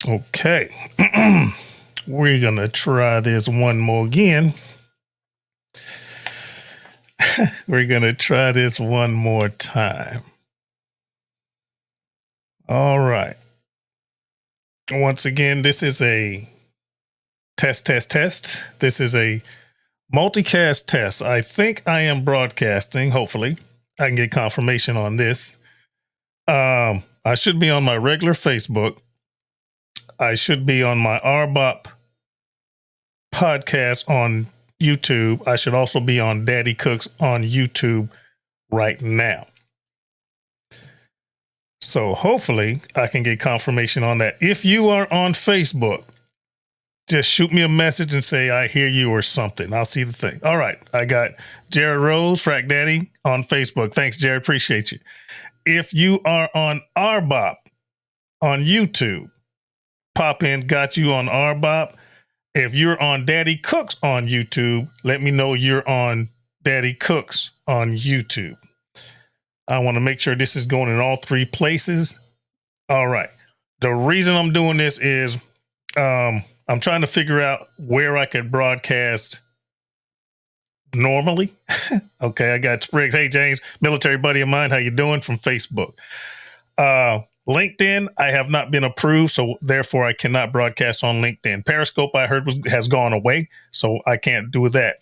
Okay. We're going to try this one more again. We're going to try this one more time. All right. Once again, this is a test. This is a multicast test. I think I am broadcasting. Hopefully, I can get confirmation on this. I should be on my regular Facebook. I should be on my RBOP podcast on YouTube. I should also be on Daddy Cooks on YouTube right now. So hopefully I can get confirmation on that. If you are on Facebook, just shoot me a message and say, I hear you or something. I'll see the thing. All right. I got Jared Rose, Frack Daddy on Facebook. Thanks, Jared. Appreciate you. If you are on RBOP on YouTube, pop in, got you on RBOP. If you're on Daddy Cooks on YouTube, let me know you're on Daddy Cooks on YouTube. I want to make sure this is going in all three places. All right. The reason I'm doing this is I'm trying to figure out where I could broadcast normally. Okay, I got Spriggs. Hey, James, military buddy of mine. How you doing? From Facebook. LinkedIn, I have not been approved, so therefore I cannot broadcast on LinkedIn. Periscope, I heard, has gone away, so I can't do that.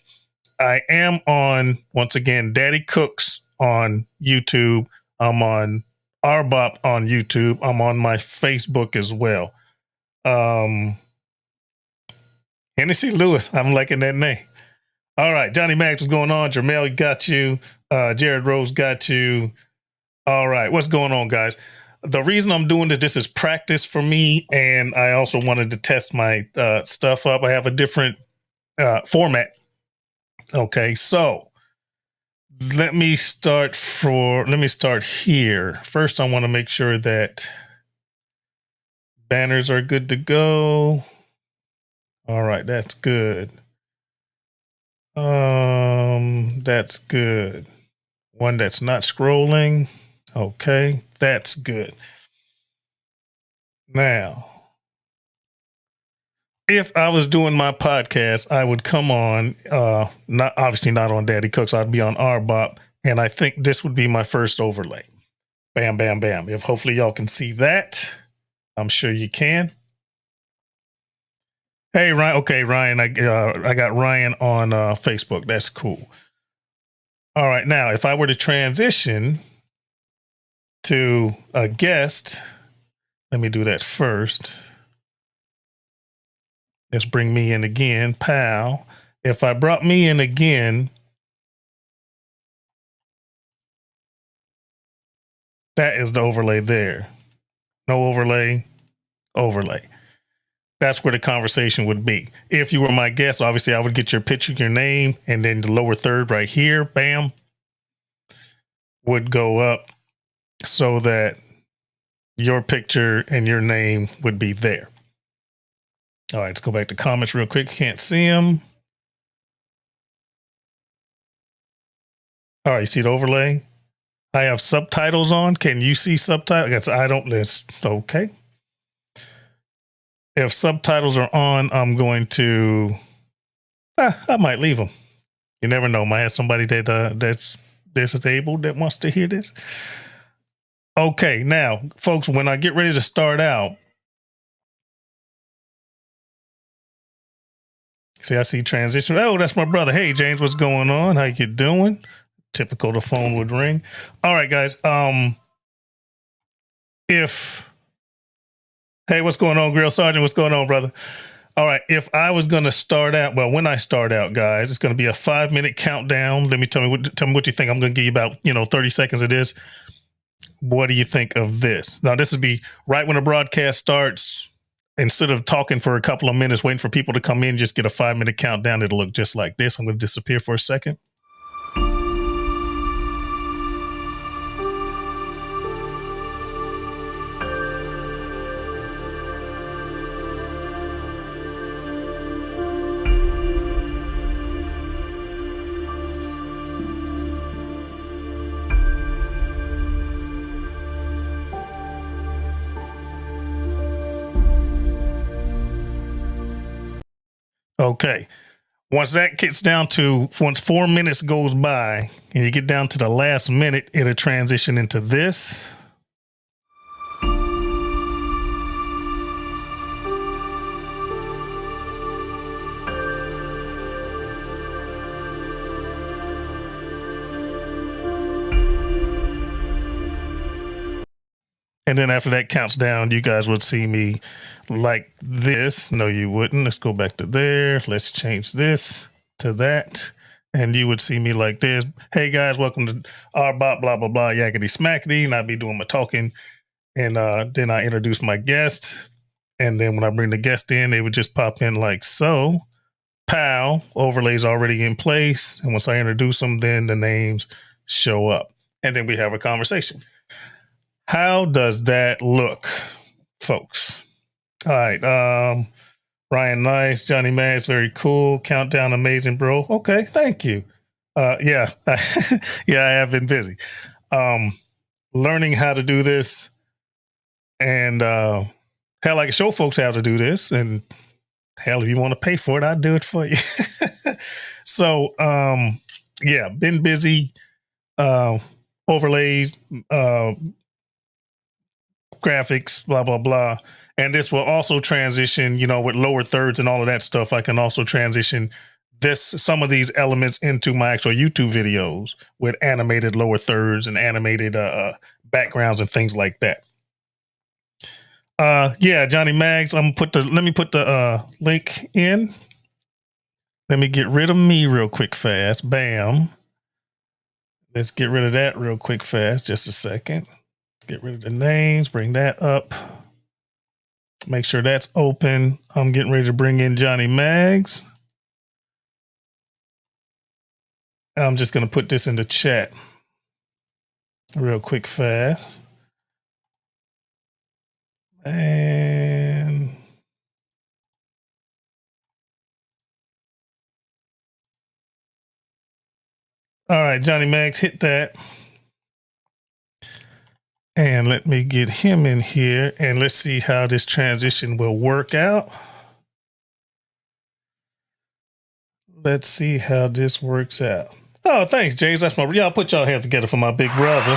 I am on, once again, Daddy Cooks on YouTube. I'm on RBOP on YouTube. I'm on my Facebook as well. Hennessy Lewis, I'm liking that name. All right, Johnny Max, what's going on? Jermel got you. Jared Rose got you. All right, what's going on, guys? The reason I'm doing this is practice for me, and I also wanted to test my stuff up. I have a different format. Okay, so let me start here. First, I want to make sure that banners are good to go. All right, that's good. That's good. One that's not scrolling. Okay, that's good. Now, if I was doing my podcast, I would come on, not on Daddy Cooks. I'd be on RBOP, and I think this would be my first overlay. Bam, bam, bam. If hopefully y'all can see that, I'm sure you can. Hey, Ryan. Okay, Ryan. I got Ryan on Facebook. That's cool. All right, now if I were to transition to a guest, let me do that first. Let's bring me in again, pal. If I brought me in again, that is the overlay there. No overlay, overlay. That's where the conversation would be. If you were my guest, obviously I would get your picture, your name, and then the lower third right here, bam, would go up so that your picture and your name would be there. All right, let's go back to comments real quick. Can't see them. All right, you see the overlay? I have subtitles on. Can you see subtitles? I don't. Let's okay. If subtitles are on, I'm going to. I might leave them. You never know. Might have somebody that's disabled that wants to hear this. Okay, now, folks, when I get ready to start out, see, I see transition. Oh, that's my brother. Hey, James, what's going on? How you doing? Typical, the phone would ring. All right, guys. Hey, what's going on, Grill Sergeant? What's going on, brother? All right. If I was going to start out, well, when I start out, guys, it's going to be a 5-minute countdown. Tell me what you think. I'm going to give you about 30 seconds of this. What do you think of this? Now, this would be right when the broadcast starts. Instead of talking for a couple of minutes, waiting for people to come in, just get a 5-minute countdown. It'll look just like this. I'm going to disappear for a second. Okay. Once 4 minutes goes by and you get down to the last minute, it'll transition into this. And then after that counts down, you guys would see me like this. No, you wouldn't. Let's go back to there. Let's change this to that. And you would see me like this. Hey guys, welcome to our blah blah blah yakety smackety. And I'd be doing my talking. And then I introduce my guest. And then when I bring the guest in, they would just pop in like so. Pow, overlays already in place. And once I introduce them, then the names show up. And then we have a conversation. How does that look, folks? All right. Ryan, nice. Johnny Mags, very cool. Countdown, amazing, bro. Okay, thank you. Yeah, yeah, I have been busy learning how to do this, and hell, I can show folks how to do this. And hell, if you want to pay for it, I'll do it for you. So, yeah, been busy. Overlays. Graphics, blah blah blah, and this will also transition, with lower thirds and all of that stuff. I can also transition some of these elements into my actual YouTube videos with animated lower thirds and animated backgrounds and things like that. Yeah, Johnny Mags, let me put the link in. Let me get rid of me real quick fast. Bam. Let's get rid of that real quick fast. Just a second. Get rid of the names, bring that up. Make sure that's open. I'm getting ready to bring in Johnny Mags. I'm just going to put this in the chat real quick fast. And all right, Johnny Mags, hit that. And let me get him in here and let's see how this transition will work out. Let's see how this works out. Oh, thanks, James. That's y'all put y'all hands together for my big brother.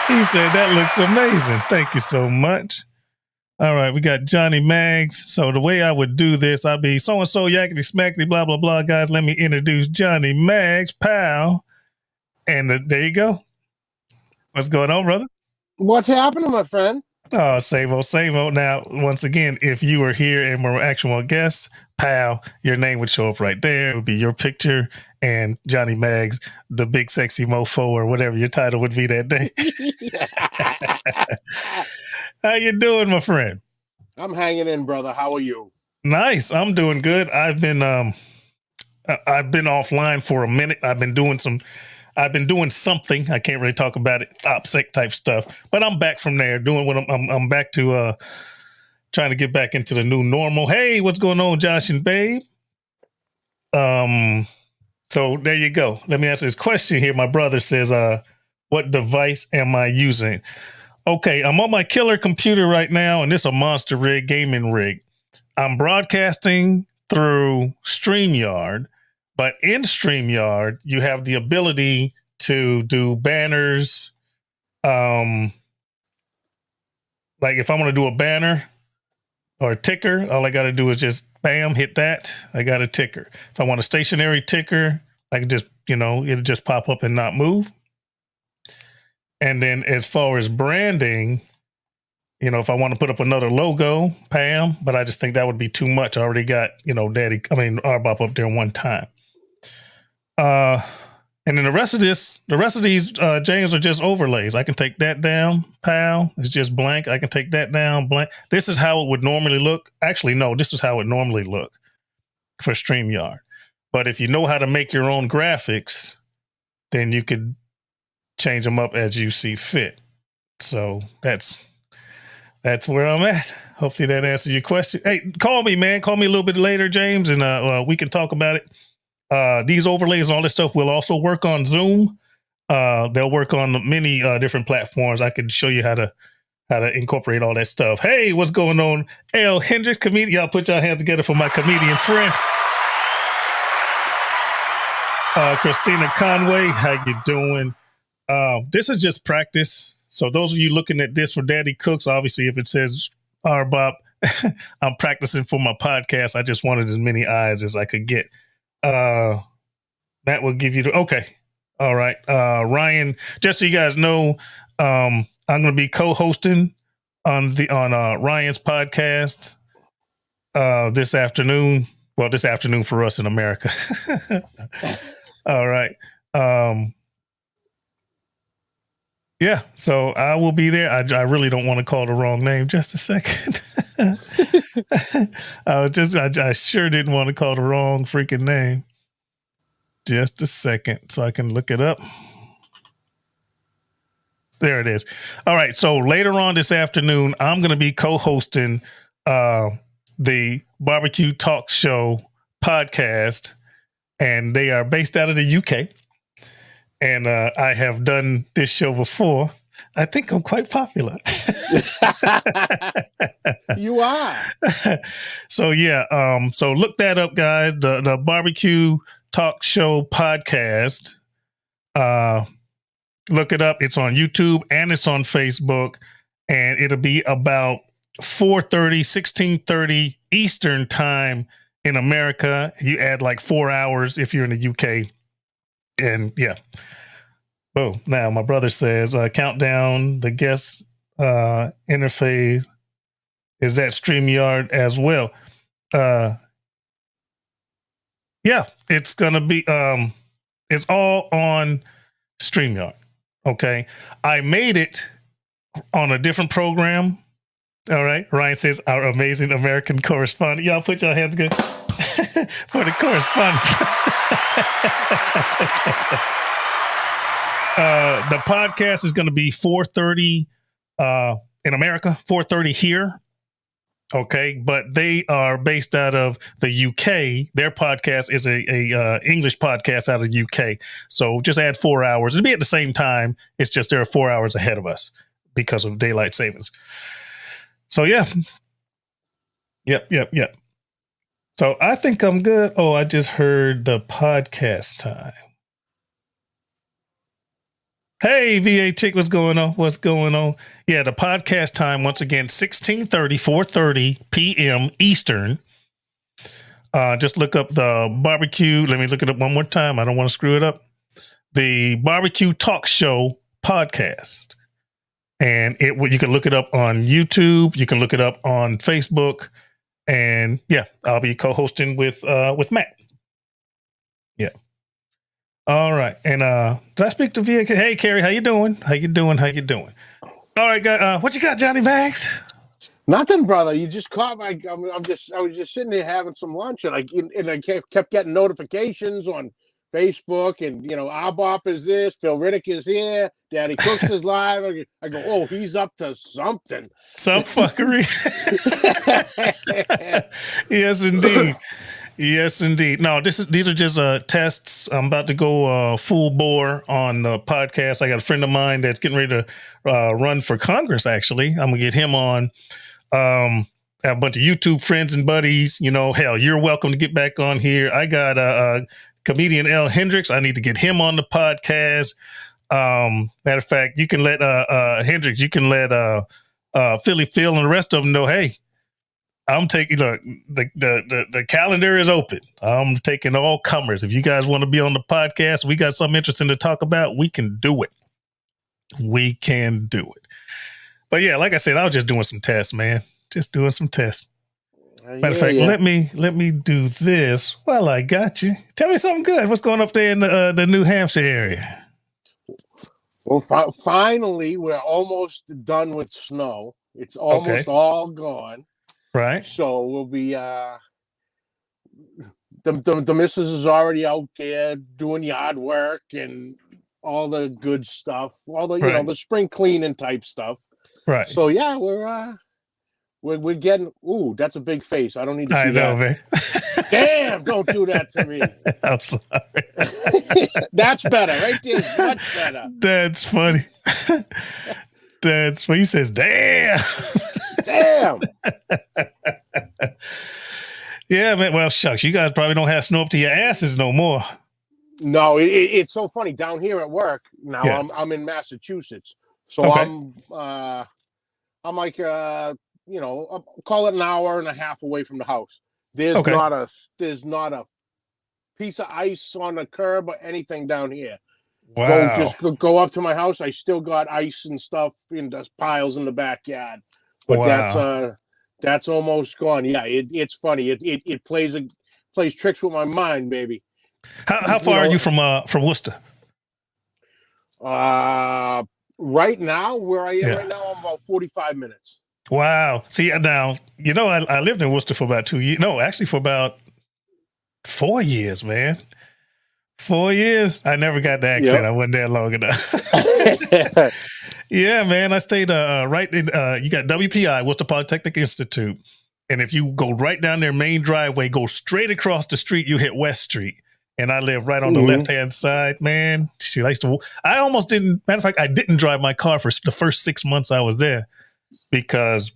He said that looks amazing. Thank you so much. All right, we got Johnny Mags. So the way I would do this, I'd be so-and-so, yakety smackety, blah, blah, blah. Guys, let me introduce Johnny Mags, pal. And there you go. What's going on, brother? What's happening, my friend? Oh, same old, same old. Now, once again, if you were here and were actual guests, pal, your name would show up right there. It would be your picture and Johnny Mags, the big sexy mofo, or whatever your title would be that day. How you doing, my friend? I'm hanging in, brother. How are you? Nice. I'm doing good. I've been offline for a minute. I've been doing something. I can't really talk about it, OPSEC type stuff, but I'm back from there doing what I'm back to trying to get back into the new normal. Hey, what's going on, Josh and Babe? So there you go. Let me answer this question here. My brother says, what device am I using? Okay, I'm on my killer computer right now, and it's a monster rig, gaming rig. I'm broadcasting through StreamYard, but in StreamYard, you have the ability to do banners. Like if I want to do a banner or a ticker, all I got to do is just bam, hit that. I got a ticker. If I want a stationary ticker, I can just, it'll just pop up and not move. And then as far as branding, if I want to put up another logo, Pam, but I just think that would be too much. I already got, RBOP up there one time. And then the rest of these, James, are just overlays. I can take that down, pal. It's just blank. I can take that down, blank. This is how it would normally look. Actually, no, this is how it normally look for StreamYard. But if you know how to make your own graphics, then you could change them up as you see fit. So that's where I'm at. Hopefully that answers your question. Hey, call me, man. Call me a little bit later, James, and we can talk about it. These overlays and all this stuff will also work on Zoom. They'll work on many different platforms. I could show you how to how to incorporate all that stuff. Hey, what's going on? L. Hendricks, comedian. Y'all put your hands together for my comedian friend. Christina Conway, how you doing? This is just practice. So those of you looking at this for Daddy Cooks, obviously if it says Bob, I'm practicing for my podcast. I just wanted as many eyes as I could get. That will give you okay. All right. Ryan, just so you guys know, I'm going to be co-hosting on Ryan's podcast this afternoon. Well, this afternoon for us in America. All right. Yeah, so I will be there. I really don't want to call the wrong name. Just a second. I sure didn't want to call the wrong freaking name. Just a second so I can look it up. There it is. All right. So later on this afternoon, I'm going to be co-hosting the Barbecue Talk Show podcast, and they are based out of the UK. And I have done this show before. I think I'm quite popular. You are. So yeah. So look that up, guys. The Barbecue Talk Show podcast. Look it up. It's on YouTube and it's on Facebook, and it'll be about 16:30 Eastern time in America. You add like 4 hours if you're in the UK. And yeah. Oh, now my brother says countdown, the guest interface is that StreamYard as well. Yeah, it's gonna be it's all on StreamYard. Okay. I made it on a different program. All right. Ryan says our amazing American correspondent. Y'all put your hands good for the correspondent. The podcast is going to be 4:30 in America, 4:30 here. Okay, but they are based out of the UK. Their podcast is a English podcast out of the UK. So just add 4 hours. It'll be at the same time. It's just they're 4 hours ahead of us because of daylight savings. So yeah. Yep. So I think I'm good. Oh, I just heard the podcast time. Hey, VA Chick, what's going on? What's going on? Yeah, the podcast time, once again, 4:30 p.m. Eastern. Just look up the barbecue. Let me look it up one more time. I don't want to screw it up. The Barbecue Talk Show podcast. And you can look it up on YouTube. You can look it up on Facebook. And yeah, I'll be co-hosting with Matt. Yeah. All right. And did I speak to VA? Hey, Carrie, how you doing? How you doing? All right, guys. What you got, Johnny Bags? Nothing, brother. You just caught my. I was just sitting there having some lunch, and I kept getting notifications on Facebook, and Arbop is this, Phil Riddick is here, Daddy Cooks is live. I go, oh, he's up to something. Some fuckery. Yes, indeed. Yes, indeed. No, these are just tests. I'm about to go full bore on the podcast. I got a friend of mine that's getting ready to run for Congress. Actually, I'm gonna get him on. I have a bunch of YouTube friends and buddies. Hell, you're welcome to get back on here. I got a comedian L. Hendricks. I need to get him on the podcast. Matter of fact, you can let Hendricks. You can let Philly Phil and the rest of them know. Hey, I'm taking the calendar is open. I'm taking all comers. If you guys want to be on the podcast, we got something interesting to talk about. We can do it. But yeah, like I said, I was just doing some tests, man. Just doing some tests. Matter of fact, let me do this while I got you. Tell me something good. What's going up there in the New Hampshire area? Well, finally, we're almost done with snow. It's almost all gone. Right. So we'll be the missus is already out there doing yard work and all the good stuff, all the the spring cleaning type stuff. Right. So yeah, we're getting. Ooh, that's a big face. I don't need to see that. Man. Damn! Don't do that to me. I'm sorry. That's better, right there. Much better. That's funny. That's what he says. Damn. Damn. Yeah, man. Well, shucks, you guys probably don't have snow up to your asses no more. No, it's so funny down here at work. Now I'm in Massachusetts, so I'm like call it an hour and a half away from the house. There's not a piece of ice on the curb or anything down here. Wow. Go up to my house. I still got ice and stuff in the piles in the backyard, but that's almost gone. Yeah, it's funny. It plays tricks with my mind, baby. How far are you from Worcester? Right now, where I am right now, I'm about 45 minutes. Wow. See, now, I lived in Worcester for about 2 years. No, actually for about 4 years, man. 4 years. I never got the accent. Yep. I wasn't there long enough. Yeah, man. I stayed right in, you got WPI, Worcester Polytechnic Institute. And if you go right down their main driveway, go straight across the street, you hit West Street. And I live right on the left-hand side, man. Shoot, I almost didn't, matter of fact, I didn't drive my car for the first 6 months I was there because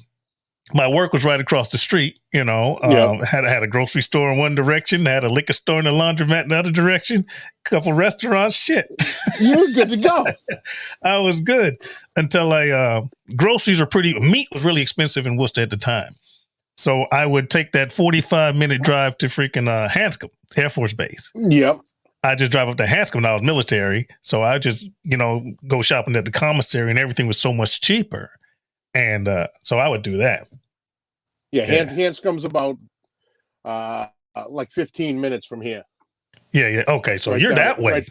my work was right across the street, had a grocery store in one direction, had a liquor store and a laundromat in the other direction, a couple restaurants, shit. You were good to go. I was good until groceries are meat was really expensive in Worcester at the time. So I would take that 45-minute drive to freaking Hanscom Air Force Base. Yep. I just drive up to Hanscom when I was military. So I just, go shopping at the commissary and everything was so much cheaper. And so I would do that. Yeah, Hanscom's about like 15 minutes from here. Yeah. Okay, so you're that way. Right,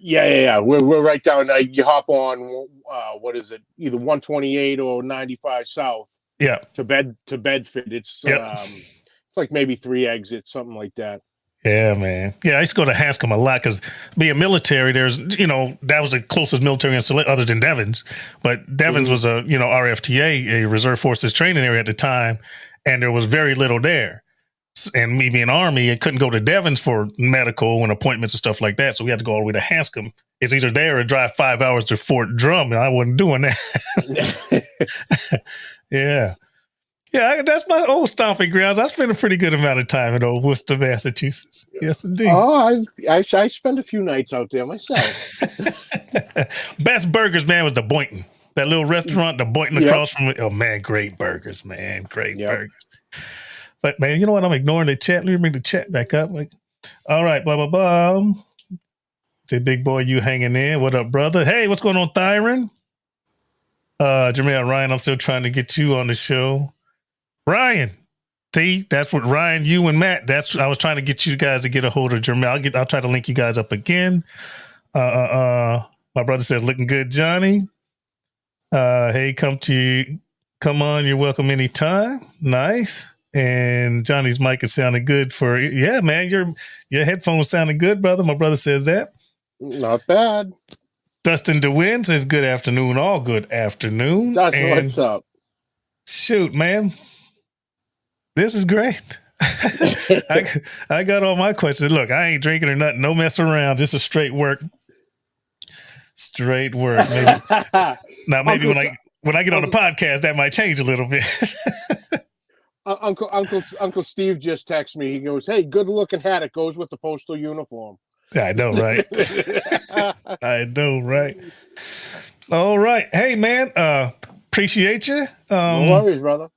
Yeah. We're right down. You hop on, what is it? Either 128 or 95 South. Yeah. To Bedford. It's like maybe 3 exits, something like that. Yeah, man. Yeah, I used to go to Hanscom a lot because being military, there's, that was the closest military installation other than Devens. But Devens was a, RFTA, a Reserve Forces training area at the time, and there was very little there. And me being Army, I couldn't go to Devens for medical and appointments and stuff like that. So we had to go all the way to Hanscom. It's either there or drive 5 hours to Fort Drum, and I wasn't doing that. Yeah. Yeah, that's my old stomping grounds. I spent a pretty good amount of time in old Worcester, Massachusetts. Yes, indeed. Oh, I spent a few nights out there myself. Best burgers, man, was the Boynton. That little restaurant, the Boynton across from it. Oh, man, great burgers, man. Great burgers. But, man, you know what? I'm ignoring the chat. Let me bring the chat back up. All right, blah, blah, blah. Say, big boy, you hanging in. What up, brother? Hey, what's going on, Thyron? Jermaine, Ryan, I'm still trying to get you on the show. Ryan, see, that's what Ryan, you and Matt, I was trying to get you guys to get a hold of Jermaine. I'll try to link you guys up again. My brother says, looking good, Johnny. Hey, come on, you're welcome anytime. Nice. And Johnny's mic is sounding good yeah, man, your headphones sounding good, brother. My brother says that. Not bad. Dustin DeWin says, good afternoon, all good afternoon. Dustin, what's up? Shoot, man. This is great. I got all my questions. Look, I ain't drinking or nothing. No mess around. This is straight work. Straight work. Maybe. Now, maybe when I get on the podcast, that might change a little bit. Uncle Steve just texted me. He goes, "Hey, good looking hat. It goes with the postal uniform." I know, right? I know, right? All right. Hey, man. Appreciate you. No worries, brother.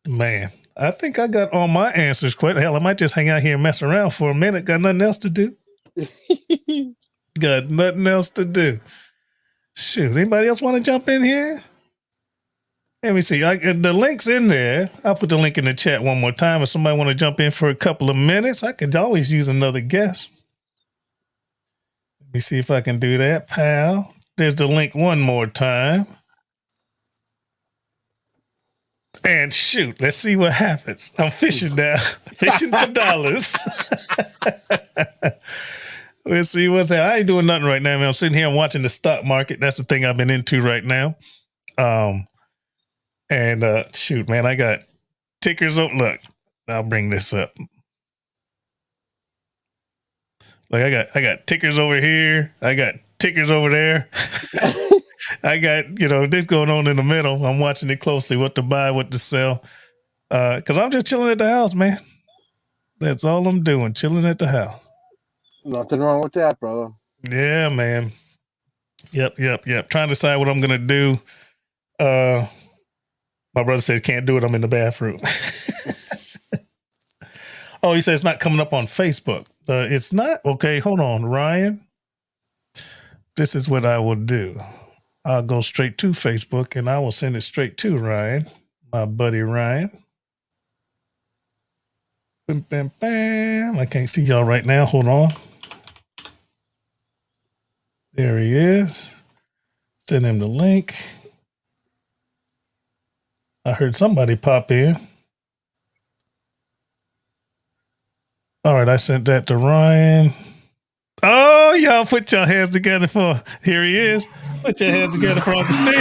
Man, I think I got all my answers. Quite hell, I might just hang out here and mess around for a minute. Got nothing else to do. Got nothing else to do. Shoot, anybody else want to jump in here? Let me see. The link's in there. I'll put the link in the chat one more time. If somebody want to jump in for a couple of minutes, I could always use another guest. Let me see if I can do that, pal. There's the link one more time. And shoot, let's see what happens. I'm fishing now. Fishing for dollars. Let's see what's that. I ain't doing nothing right now, man. I'm sitting here and watching the stock market. That's the thing I've been into right now. And shoot, man, I got tickers up. Look, I'll bring this up. Like I got tickers over here. I got tickers over there. I got, this going on in the middle. I'm watching it closely, what to buy, what to sell. Because I'm just chilling at the house, man. That's all I'm doing, chilling at the house. Nothing wrong with that, brother. Yeah, man. Yep. Trying to decide what I'm going to do. My brother said, can't do it. I'm in the bathroom. Oh, he said it's not coming up on Facebook. It's not? Okay, hold on, Ryan. This is what I will do. I'll go straight to Facebook and I will send it straight to Ryan, my buddy Ryan. Bam, bam, bam. I can't see y'all right now. Hold on. There he is. Send him the link. I heard somebody pop in. All right, I sent that to Ryan. Oh, y'all put your hands together for, here he is. Put your hands together for Uncle Steve.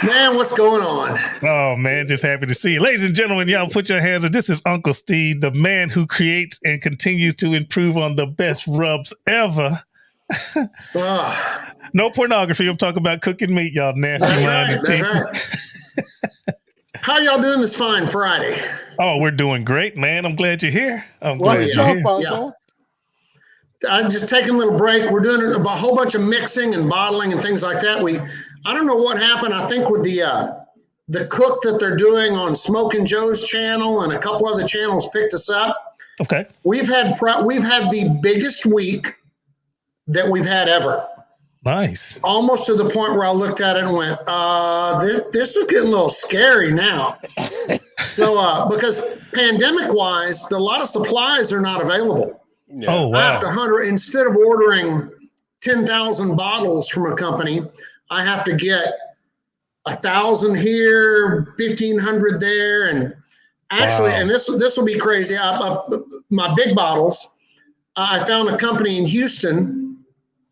Man, what's going on? Oh, man, just happy to see you. Ladies and gentlemen, y'all put your hands up. This is Uncle Steve, the man who creates and continues to improve on the best rubs ever. No pornography. I'm talking about cooking meat, y'all nasty minded people. Right. How y'all doing this fine Friday? Oh, we're doing great, man. I'm glad you're here. I'm glad you're here. Uncle? I'm just taking a little break. We're doing a whole bunch of mixing and bottling and things like that. I don't know what happened. I think with the cook that they're doing on Smokin' Joe's channel and a couple other channels picked us up. Okay. We've had the biggest week that we've had ever. Nice. Almost to the point where I looked at it and went, this is getting a little scary now. So, because pandemic-wise, a lot of supplies are not available. Yeah. Oh, wow. I have to hunt, instead of ordering 10,000 bottles from a company, I have to get 1,000 here, 1,500 there. And actually, and this will be crazy. My big bottles, I found a company in Houston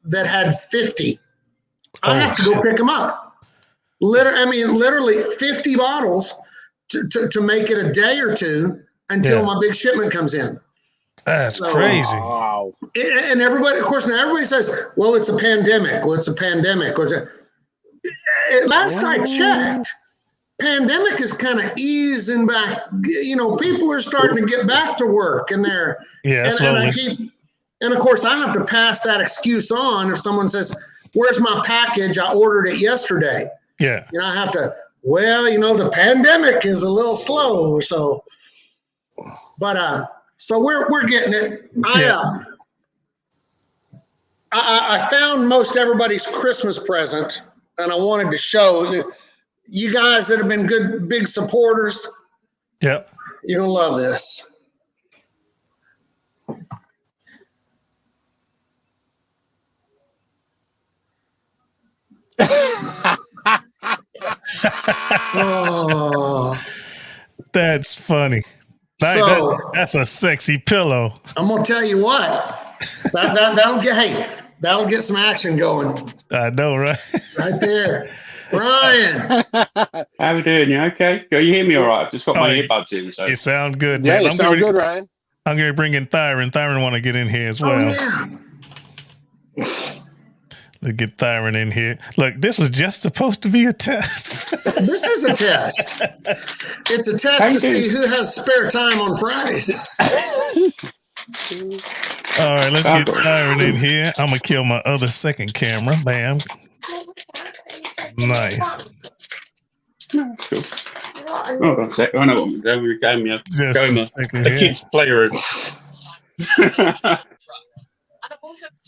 that had 50. I have to go pick them up. Literally 50 bottles to make it a day or two until my big shipment comes in. That's crazy. Wow. And everybody, of course, now everybody says, well, it's a pandemic. Last I checked, pandemic is kind of easing back. People are starting to get back to work and they're, and of course, I have to pass that excuse on if someone says, where's my package? I ordered it yesterday. Yeah. I have to, the pandemic is a little slow. So, so we're getting it. I found most everybody's Christmas present, and I wanted to show that you guys that have been good, big supporters. Yep. You're going to love this. Oh, that's funny. That's a sexy pillow. I'm gonna tell you what. That'll get some action going. I know, right? Right there, Ryan. How we doing? You okay? You hear me all right? I've just got my earbuds in. So you sound good. Yeah, man. you sound good, Ryan. I'm going to bring in Thyron. Thyron want to get in here as well. Oh, yeah. Let's get Thyron in here. Look, this was just supposed to be a test. This is a test. It's a test to see who has spare time on Fridays. All right, let's get Thyron in here. I'm going to kill my other second camera. Bam. Nice. That's cool. Hold on a sec. I know what we're doing. We're going the kids' playroom.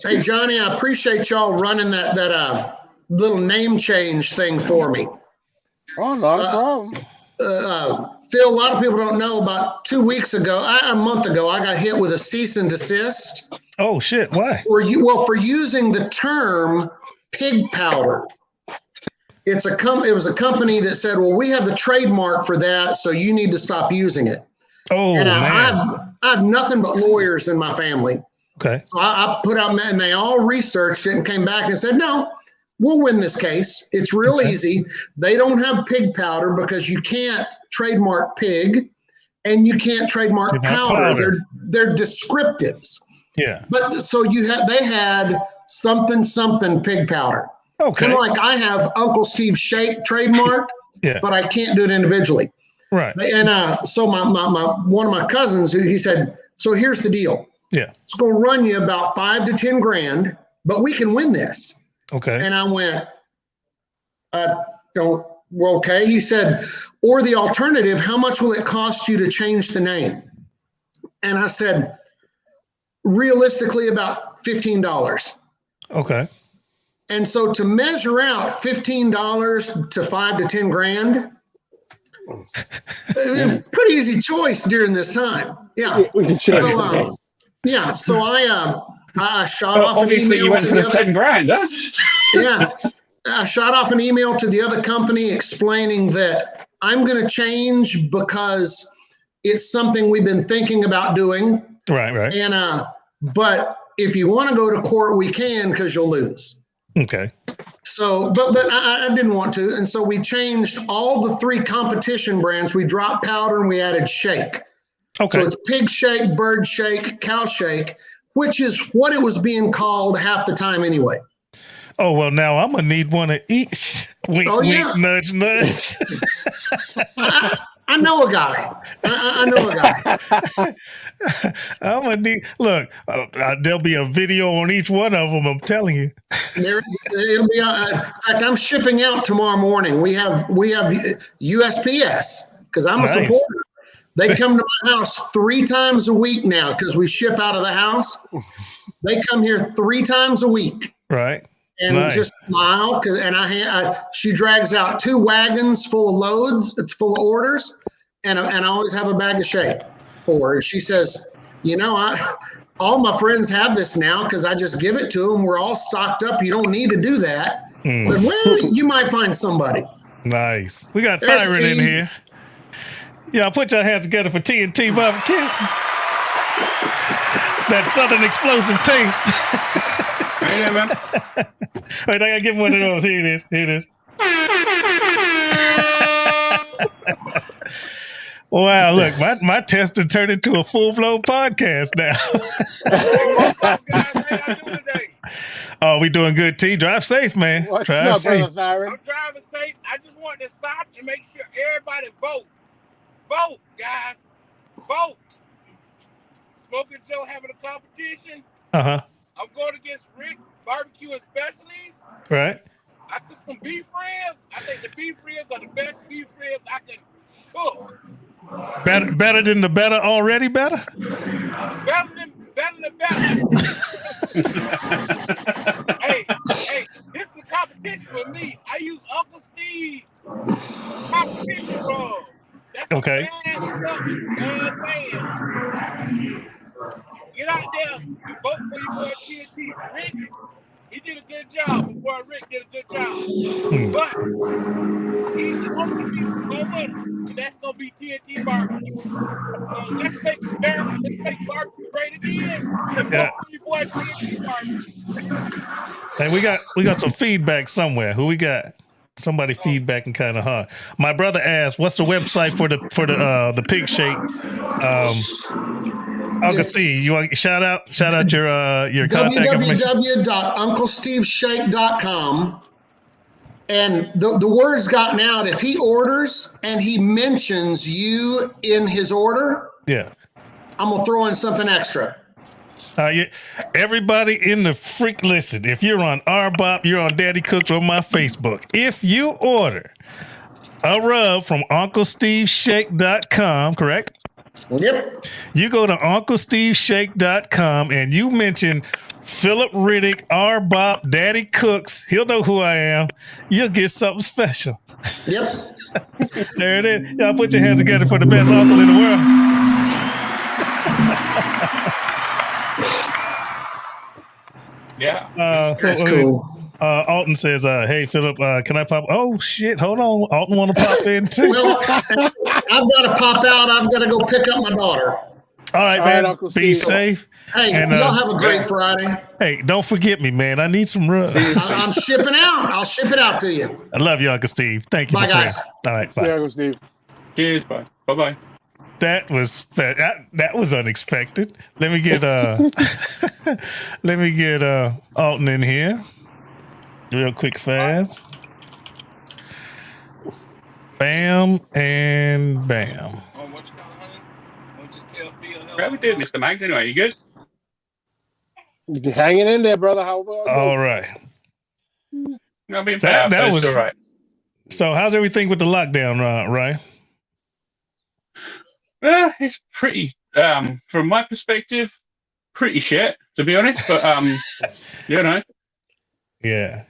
Hey, Johnny, I appreciate y'all running that little name change thing for me. Oh, not a problem. Phil, a lot of people don't know, about 2 weeks ago, a month ago, I got hit with a cease and desist. Oh, shit. Why? For using the term pig powder. It was a company that said, well, we have the trademark for that, so you need to stop using it. Oh, and man. I have nothing but lawyers in my family. Okay. So I put out, and they all researched it and came back and said, no, we'll win this case. It's real easy. They don't have pig powder because you can't trademark pig and you can't trademark powder. They're descriptives. Yeah. But so they had something pig powder. Okay. Kind of like I have Uncle Steve Shake trademarked, but I can't do it individually. Right. And so my one of my cousins, he said, so here's the deal. Yeah. It's going to run you about $5 to $10 grand, but we can win this. Okay. And I went, okay. He said, or the alternative, how much will it cost you to change the name? And I said, realistically, about $15. Okay. And so to measure out $15 to $5 to $10 grand, pretty easy choice during this time. Yeah. We can change the name. Yeah. So I shot off an email. Obviously, you went for the 10 grand, huh? Yeah. I shot off an email to the other company explaining that I'm going to change because it's something we've been thinking about doing. Right. And but if you want to go to court, we can, because you'll lose. Okay. So, but I didn't want to, and so we changed all the 3 competition brands. We dropped powder and we added shake. Okay. So it's pig shake, bird shake, cow shake, which is what it was being called half the time anyway. Oh, well, now I'm going to need one of each. Wink, wink, nudge, nudge. I know a guy. I know a guy. I'm going to need, look, there'll be a video on each one of them, I'm telling you. It'll be, in fact, I'm shipping out tomorrow morning. We have USPS, because I'm a supporter. They come to my house 3 times a week now, because we ship out of the house. They come here 3 times a week. Right. And just smile, and she drags out 2 wagons full of loads, it's full of orders, and I always have a bag of shake for her. She says, all my friends have this now because I just give it to them. We're all stocked up. You don't need to do that. I said, well, you might find somebody. Nice. We got Byron in here. Yeah, put your hands together for TNT Barbecue. That Southern explosive taste. Hey, man. Wait, I gotta give one of those. Here it is. Wow, look, my tester turned into a full-blown podcast now. What's up, guys? How y'all doing today? Oh, we doing good, T. Drive safe, man. What's up, Brother Byron? I'm driving safe. I just wanted to stop and make sure everybody vote. Vote, guys. Vote. Smoking Joe having a competition. Uh-huh. I'm going against Rick Barbecue and Specialties. Right. I cooked some beef ribs. I think the beef ribs are the best beef ribs I can cook. Better than the better already better? Better than better. hey, this is a competition for me. I use Uncle Steve's competition rub. That's okay. Bad stuff, man. Get out there and vote for your boy TNT. Rick, he did a good job. Your boy Rick did a good job. But he's the only people going to win. And that's going to be TNT Barbecue. So let's make barbecue great again. And vote for your boy TNT Barbecue. Hey, we got some feedback somewhere. Who we got? Somebody feedbacking kind of hard. My brother asked, "What's the website for the pig shake?" Augustine, you want shout out your contact information? www.unclesteveshake.com. And the word's gotten out. If he orders and he mentions you in his order, I'm gonna throw in something extra. Everybody in the freak, listen, if you're on RBOP, you're on Daddy Cooks or my Facebook, if you order a rub from UncleSteveShake.com, correct? Yep. You go to UncleSteveShake.com and you mention Philip Riddick, RBOP, Daddy Cooks, he'll know who I am. You'll get something special. Yep. There it is. Y'all put your hands together for the best uncle in the world. Yeah. That's cool. Alton says, hey, Philip, can I pop? Oh, shit. Hold on. Alton want to pop in, too. Well, I've got to pop out. I've got to go pick up my daughter. All right, man. Uncle Be safe. Hey, and, y'all have a great Friday. Hey, don't forget me, man. I need some rub. I'm shipping out. I'll ship it out to you. I love you, Uncle Steve. Thank you. Bye, guys. All right, bye. See you, Uncle Steve. Cheers. Bye. Bye-bye. That was unexpected. Let me get Alton in here. Real quick fast. Bam and bam. Oh, what you got, honey? Don't just tell Phil. How we doing, Mr. Mags? Anyway, you good? You're hanging in there, brother. How about you? All right. Not being bad, that was all right. So, how's everything with the lockdown, Ryan? It's pretty, from my perspective, pretty shit, to be honest. But you know, yeah.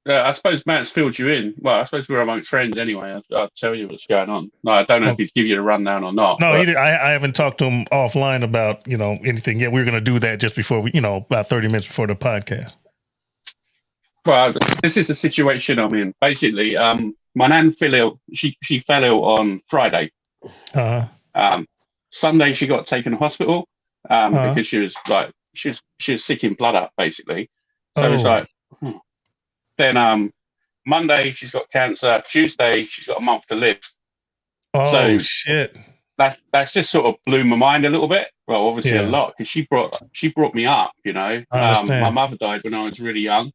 I suppose Matt's filled you in. Well, I suppose we're amongst friends anyway. I'll tell you what's going on. No, I don't know if he's give you the rundown or not. No, he did. I haven't talked to him offline about anything yet. We were going to do that just before we, about 30 minutes before the podcast. Well, this is the situation I'm in. Basically, my nan fell ill. She fell ill on Friday. Sunday she got taken to hospital because she was sick in blood up basically. So it's like. Then Monday she's got cancer. Tuesday she's got a month to live. Oh, so shit! That's just sort of blew my mind a little bit. Well, obviously a lot because she brought me up. My mother died when I was really young.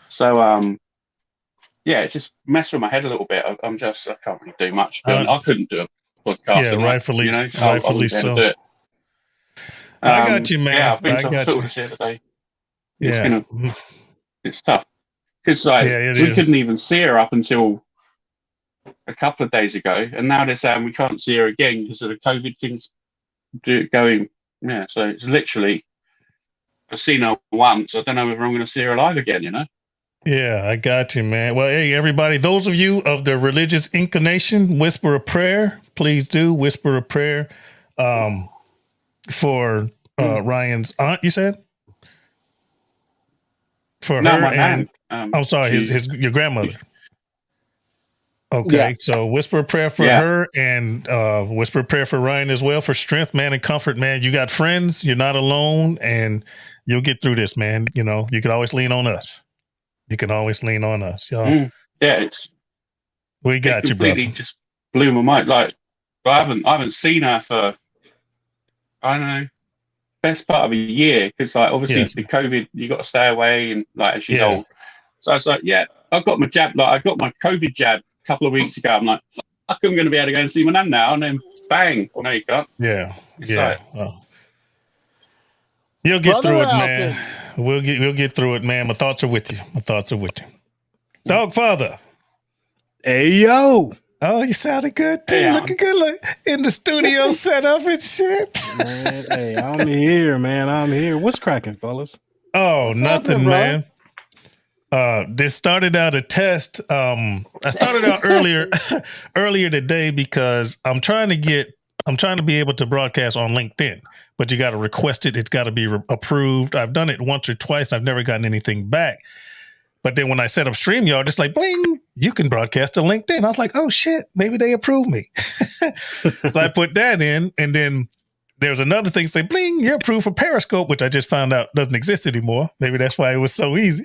So it just messed with my head a little bit. I can't really do much. I couldn't do a podcast. Yeah, rightfully so. Do it. I got you, man. Yeah, I've been to hospital this year today. It's tough. Because we couldn't even see her up until a couple of days ago, and now they're saying we can't see her again because of the COVID things going. Yeah, so it's literally I've seen her once. I don't know whether I'm going to see her alive again. Yeah, I got you, man. Well, hey, everybody, those of you of the religious inclination, whisper a prayer. Please do whisper a prayer for Ryan's aunt. You said for her and. I'm sorry, your grandmother. Okay, so whisper a prayer for her and whisper a prayer for Ryan as well for strength, man, and comfort, man. You got friends, you're not alone, and you'll get through this, man. You can always lean on us. You can always lean on us, y'all. We got you, brother. Just blew my mind. Like I haven't seen her for I don't know. Best part of a year because obviously the COVID, you got to stay away and as she's old. So I was like, I got my jab. I got my COVID jab a couple of weeks ago. I'm like, fuck, I'm going to be able to go and see my nan now. And then bang, no, you can't. Yeah, you'll get through it, man. We'll get through it, man. My thoughts are with you. Dog father. Hey yo. Oh, you sounded good too. Looking good, in the studio setup and shit. Man, hey, I'm here, man. I'm here. What's cracking, fellas? Oh, what's nothing, man. This started out a test. I started out earlier today because I'm trying to be able to broadcast on LinkedIn, but you got to request it. It's got to be approved. I've done it once or twice. I've never gotten anything back. But then when I set up StreamYard, it's like, bling, you can broadcast to LinkedIn. I was like, oh shit, maybe they approved me. So I put that in, and then there's another thing say, bling, you're approved for Periscope, which I just found out doesn't exist anymore. Maybe that's why it was so easy.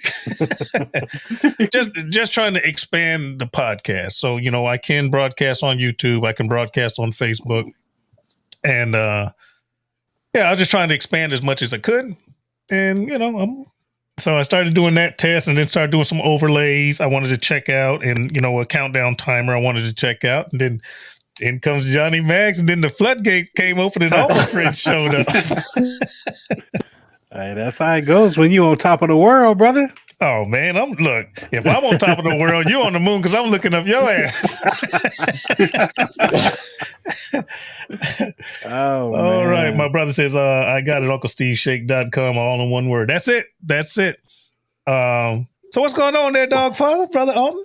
just trying to expand the podcast. So, I can broadcast on YouTube. I can broadcast on Facebook. And, I was just trying to expand as much as I could. And, so I started doing that test and then started doing some overlays I wanted to check out and, a countdown timer I wanted to check out. And then in comes Johnny Mags, and then the floodgate came open and all my friends showed up. Hey, that's how it goes when you on top of the world, brother. Oh man, if I'm on top of the world, you on the moon because I'm looking up your ass. All right. My brother says, I got it, UncleSteveShake.com, all in one word. That's it. So what's going on there, dog father, brother Alton?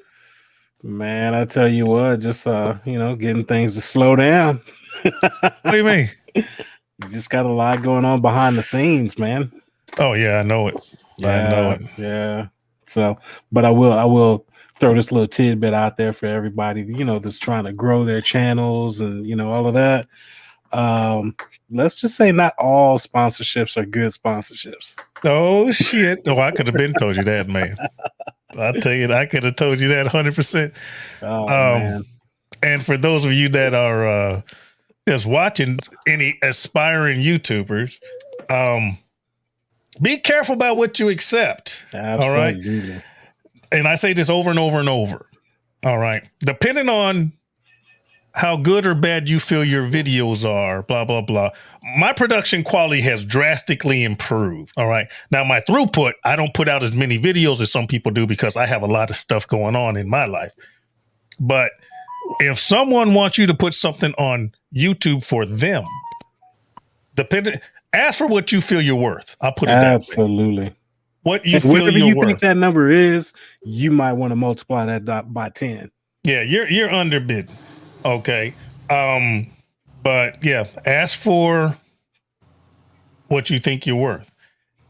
Man, I tell you what, just getting things to slow down. What do you mean? You just got a lot going on behind the scenes, man. Oh yeah, I know it. Yeah. So, but I will throw this little tidbit out there for everybody, that's trying to grow their channels and all of that. Let's just say not all sponsorships are good sponsorships. Oh shit! Oh, I could have been told you that, man. I'll tell you, I could have told you that 100%. Man. And for those of you that are just watching, any aspiring YouTubers, be careful about what you accept. Absolutely. All right. And I say this over and over and over. All right. Depending on how good or bad you feel your videos are, blah, blah, blah. My production quality has drastically improved. All right. Now, my throughput, I don't put out as many videos as some people do because I have a lot of stuff going on in my life. But if someone wants you to put something on YouTube for them, ask for what you feel you're worth. I'll put it that way. Absolutely. What you feel whatever you're you worth. think that number is, you might want to multiply that by 10. Yeah, you're underbid. Okay. But yeah, ask for what you think you're worth.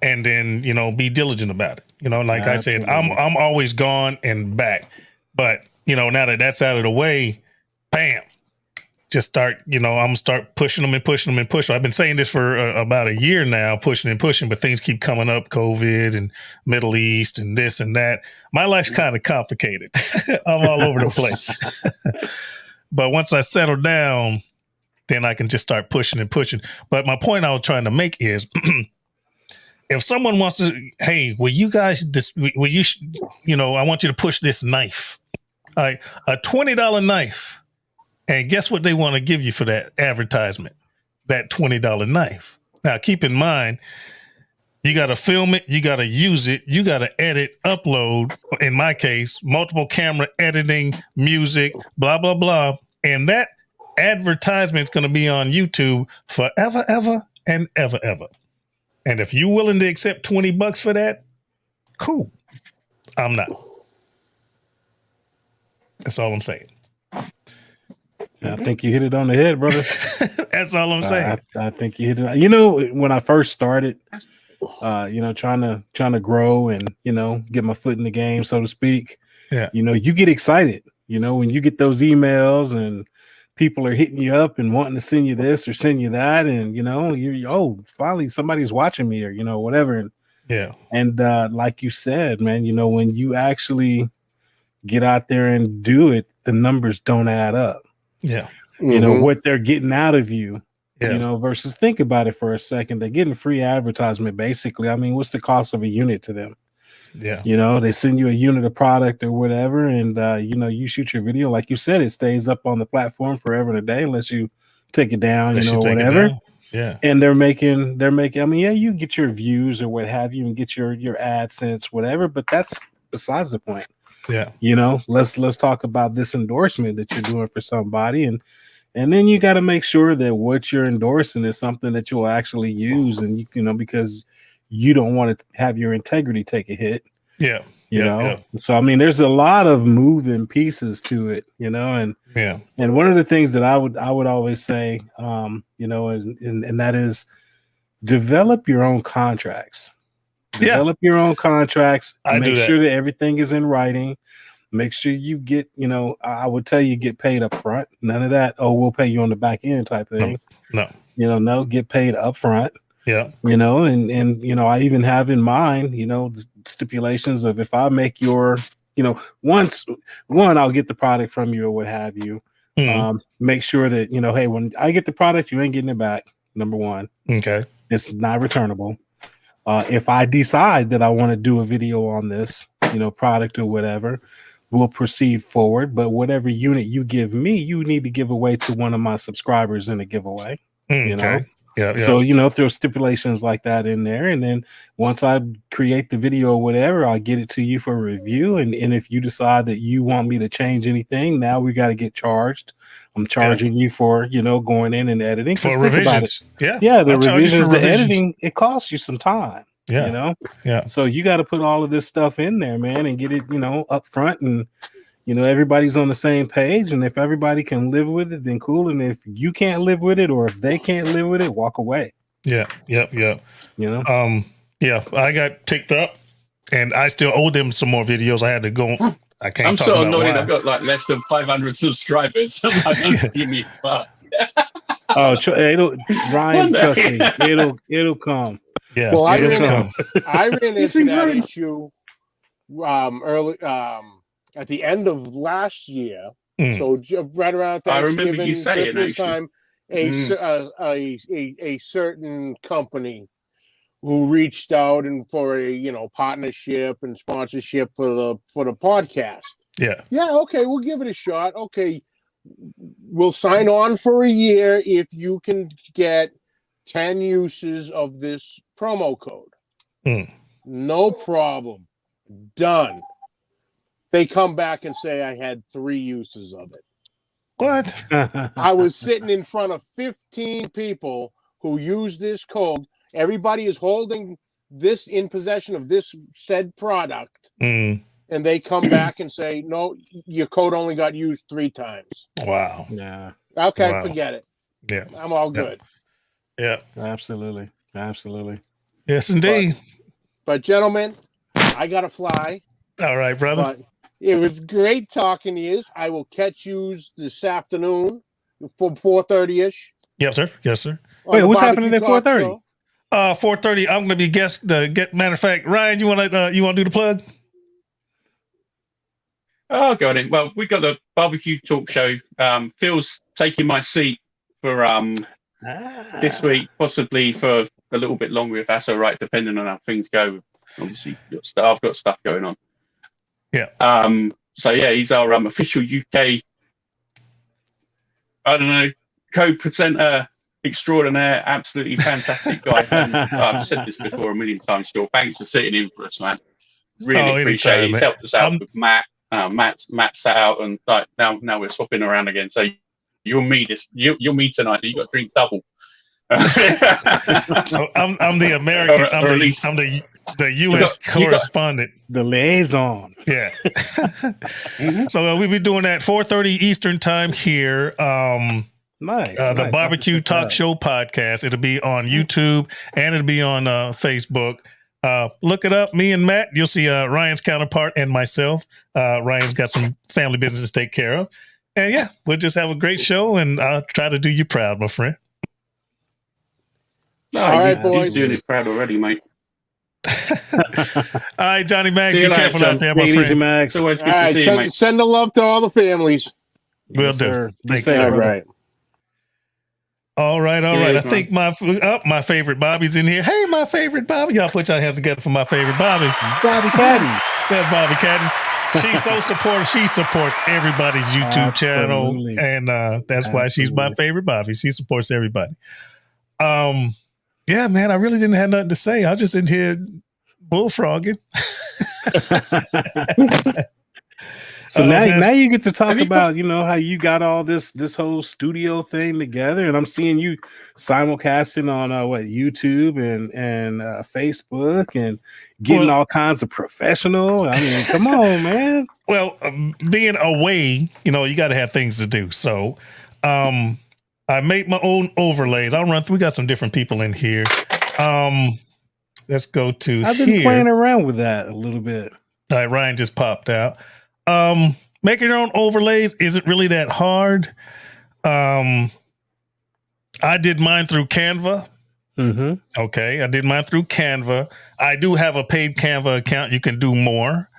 And then, be diligent about it. Like Absolutely. I said, I'm always gone and back. But, now that that's out of the way, bam. Just start, I'm gonna start pushing them and pushing them and pushing. I've been saying this for about a year now, pushing and pushing, but things keep coming up, COVID and Middle East and this and that. My life's kind of complicated. I'm all over the place. But once I settle down, then I can just start pushing and pushing. But my point I was trying to make is, if someone wants to, hey, will you guys, I want you to push this knife, a $20 knife. And guess what they want to give you for that advertisement? That $20 knife. Now, keep in mind, you got to film it, you got to use it, you got to edit, upload, in my case, multiple camera editing, music, blah, blah, blah. And that advertisement is going to be on YouTube forever, ever, and ever, ever. And if you're willing to accept $20 for that, cool. I'm not. That's all I'm saying. I think you hit it on the head, brother. That's all I'm saying. I think you hit it. When I first started, trying to grow and, get my foot in the game, so to speak. Yeah. You get excited, when you get those emails and people are hitting you up and wanting to send you this or send you that. And, finally somebody's watching me or, whatever. And, yeah. And like you said, man, when you actually get out there and do it, the numbers don't add up. Yeah. What they're getting out of you, versus think about it for a second. They're getting free advertisement, basically. I mean, what's the cost of a unit to them? Yeah. They send you a unit of product or whatever. And, you shoot your video. Like you said, it stays up on the platform forever and a day unless you take it down, whatever. Yeah. And they're making, I mean, yeah, you get your views or what have you and get your AdSense, whatever, but that's besides the point. Yeah. Let's talk about this endorsement that you're doing for somebody. And then you got to make sure that what you're endorsing is something that you'll actually use. And, because you don't want to have your integrity take a hit. Yeah. So, I mean, there's a lot of moving pieces to it, and one of the things that I would always say, and that is develop your own contracts. Develop your own contracts. Make sure that everything is in writing. Make sure you get, I would tell you get paid up front. None of that, we'll pay you on the back end type thing. No. Get paid up front. Yeah. And I even have in mind, the stipulations of if I make your, I'll get the product from you or what have you. Make sure that, hey, when I get the product, you ain't getting it back. Number one. Okay. It's not returnable. If I decide that I want to do a video on this, product or whatever, we'll proceed forward. But whatever unit you give me, you need to give away to one of my subscribers in a giveaway. Okay. Yeah. So, throw stipulations like that in there. And then once I create the video or whatever, I'll get it to you for review. And if you decide that you want me to change anything, now we got to get charged. I'm charging you for, going in and editing. For revisions. Yeah, the revisions, the editing, it costs you some time. Yeah. Yeah. So you got to put all of this stuff in there, man, and get it, up front. And, everybody's on the same page. And if everybody can live with it, then cool. And if you can't live with it or if they can't live with it, walk away. Yeah. Yep. I got picked up and I still owe them some more videos. I had to go. I can't. I'm so annoyed. I've got like less than 500 subscribers. Give me fuck. Ryan, trust me, it'll come. Yeah. Well, I ran into that issue early at the end of last year. So right around Thanksgiving, Christmas time, a certain company who reached out and for a partnership and sponsorship for the podcast. Yeah. Okay, we'll give it a shot. Okay, we'll sign on for a year if you can get 10 uses of this promo code. No problem. Done. They come back and say I had 3 uses of it. What? I was sitting in front of 15 people who used this code. Everybody is holding this in possession of this said product. And they come back and say, no, your code only got used 3 times. Wow. Yeah. Okay, forget it. Yeah. I'm all good. Yeah. Absolutely. Yes, indeed. But gentlemen, I got to fly. All right, brother. But it was great talking to you. I will catch you this afternoon from 4:30ish. Yes, sir. Yes, sir. Wait, what's happening at 4:30? 4:30. I'm going to be guest. Matter of fact, Ryan, you want to do the plug? Oh, got it. Well, we got the barbecue talk show. Phil's taking my seat for this week, possibly for a little bit longer if that's all right, depending on how things go. Obviously, I've got stuff going on. Yeah. So yeah, he's our official UK. I don't know, co-presenter extraordinaire, absolutely fantastic guy. I've said this before a million times. Still, thanks for sitting in for us, man. Really appreciate it. He's helped us out with Matt. Matt sat out and now we're swapping around again. So you'll meet tonight. You got to drink double. So I'm the American. I'm the U.S. correspondent, the liaison. Yeah. So we'll be doing that 4:30 Eastern time here. Nice. The Barbecue Talk Show podcast. It'll be on YouTube and it'll be on Facebook. Look it up. Me and Matt. You'll see Ryan's counterpart and myself. Ryan's got some family business to take care of, and yeah, we'll just have a great show. And I'll try to do you proud, my friend. All right, boys. You're doing it proud already, mate. All right, Johnny Mac, be careful out there, my friend. Easy, Max. All right, send the love to all the families. Will do. Thanks, all right. All right. I think my favorite Bobby's in here. Hey, my favorite Bobby. Y'all put your hands together for my favorite Bobby. Bobby Cadden. That's Bobby Cadden. She's so supportive. She supports everybody's YouTube channel, and that's why she's my favorite Bobby. She supports everybody. Yeah, man, I really didn't have nothing to say. I was just in here bullfrogging. So now you get to talk about, how you got all this whole studio thing together, and I'm seeing you simulcasting on YouTube and Facebook and getting all kinds of professional. I mean, come on, man. Well, being away, you got to have things to do. So, I make my own overlays. I'll run through. We got some different people in here. Let's go to I've been playing around with that a little bit. All right, Ryan just popped out. Making your own overlays isn't really that hard. I did mine through Canva. Mm-hmm. Okay, I did mine through Canva. I do have a paid Canva account. You can do more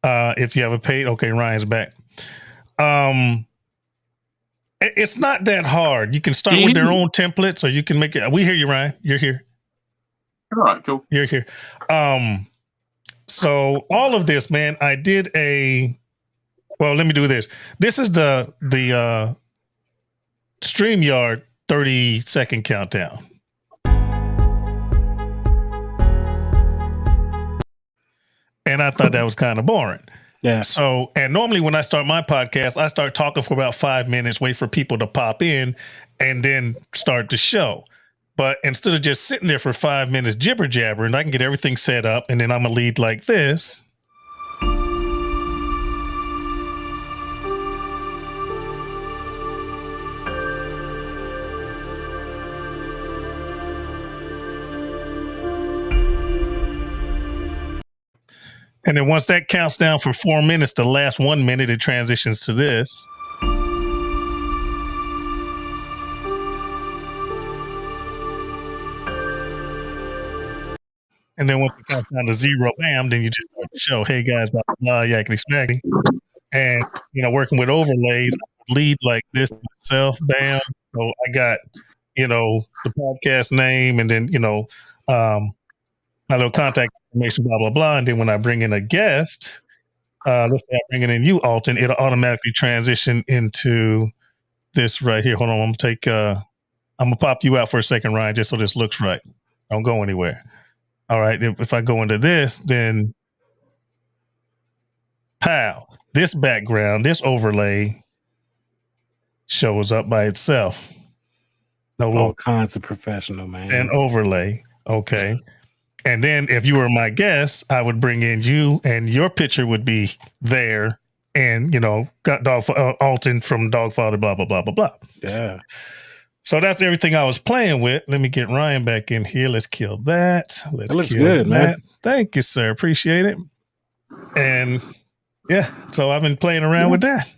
if you have a paid. Okay, Ryan's back. It's not that hard. You can start with their own templates, or you can make it. We hear you, Ryan. You're here. All right, cool. You're here. So all of this, man, I did well, let me do this. This is the StreamYard 30-second countdown. And I thought that was kind of boring. Yeah. So, and normally when I start my podcast, I start talking for about 5 minutes, wait for people to pop in, and then start the show. But instead of just sitting there for 5 minutes jibber jabbering, I can get everything set up, and then I'm gonna lead like this. And then once that counts down for 4 minutes, the last 1 minute, it transitions to this. And then once it counts down to 0, bam, then you just start the show. Hey guys, blah, blah, blah, yakety smackety. And, working with overlays, lead like this myself, bam. So I got, the podcast name, and then, my little contact information, blah, blah, blah. And then when I bring in a guest, let's say I'm bringing in you, Alton, it'll automatically transition into this right here. Hold on. I'm going to pop you out for a second, Ryan, just so this looks right. Don't go anywhere. All right. If I go into this, then pow, this background, this overlay shows up by itself. All kinds of professional, man. And overlay. Okay. And then if you were my guest, I would bring in you and your picture would be there. And, got Alton from Dogfather, blah, blah, blah, blah, blah. Yeah. So that's everything I was playing with. Let me get Ryan back in here. Let's kill that. That looks good, man. Thank you, sir. Appreciate it. And yeah, so I've been playing around with that.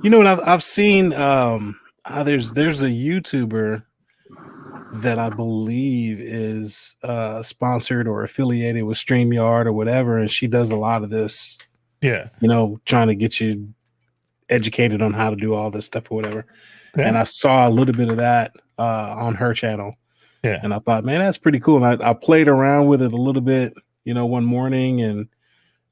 And I've seen there's a YouTuber that I believe is sponsored or affiliated with StreamYard or whatever, and she does a lot of this. Yeah. Trying to get you educated on how to do all this stuff or whatever. Yeah. And I saw a little bit of that on her channel. Yeah. And I thought, man, that's pretty cool. And I played around with it a little bit, one morning, and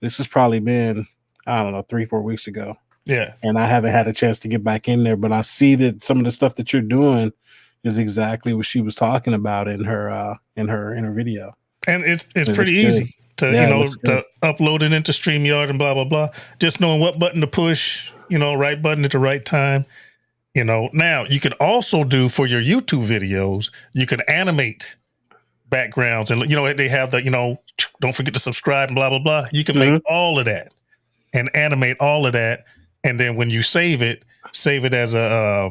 this has probably been, I don't know, 3-4 weeks ago. Yeah. And I haven't had a chance to get back in there, but I see that some of the stuff that you're doing is exactly what she was talking about in her video. And it's pretty easy to to upload it into StreamYard and blah blah blah. Just knowing what button to push, right button at the right time. Now you can also do for your YouTube videos, you can animate backgrounds, and they have the don't forget to subscribe and blah blah blah. You can make all of that and animate all of that, and then when you save it as a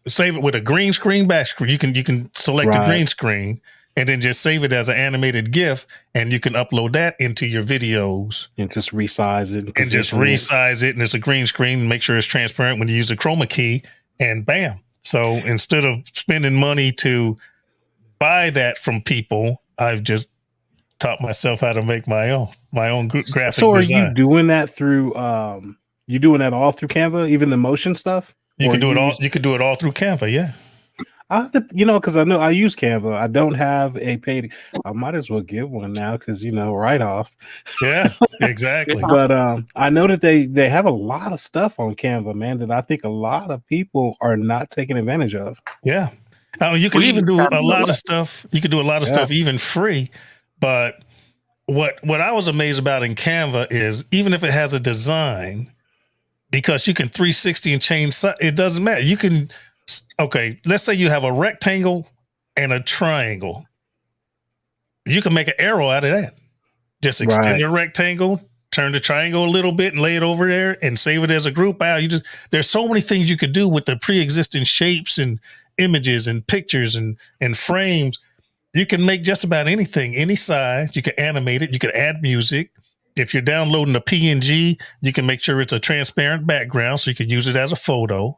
save it with a green screen back screen. You can select a green screen and then just save it as an animated GIF, and you can upload that into your videos and just resize it. And just resize it, and it's a green screen, and make sure it's transparent when you use the chroma key, and bam. So instead of spending money to buy that from people, I've just taught myself how to make my own graphic So are design. you doing that through you doing that all through Canva, even the motion stuff? You can do it all. You can do it all through Canva. Yeah. I have to, because I know I use Canva. I don't have a paid. I might as well get one now because write off. Yeah, exactly. But I know that they have a lot of stuff on Canva, man, that I think a lot of people are not taking advantage of. Yeah, you can even do a lot of stuff. You can do a lot of stuff even free. But what I was amazed about in Canva is even if it has a design, because you can 360 and change, it doesn't matter. You can. Okay, let's say you have a rectangle and a triangle. You can make an arrow out of that. Just extend your rectangle, turn the triangle a little bit and lay it over there and save it as a group. There's so many things you could do with the pre-existing shapes and images and pictures and frames. You can make just about anything, any size. You can animate it. You can add music. If you're downloading a PNG, you can make sure it's a transparent background so you can use it as a photo.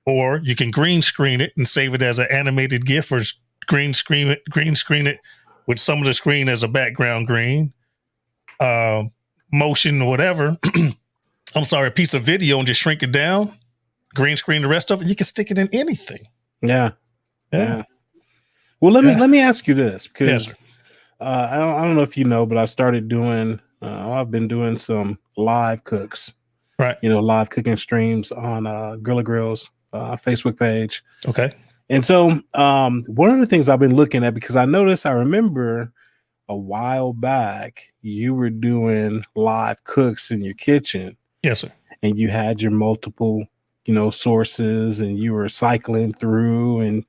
Or you can green screen it and save it as an animated GIF, or green screen it with some of the screen as a background green, motion, whatever. I'm sorry, a piece of video, and just shrink it down, green screen the rest of it. You can stick it in anything. Yeah. Well, let me ask you this, because I don't know if you know, but I started doing. I've been doing some live cooks, right? Live cooking streams on Grilla Grills. Facebook page. Okay. And so one of the things I've been looking at, because I remember a while back you were doing live cooks in your kitchen. Yes, sir. And you had your multiple, sources, and you were cycling through and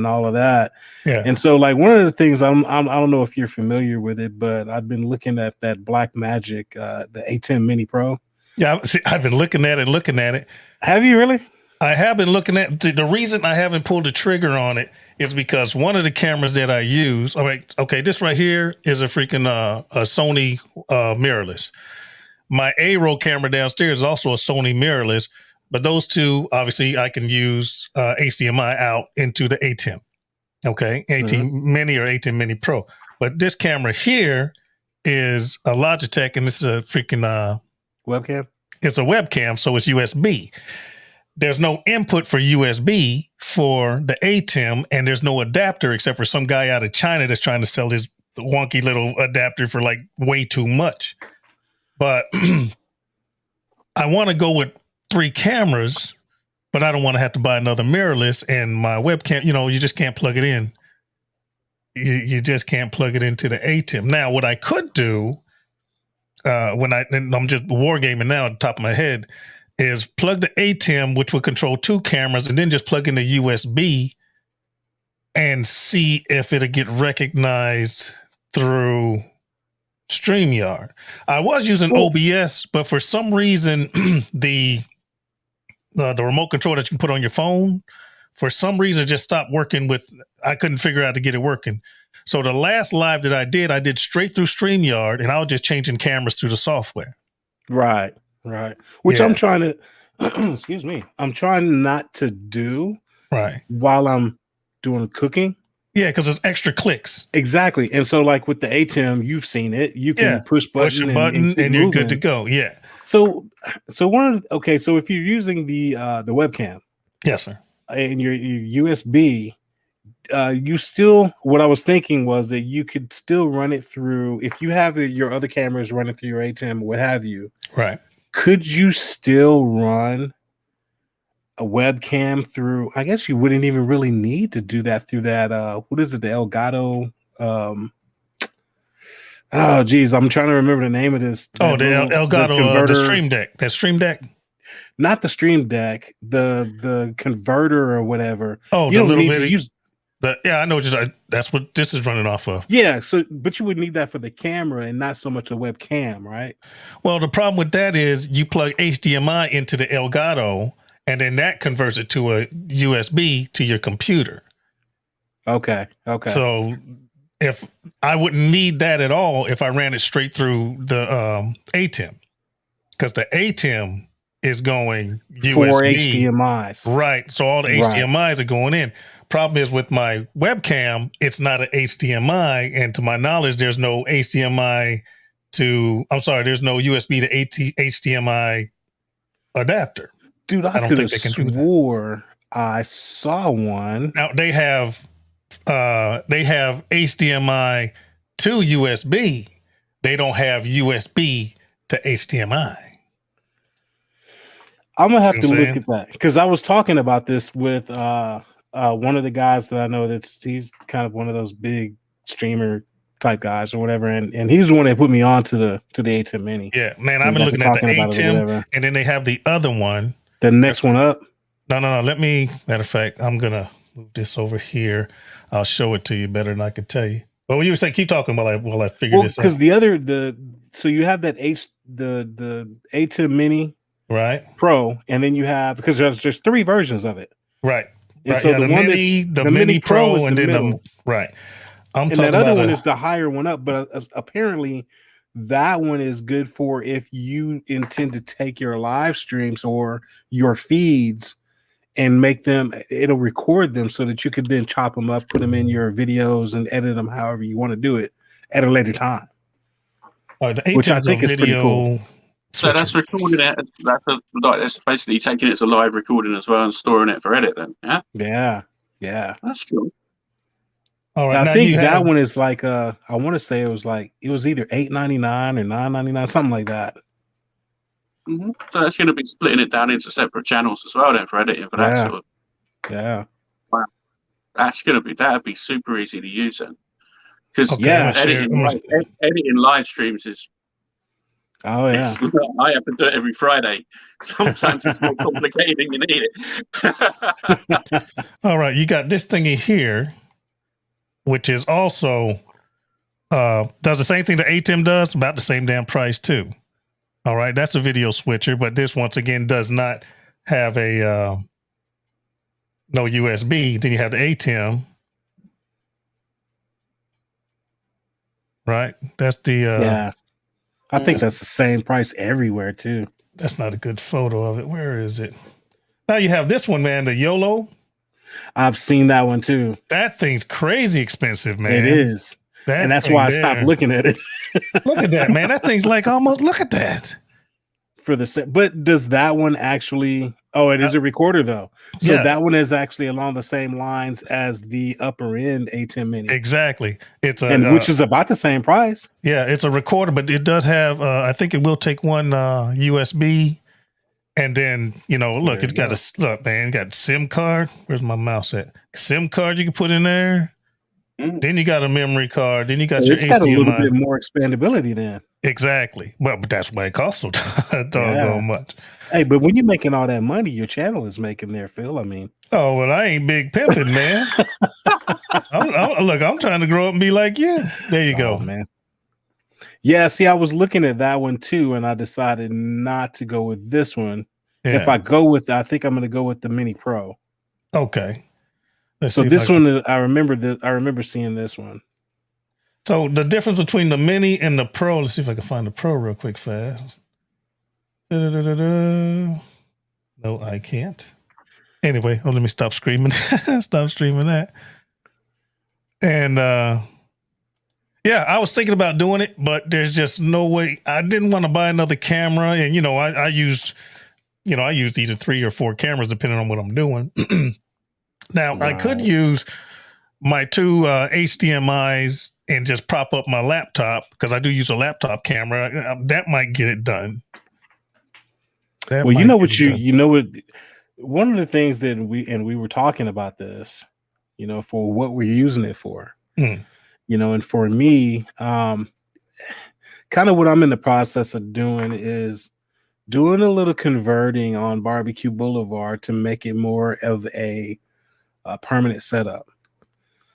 all of that. Yeah. And so like one of the things I don't know if you're familiar with it, but I've been looking at that Black Magic, the A10 Mini Pro. Yeah, I've been looking at it. Have you really? I have been looking at the reason I haven't pulled the trigger on it is because one of the cameras that I use. All right, okay, this right here is a freaking a Sony mirrorless. My A-roll camera downstairs is also a Sony mirrorless, but those two obviously I can use HDMI out into the A10. Okay, A10 Mini or A10 Mini Pro. But this camera here is a Logitech, and this is a freaking webcam. It's a webcam, so it's USB. there's no input for USB for the ATEM, and there's no adapter except for some guy out of China that's trying to sell his wonky little adapter for like way too much. But I want to go with 3 cameras, but I don't want to have to buy another mirrorless, and my webcam, you just can't plug it in. You just can't plug it into the ATEM. Now, what I could do and I'm just wargaming now at the top of my head, is plug the ATEM, which would control 2 cameras, and then just plug in the USB and see if it'll get recognized through StreamYard. I was using OBS, but for some reason, the remote control that you can put on your phone, for some reason, just stopped working I couldn't figure out how to get it working. So the last live that I did straight through StreamYard, and I was just changing cameras through the software. Right. Which I'm trying to, excuse me, I'm trying not to do while I'm doing cooking. Yeah, because it's extra clicks. Exactly. And so like with the ATEM, you've seen it. You can push a button and you're good to go. Yeah. So so if you're using the webcam. Yes, sir. And your USB, you still, what I was thinking was that you could still run it through, if you have your other cameras running through your ATEM, what have you. Right. Could you still run a webcam through? I guess you wouldn't even really need to do that through that. What is it? The Elgato. Oh, geez. I'm trying to remember the name of this. The Elgato, the Stream Deck. That Stream Deck? Not the Stream Deck, the converter or whatever. Oh, you don't need to use I know that's what this is running off of. Yeah, but you would need that for the camera and not so much a webcam, right? Well, the problem with that is you plug HDMI into the Elgato, and then that converts it to a USB to your computer. Okay. So if I wouldn't need that at all if I ran it straight through the ATEM, because the ATEM is going USB. For HDMIs. Right. So all the HDMIs are going in. Problem is with my webcam, it's not an HDMI. And to my knowledge, there's no HDMI there's no USB to HDMI adapter. Dude, I could have swore I saw one. Now they have HDMI to USB. They don't have USB to HDMI. I'm gonna have to look at that because I was talking about this with one of the guys that I know he's kind of one of those big streamer type guys or whatever, and he's the one that put me on to the ATEM Mini. Yeah, man, I've been looking at the ATEM, and then they have the other one. The next one up. No. Matter of fact, I'm gonna move this over here. I'll show it to you better than I could tell you. But what you were saying, keep talking while I figure this out. Because so you have that the ATEM Mini. Right. Pro, and then you have, because there's 3 versions of it. Right. And so the one that's the Mini Pro is and the then middle. Right. And that other one is the higher one up, but apparently that one is good for if you intend to take your live streams or your feeds and it'll record them so that you could then chop them up, put them in your videos and edit them however you want to do it at a later time. Which I think is pretty cool. So that's recording it. That's basically taking it as a live recording as well and storing it for edit. Then, yeah. That's cool. All right. I think that one is like I want to say it was either $8.99 or $9.99, something like that. Mm-hmm. So that's going to be splitting it down into separate channels as well then for editing for that sort of. Yeah. Wow. That'd be super easy to use then. Because editing live streams is. Oh yeah, I have to do it every Friday. Sometimes it's more complicated than you need it. All right, you got this thingy here, which is also does the same thing the ATEM does, about the same damn price too. All right, that's a video switcher, but this once again does not have a no USB. Then you have the ATEM, right? That's the yeah. I think that's the same price everywhere too. That's not a good photo of it. Where is it? Now you have this one, man, the YOLO. I've seen that one too. That thing's crazy expensive, man. It is. And that's why I stopped looking at it. Look at that, man. That thing's like almost, look at that. But does that one actually Oh, it is a recorder though. So that one is actually along the same lines as the upper end A10 Mini. Exactly. It's which is about the same price. Yeah, it's a recorder, but it does have. I think it will take one USB, and then look, it's got a look, man. Got SIM card. Where's my mouse at? SIM card you can put in there. Then you got a memory card. Then you got your HDMI. It's got a little bit more expandability then. Exactly. Well, but that's why it costs so doggone much. Hey, but when you're making all that money, your channel is making there, Phil. I mean, oh well, I ain't big pimping, man. I'm trying to grow up and be like you. There you go, man. Yeah, see, I was looking at that one too, and I decided not to go with this one. Yeah. If I go with, I think I'm going to go with the Mini Pro. Okay. So this one, I remember seeing this one. So the difference between the Mini and the Pro. Let's see if I can find the Pro real quick, fast. No, I can't. Anyway, let me stop screaming. Stop streaming that. And yeah, I was thinking about doing it, but there's just no way. I didn't want to buy another camera, and I used either 3 or 4 cameras depending on what I'm doing. Now I could use my 2 HDMI's and just prop up my laptop because I do use a laptop camera. That might get it done. Well, one of the things that we were talking about this, for what we're using it for, and for me, kind of what I'm in the process of doing is doing a little converting on Barbecue Boulevard to make it more of a permanent setup.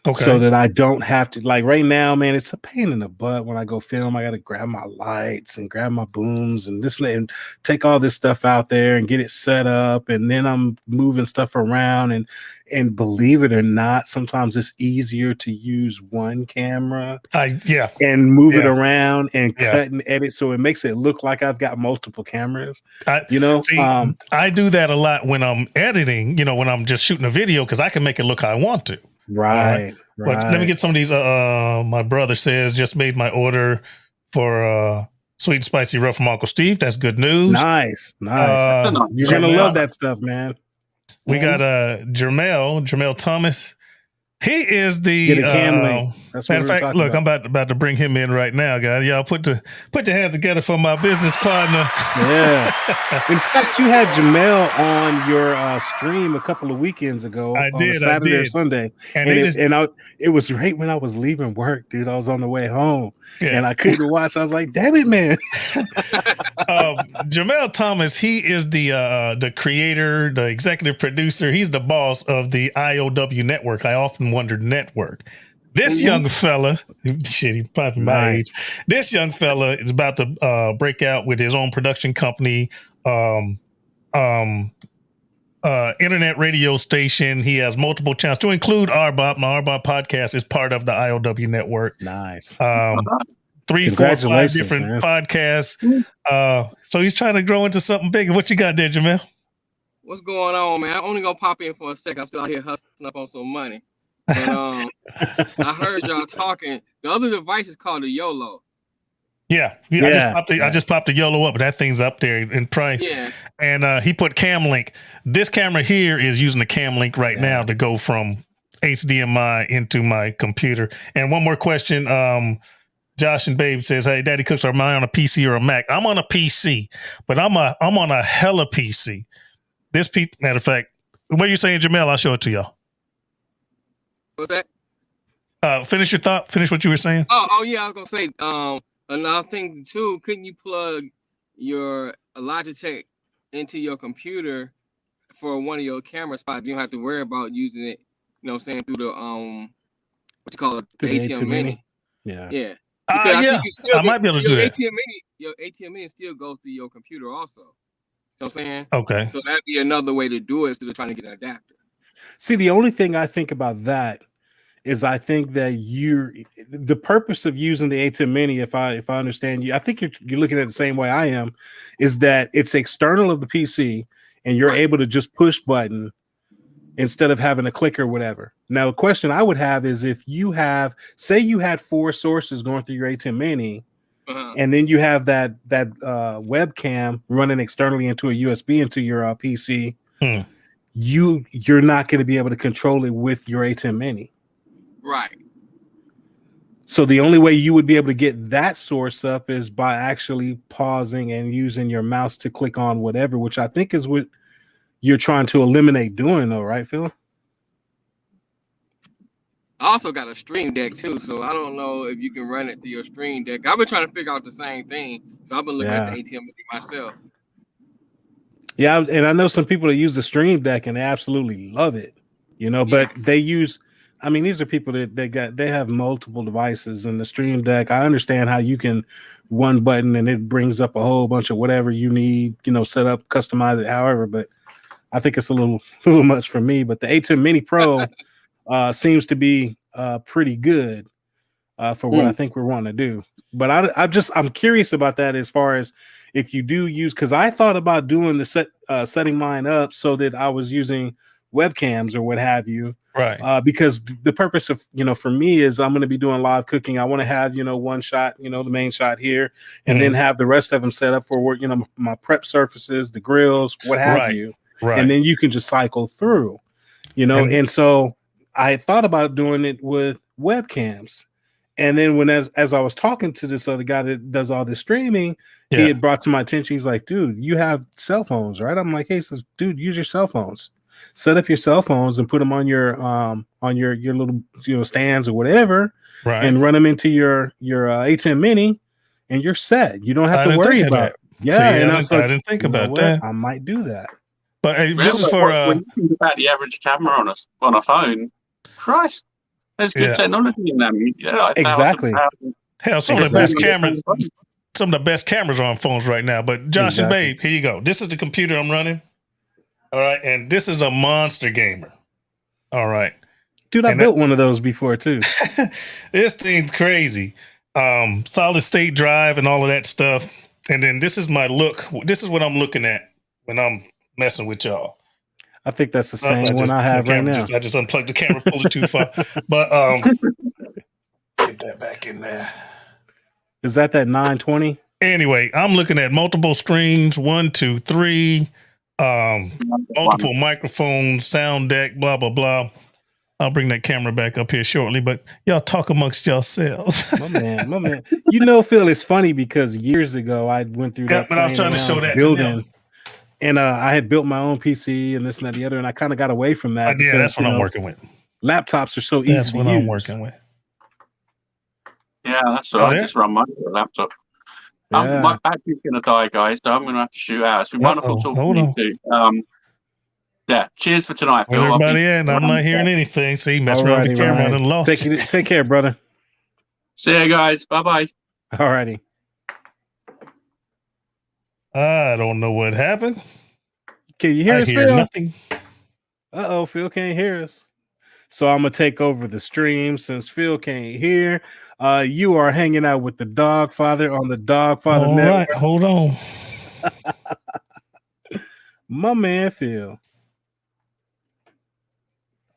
Okay. So that I don't have to, like right now, man, it's a pain in the butt when I go film. I got to grab my lights and grab my booms and and take all this stuff out there and get it set up. And then I'm moving stuff around and believe it or not, sometimes it's easier to use one camera and move it around and cut and edit. So it makes it look like I've got multiple cameras, I do that a lot when I'm editing, when I'm just shooting a video, because I can make it look how I want to. Right. But let me get some of these. My brother says just made my order for sweet and spicy rub from Uncle Steve. That's good news. Nice. You're gonna love that stuff, man. We got Jermel Thomas. He is the cam link. That's what matter of fact. Look, about. I'm about to bring him in right now, guys. Y'all put your hands together for my business partner. Yeah. In fact, you had Jamel on your stream a couple of weekends ago. I did. Saturday or Sunday, and it was right when I was leaving work, dude. I was on the way home, and I couldn't watch. I was like, "Damn it, man!" Jermel Thomas. He is the creator, the executive producer. He's the boss of the IOW network. I often wondered network. This young fella, he probably my age. This young fella is about to break out with his own production company, internet radio station. He has multiple channels to include RBOP. My RBOP podcast is part of the IOW network. Nice. 3, 4, 5 different podcasts. So he's trying to grow into something bigger. What you got there, Jamel? What's going on, man? I'm only gonna pop in for a second. I'm still out here hustling up on some money. But I heard y'all talking. The other device is called the YOLO. I just popped the YOLO up, but that thing's up there in price. Yeah. And he put Cam Link. This camera here is using the Cam Link right now to go from HDMI into my computer. And one more question. Josh and Babe says, "Hey, Daddy Cooks, am I on a PC or a Mac?" I'm on a PC, but I'm on a hella PC. Matter of fact, what are you saying, Jamel? I'll show it to y'all. What's that? Finish your thought. Finish what you were saying. Oh yeah, I was gonna say. Another thing too. Couldn't you plug your Logitech into your computer for one of your camera spots? You don't have to worry about using it. You know what I'm saying, through the what you call it, the ATM Mini. Yeah. I might be able to do that. Your ATM Mini still goes to your computer also. You know what I'm saying? Okay. So that'd be another way to do it instead of trying to get an adapter. See, the only thing I think about that is I think that the purpose of using the ATEM Mini, if I understand you, I think you're looking at it the same way I am, is that it's external of the PC and you're able to just push button instead of having a click or whatever. Now, the question I would have is if you have, say you had 4 sources going through your ATEM Mini, and then you have that webcam running externally into a USB into your PC, you're not going to be able to control it with your A10 Mini. Right. So the only way you would be able to get that source up is by actually pausing and using your mouse to click on whatever, which I think is what you're trying to eliminate doing, though, right, Phil? I also got a Stream Deck too, so I don't know if you can run it through your Stream Deck. I've been trying to figure out the same thing, so I've been looking at the ATM myself. Yeah, and I know some people that use the Stream Deck and they absolutely love it, but they use. I mean, these are people that they have multiple devices, and the Stream Deck. I understand how you can one button and it brings up a whole bunch of whatever you need, set up, customize it, however. But I think it's a little much for me. But the A10 Mini Pro seems to be pretty good for what I think we're wanting to do. But I'm curious about that as far as if you do use, because I thought about doing the setting mine up so that I was using webcams or what have you. Right. Because the purpose of, for me is I'm going to be doing live cooking. I want to have, one shot, the main shot here, and then have the rest of them set up for work, my prep surfaces, the grills, what have you. Right. And then you can just cycle through, and so I thought about doing it with webcams. And then as I was talking to this other guy that does all this streaming, he had brought to my attention, he's like, dude, you have cell phones, right? I'm like, hey, says, dude, use your cell phones. Set up your cell phones and put them on your little stands or whatever, and run them into your A10 Mini, and you're set. You don't have to worry about it. Yeah, and I didn't think about that. I might do that. But hey, this is for when you think about the average camera on a phone, Christ, there's good technology in them. Like exactly. Hell, some of the best cameras are on phones right now. But Josh and Babe, here you go. This is the computer I'm running. All right, and this is a monster gamer. All right, dude, I built one of those before too. This thing's crazy. Solid state drive and all of that stuff. And then this is my look. This is what I'm looking at when I'm messing with y'all. I think that's the same one I have right now. I just unplugged the camera, pulled it too far. But get that back in there. Is that 920? Anyway, I'm looking at multiple screens, 1, 2, 3. Multiple microphones, sound deck, blah blah blah. I'll bring that camera back up here shortly, but y'all talk amongst yourselves. my man. Phil, it's funny because years ago I went through that. But I was trying to show that building, and I had built my own PC and this and that, the other, and I kind of got away from that. Yeah, that's what I'm working with. Laptops are so easy to use. That's what I'm working with. Yeah, that's what I just run my laptop. My battery's going to die, guys, so I'm going to have to shoot out. It's been wonderful talking to you two. Yeah, cheers for tonight, Phil. Everybody in. I'm not hearing anything. See, messing around with the camera and lost. Take care, brother. See you guys. Bye-bye. All righty. I don't know what happened. Can you hear us, Phil? Nothing. Uh-oh, Phil can't hear us. So I'm going to take over the stream since Phil can't hear. You are hanging out with the Dogfather on the Dogfather Network. All right, hold on. My man, Phil.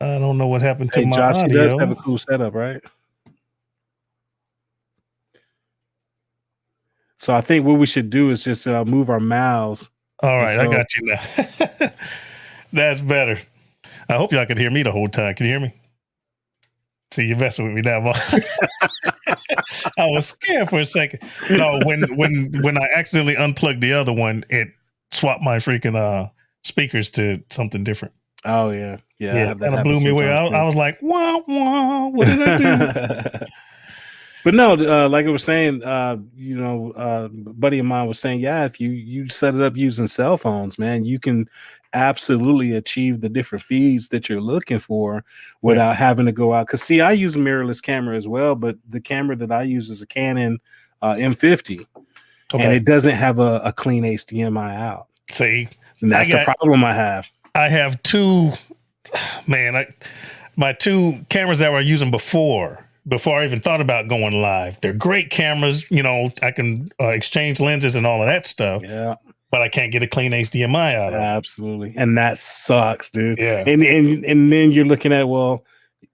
I don't know what happened to my Josh, audio. He does have a cool setup, right? So I think what we should do is just move our mouths. All right, I got you now. That's better. I hope y'all can hear me the whole time. Can you hear me? See, you're messing with me now, Bob. I was scared for a second. No, when I accidentally unplugged the other one, it swapped my freaking speakers to something different. Oh yeah. That kind of blew me away. I was like, wah wah. What did I do? But no, like I was saying, a buddy of mine was saying, if you set it up using cell phones, man, you can absolutely achieve the different feeds that you're looking for without having to go out. Because see, I use a mirrorless camera as well, but the camera that I use is a Canon M50, and it doesn't have a clean HDMI out. See, and that's the problem I have. I have two, my two cameras that I was using before I even thought about going live. They're great cameras. I can exchange lenses and all of that stuff. Yeah. But I can't get a clean HDMI out of it. Absolutely. And that sucks, dude. Yeah. And then you're looking at, well,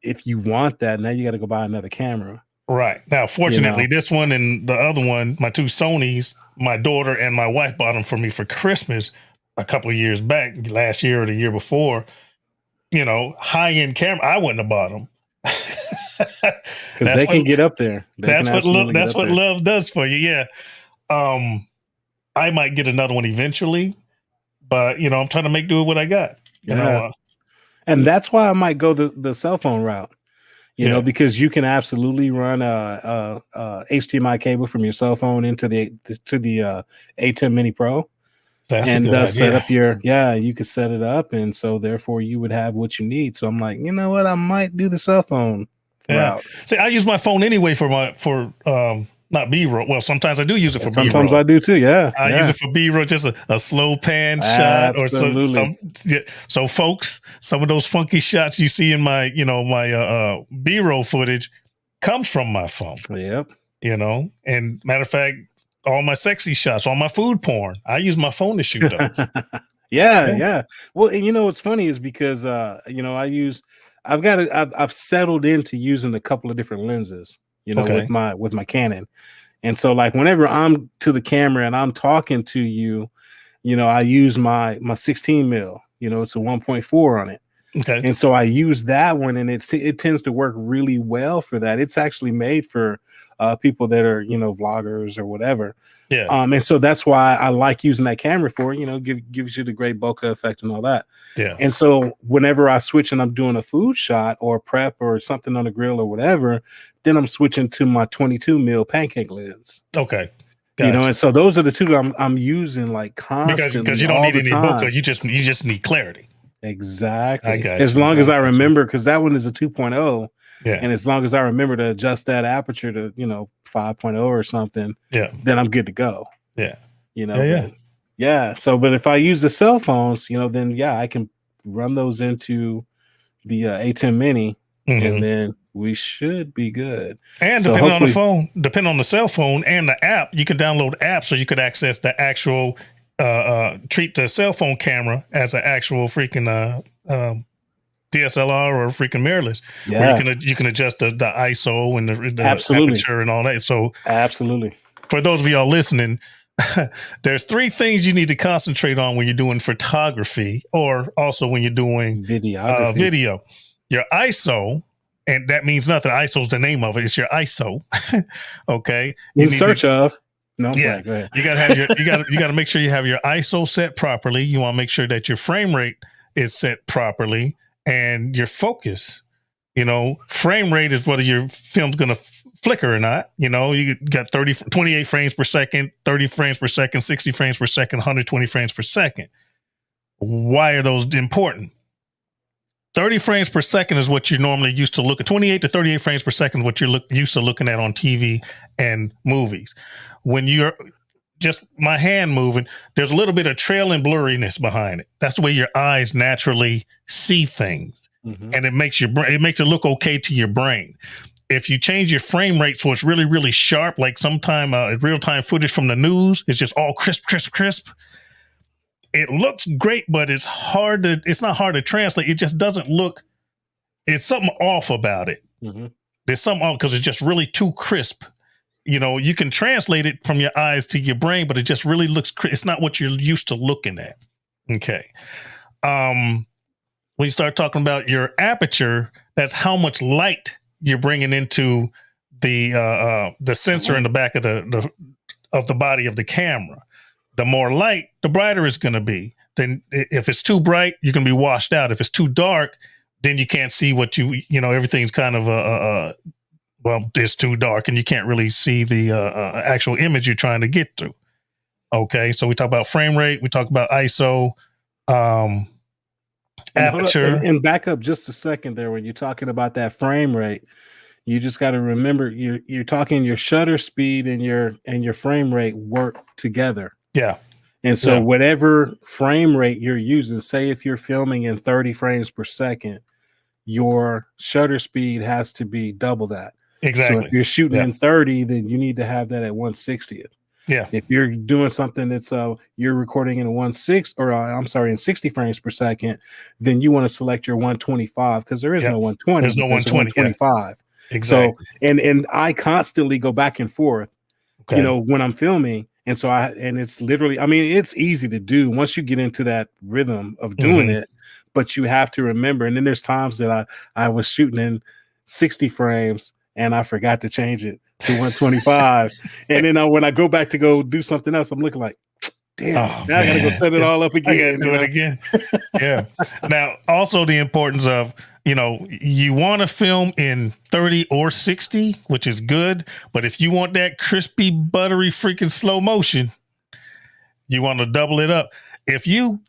if you want that, now you got to go buy another camera. Right. Now, fortunately, this one and the other one, my two Sonys, my daughter and my wife bought them for me for Christmas. a couple of years back, last year or the year before, high-end camera, I wouldn't have bought them. Because they can get up there. That's what love does for you. Yeah. I might get another one eventually, but I'm trying to make do with what I got. And that's why I might go the cell phone route. Because you can absolutely run a HDMI cable from your cell phone into the A10 Mini Pro. That's and a good idea. Set up you could set it up, and so therefore you would have what you need. So I'm like, you know what, I might do the cell phone route. See, I use my phone anyway for not B-roll. Well, sometimes I do use it for B-roll. Sometimes I do too. I use it for B-roll, just a slow pan shot or some. So folks, some of those funky shots you see in my my B-roll footage comes from my phone. Yep. And matter of fact, all my sexy shots, all my food porn, I use my phone to shoot those. Yeah. Well, and what's funny is because I've settled into using a couple of different lenses, with my Canon. And so like whenever I'm to the camera and I'm talking to you, I use my 16 mil, it's a 1.4 on it. Okay. And so I use that one, and it tends to work really well for that. It's actually made for people that are, vloggers or whatever. Yeah. And so that's why I like using that camera for, gives you the great bokeh effect and all that. Yeah. And so whenever I switch and I'm doing a food shot or prep or something on the grill or whatever, then I'm switching to my 22 mil pancake lens. Okay. Gotcha. And so those are the two I'm using like constantly. Because you don't need any bokeh, you just need clarity. Exactly. I got as long as I remember, because that one is a 2.0. Yeah. And as long as I remember to adjust that aperture to, 5.0 or something, then I'm good to go. Yeah. Yeah. So, but if I use the cell phones, then I can run those into the A10 Mini, and then we should be good. And depending on the phone, depending on the cell phone and the app, you can download apps so you could access the actual treat the cell phone camera as an actual freaking DSLR or freaking mirrorless. Yeah. Where you can adjust the ISO and the absolutely. aperture and all that. So absolutely, for those of y'all listening, there's 3 things you need to concentrate on when you're doing photography, or also when you're doing video. Your ISO, and that means nothing. ISO is the name of it. It's your ISO. Okay. In search of. No, yeah. Go ahead. You gotta have you gotta make sure you have your ISO set properly. You want to make sure that your frame rate is set properly, and your focus. Frame rate is whether your film's gonna flicker or not. You got 28 frames per second, 30 frames per second, 60 frames per second, 120 frames per second. Why are those important? 30 frames per second is what you're normally used to look at. 28 to 38 frames per second is what you're used to looking at on TV and movies. When you're just my hand moving, there's a little bit of trail and blurriness behind it. That's the way your eyes naturally see things. And it makes it look okay to your brain. If you change your frame rate so it's really, really sharp, like sometime real-time footage from the news, it's just all crisp. It looks great, but it's not hard to translate. It just doesn't look, it's something off about it. There's something off because it's just really too crisp. You can translate it from your eyes to your brain, but it just really looks, it's not what you're used to looking at. Okay. When you start talking about your aperture, that's how much light you're bringing into the sensor in the back of the body of the camera. The more light, the brighter it's going to be. Then if it's too bright, you're going to be washed out. If it's too dark, then you can't see what everything's kind of it's too dark and you can't really see the actual image you're trying to get to. Okay, so we talk about frame rate, we talk about ISO, aperture. And back up just a second there. When you're talking about that frame rate, you just got to remember you're talking your shutter speed and your frame rate work together. Yeah. And so whatever frame rate you're using, say if you're filming in 30 frames per second, your shutter speed has to be double that. Exactly. So if you're shooting in 30, then you need to have that at 1/60th. Yeah. If you're doing something that's you're recording in 60 frames per second, then you want to select your 125 because there is no 120. There's no 125. Exactly. So and I constantly go back and forth, when I'm filming, And so it's literally, I mean, it's easy to do once you get into that rhythm of doing it, but you have to remember. And then there's times that I was shooting in 60 frames and I forgot to change it to 125. And then when I go back to go do something else, I'm looking like, damn, now I gotta go set it all up again. I gotta do it again. Yeah. Now, also the importance of, you want to film in 30 or 60, which is good. But if you want that crispy, buttery, freaking slow motion, you want to double it up. If you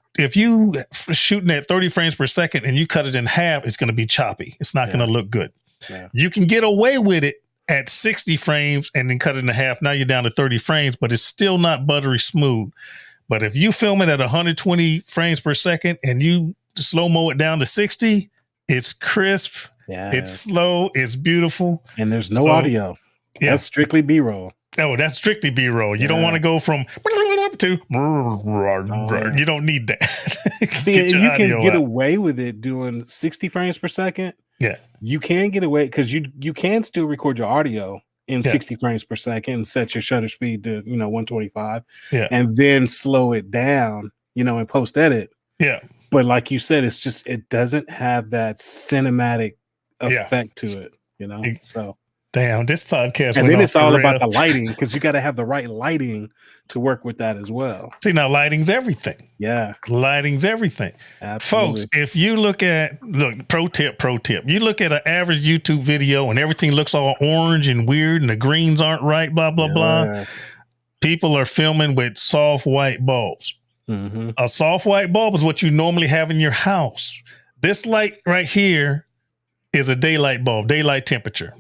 shooting at 30 frames per second and you cut it in half, it's going to be choppy. It's not going to look good. Yeah. You can get away with it at 60 frames and then cut it in half. Now you're down to 30 frames, but it's still not buttery smooth. But if you film it at 120 frames per second and you slow-mo it down to 60, it's crisp, it's slow, it's beautiful. And there's no audio. Yeah. That's strictly B-roll. Oh, that's strictly B-roll. You don't want to go from to you don't need that. See, you can get away with it doing 60 frames per second. Yeah. You can get away because you can still record your audio in 60 frames per second and set your shutter speed to 125. Yeah. And then slow it down, and post edit. Yeah. But like you said, it's just it doesn't have that cinematic effect to it, So damn, this podcast. And then it's all about the lighting because you got to have the right lighting to work with that as well. See, now lighting's everything. Yeah. Lighting's everything. Absolutely. Folks, if you look, pro tip, you look at an average YouTube video and everything looks all orange and weird and the greens aren't right, blah, blah, blah. People are filming with soft white bulbs. Mm-hmm. A soft white bulb is what you normally have in your house. This light right here is a daylight bulb, daylight temperature.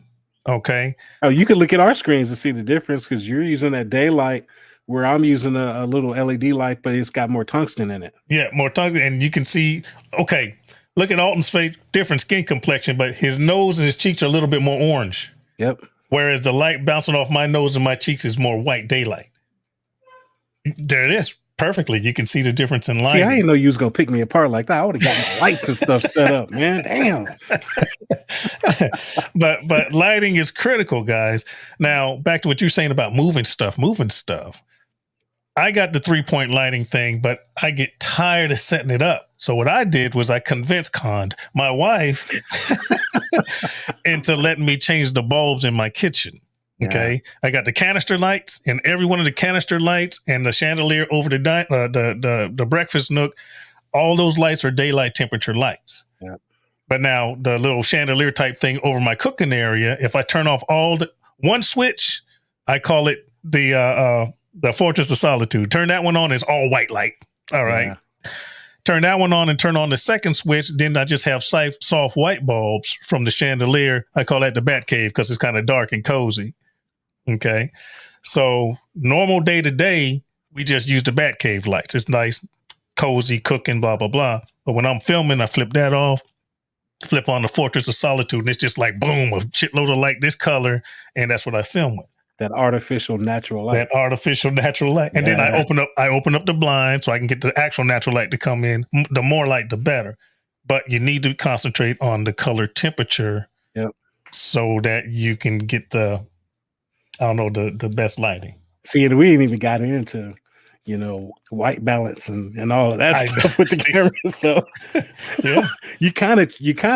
Okay. Oh, you can look at our screens to see the difference because you're using that daylight where I'm using a little LED light, but it's got more tungsten in it. Yeah, more tungsten. And you can see, okay, look at Alton's face, different skin complexion, but his nose and his cheeks are a little bit more orange. Yep. Whereas the light bouncing off my nose and my cheeks is more white daylight. There it is. Perfectly. You can see the difference in light. See, I didn't know you was going to pick me apart like that. I would have got my lights and stuff set up, man. Damn. But lighting is critical, guys. Now, back to what you're saying about moving stuff. I got the 3-point lighting thing, but I get tired of setting it up. So what I did was I conned my wife into letting me change the bulbs in my kitchen. Okay. Yeah. I got the canister lights, and every one of the canister lights and the chandelier over the breakfast nook, all those lights are daylight temperature lights. Yeah. But now the little chandelier type thing over my cooking area, if I turn off one switch, I call it the Fortress of Solitude. Turn that one on, it's all white light. All right. Yeah. Turn that one on and turn on the second switch. Then I just have soft white bulbs from the chandelier. I call that the Bat Cave because it's kind of dark and cozy. Okay. So normal day to day, we just use the Bat Cave lights. It's nice, cozy, cooking, blah, blah, blah. But when I'm filming, I flip that off, flip on the Fortress of Solitude, and it's just like, boom, a shitload of light, this color. And that's what I film with. That artificial natural light. And then I open up the blind so I can get the actual natural light to come in. The more light, the better. But you need to concentrate on the color temperature so that you can get the best lighting. See, and we ain't even got into, white balance and all of that stuff with the camera. So yeah, you kind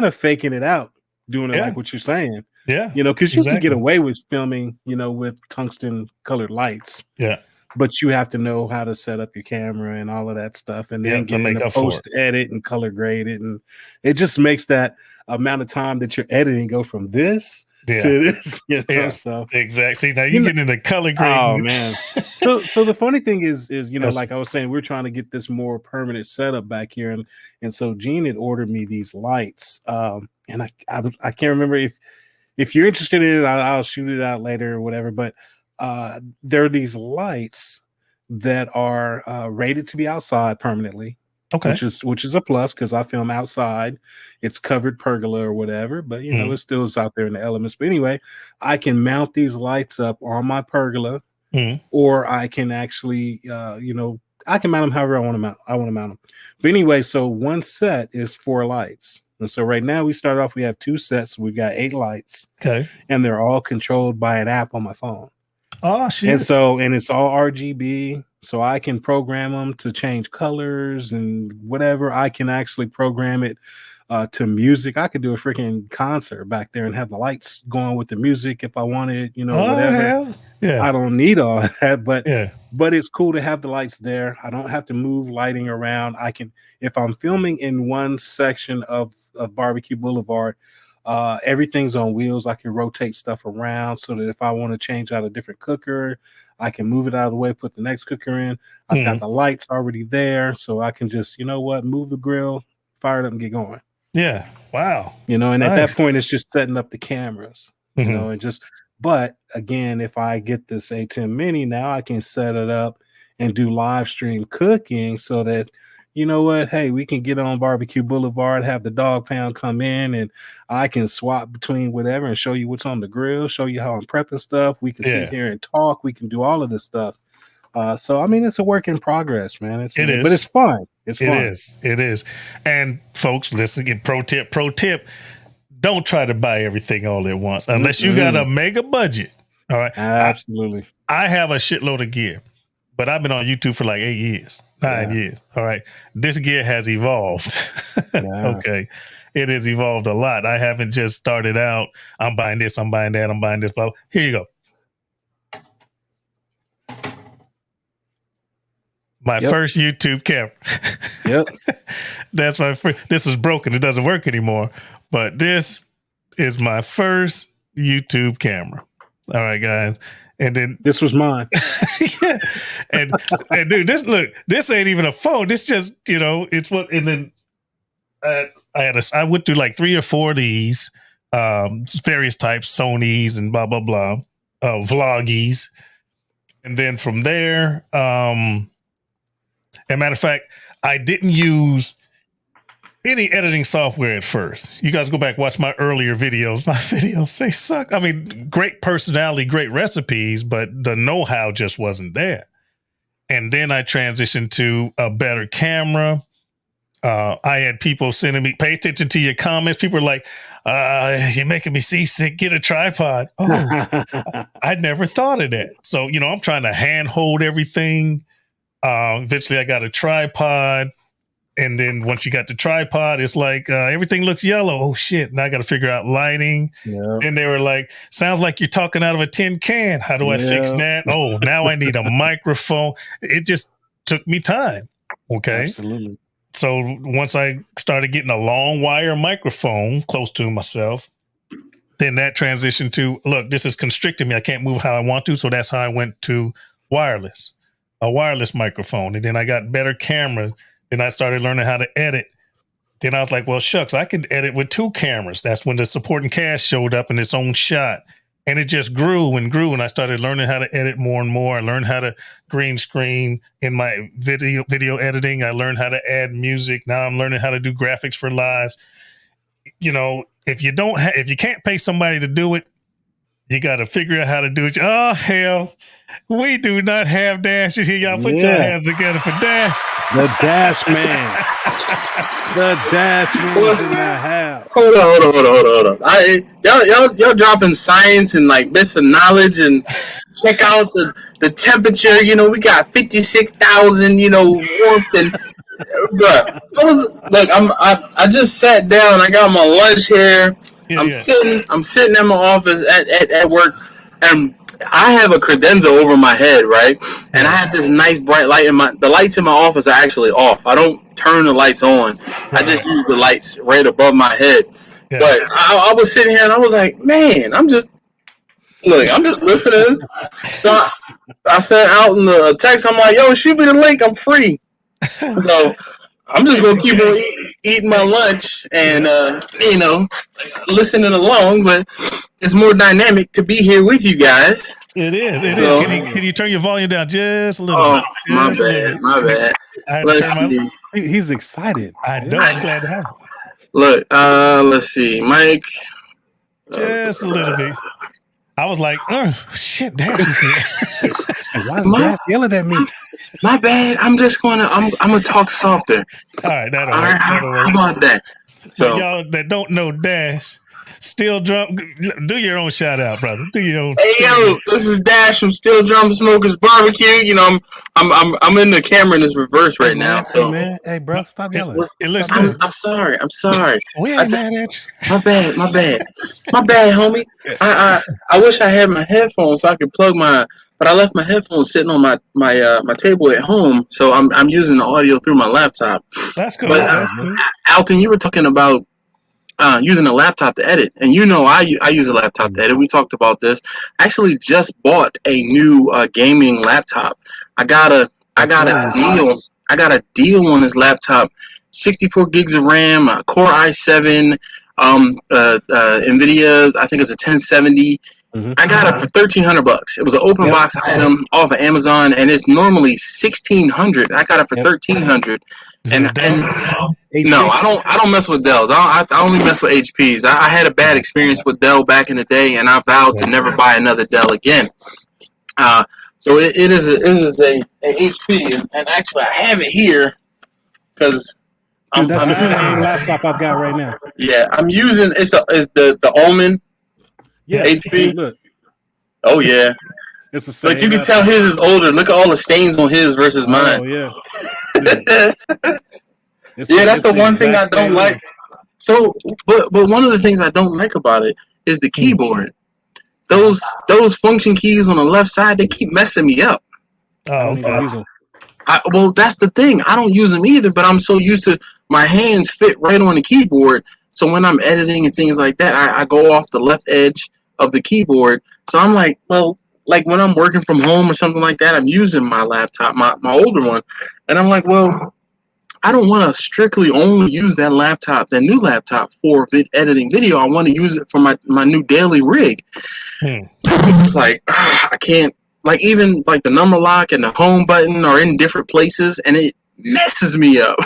of faking it out, doing it like what you're saying. Yeah. Because you can get away with filming, with tungsten colored lights. Yeah. But you have to know how to set up your camera and all of that stuff. And then get into post edit and color grade it. And it just makes that amount of time that you're editing go from this to this. So exactly. Now you get into color grade. Oh man. So the funny thing is like I was saying, we're trying to get this more permanent setup back here. And so Gene had ordered me these lights. And I can't remember if you're interested in it, I'll shoot it out later or whatever. But there are these lights that are rated to be outside permanently. Okay. Which is a plus because I film outside. It's covered pergola or whatever, but it still is out there in the elements. But anyway, I can mount these lights up on my pergola, or I can actually, I can mount them however I want to mount them. But anyway, so one set is 4 lights. And so right now we have 2 sets. We've got 8 lights. Okay. And they're all controlled by an app on my phone. Oh shit! And it's all RGB, so I can program them to change colors and whatever. I can actually program it to music. I could do a freaking concert back there and have the lights going with the music if I wanted, whatever. Hell. Yeah. I don't need all that, but yeah. But it's cool to have the lights there. I don't have to move lighting around. I can, if I'm filming in one section of Barbecue Boulevard, everything's on wheels. I can rotate stuff around so that if I want to change out a different cooker, I can move it out of the way, put the next cooker in. I've got the lights already there, so I can just, move the grill, fire it up, and get going. Yeah. Wow. And at that point, it's just setting up the cameras, and just. But again, if I get this A10 Mini now, I can set it up and do live stream cooking so that, hey, we can get on Barbecue Boulevard, have the dog pound come in, and I can swap between whatever and show you what's on the grill, show you how I'm prepping stuff. We can sit here and talk. We can do all of this stuff. So, I mean, it's a work in progress, man. It is. But it's fun. It's fun. It is. And folks, listen, get pro tip. Don't try to buy everything all at once unless you got a mega budget. All right. Absolutely. I have a shitload of gear, but I've been on YouTube for like 9 years. All right. This gear has evolved. Okay. It has evolved a lot. I haven't just started out. I'm buying this, I'm buying that, I'm buying this. Blah. Here you go. My first YouTube camera. Yep. That's my first. This is broken. It doesn't work anymore. But this is my first YouTube camera. All right, guys. And then this was mine. Yeah. And dude, this ain't even a phone. This just, it's what. And then I went through like 3 or 4 of these, various types, Sonys and blah blah blah, vloggies, and then from there, as a matter of fact, I didn't use any editing software at first. You guys go back, watch my earlier videos. My videos, they suck. I mean, great personality, great recipes, but the know-how just wasn't there. And then I transitioned to a better camera. I had people sending me, pay attention to your comments. People are like, you're making me seasick, get a tripod. Oh, I never thought of that. So, I'm trying to handhold everything. Eventually I got a tripod. And then once you got the tripod, it's like everything looks yellow. Oh shit! Now I got to figure out lighting. Yep. And they were like, "Sounds like you're talking out of a tin can. How do I fix that?" Oh, now I need a microphone. It just took me time. Okay, absolutely. So once I started getting a long wire microphone close to myself, then that transitioned to, look, this is constricting me. I can't move how I want to. So that's how I went to a wireless microphone, and then I got better cameras. Then I started learning how to edit. Then I was like, well, shucks, I can edit with 2 cameras. That's when the supporting cast showed up in its own shot. And it just grew and grew. And I started learning how to edit more and more. I learned how to green screen in my video editing. I learned how to add music. Now I'm learning how to do graphics for lives. If you can't pay somebody to do it, you got to figure out how to do it. Oh, hell. We do not have Dash here. Y'all put your hands together for Dash. The Dash Man. The Dash Man is in the house. Hold on. Y'all dropping science and like bits of knowledge and check out the temperature. We got 56,000. Warmth and. Bruh, I just sat down. I got my lunch here. I'm sitting at my office at work, and I have a credenza over my head, right? And I have this nice bright light the lights in my office are actually off. I don't turn the lights on. I just use the lights right above my head. Yeah. But I was sitting here and I was like, man, I'm just listening. So I sent out in the text, I'm like, yo, shoot me the link. I'm free. So I'm just going to keep on eating my lunch and, listening along, but it's more dynamic to be here with you guys. It is. Can you turn your volume down just a little bit? My bad. Let's see. He's excited. I know. I'm glad to have him. Look, let's see. Mike. Just a little bit. I was like, oh, shit, Dash is here. Why is Dash yelling at me? My bad. I'm just going to talk softer. All right. That'll work. How about that? So y'all that don't know Dash, Steel Drum. Do your own shout out, brother. Do your own. Hey yo, this is Dash from Steel Drum Smokers Barbecue. You know, I'm in the camera in this reverse right now. So hey bro, stop yelling. I'm sorry. We ain't mad at you. My bad, homie. I wish I had my headphones so I could plug but I left my headphones sitting on my table at home, so I'm using the audio through my laptop. That's cool. But Alton, you were talking about using a laptop to edit, and you know I use a laptop to edit. We talked about this. I actually just bought a new gaming laptop. I got a deal. I got a deal on this laptop. 64 gigs of RAM, Core i7, NVIDIA. I think it's a 1070. Mm-hmm. I got it for $1,300. It was an open box item off of Amazon, and it's normally $1,600. I got it for $1,300. And no, I don't mess with Dells. I only mess with HPs. I had a bad experience with Dell back in the day, and I vowed to never buy another Dell again. So it is a HP, and actually I have it here because that's the same laptop I've got right now. Yeah, I'm using it's the Omen. Yeah, HP. Look. Oh yeah, it's the same. Like you can tell his is older. Look at all the stains on his versus mine. Oh yeah. That's the one thing I don't like. So, but one of the things I don't like about it is the keyboard. Those function keys on the left side, they keep messing me up. Oh, okay. Well, that's the thing. I don't use them either, but I'm so used to my hands fit right on the keyboard. So when I'm editing and things like that, I go off the left edge of the keyboard. So I'm like, well, like when I'm working from home or something like that, I'm using my laptop, my older one. And I'm like, well, I don't want to strictly only use that new laptop for editing video. I want to use it for my new daily rig. It's like, I can't, like even like the number lock and the home button are in different places and it messes me up.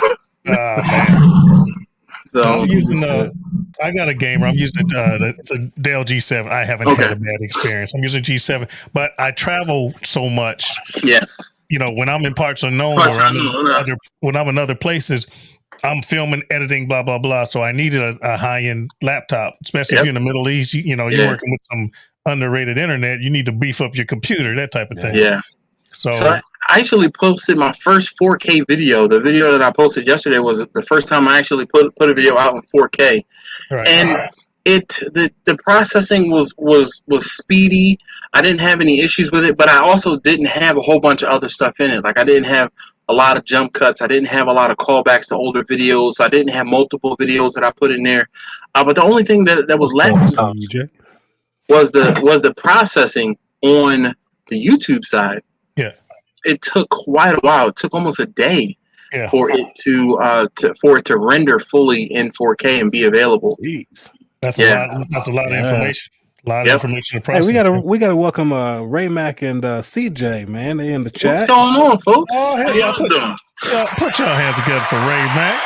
So I'm using I got a gamer. I'm using it's a Dell G7. I haven't had a bad experience. I'm using G7, but I travel so much. Yeah. You know, when I'm in parts unknown when I'm in other places, I'm filming, editing, blah, blah, blah. So I needed a high-end laptop, especially if you're in the Middle East, you're working with some underrated internet. You need to beef up your computer, that type of thing. Yeah. So I actually posted my first 4K video. The video that I posted yesterday was the first time I actually put a video out in 4K. Right. And the processing was speedy. I didn't have any issues with it, but I also didn't have a whole bunch of other stuff in it. Like I didn't have a lot of jump cuts. I didn't have a lot of callbacks to older videos. I didn't have multiple videos that I put in there. But the only thing that was left was the processing on the YouTube side. Yeah. It took quite a while. It took almost a day for it to render fully in 4K and be available. Jeez. That's a lot. That's a lot of information. A lot of information to process. Hey, we gotta welcome Ray Mac and CJ, man. They in the chat. What's going on, folks? Oh, hey, put your hands together for Ray Mac.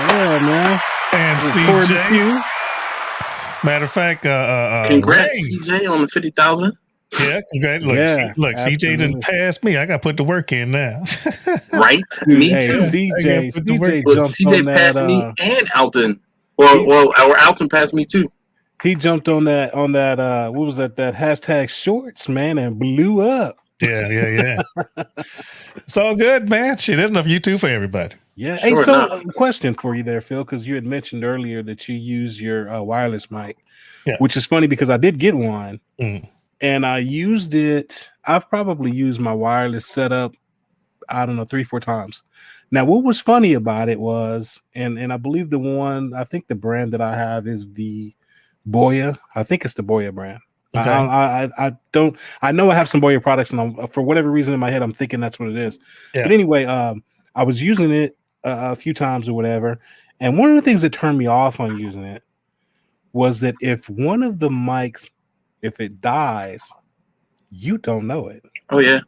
Yeah, man. And CJ. Matter of fact, congrats, Ray. CJ, on the 50,000. Yeah, congrats. Look, CJ didn't pass me. I got to put the work in now. Right? Me too. CJ passed me and Alton. Well, our Alton passed me too. He jumped on that what was that hashtag shorts, man, and blew up. Yeah. It's all good, man. Shit, there's enough YouTube for everybody. Yeah. Hey, so question for you there, Phil, because you had mentioned earlier that you use your wireless mic, which is funny because I did get one and I used it. I've probably used my wireless setup, I don't know, 3-4 times. Now, what was funny about it was, and I believe I think the brand that I have is the Boya. I think it's the Boya brand. Okay. I know I have some Boya products, and for whatever reason in my head, I'm thinking that's what it is. Yeah. But anyway, I was using it a few times or whatever, and one of the things that turned me off on using it was that if one of the mics, if it dies, you don't know it. Oh yeah.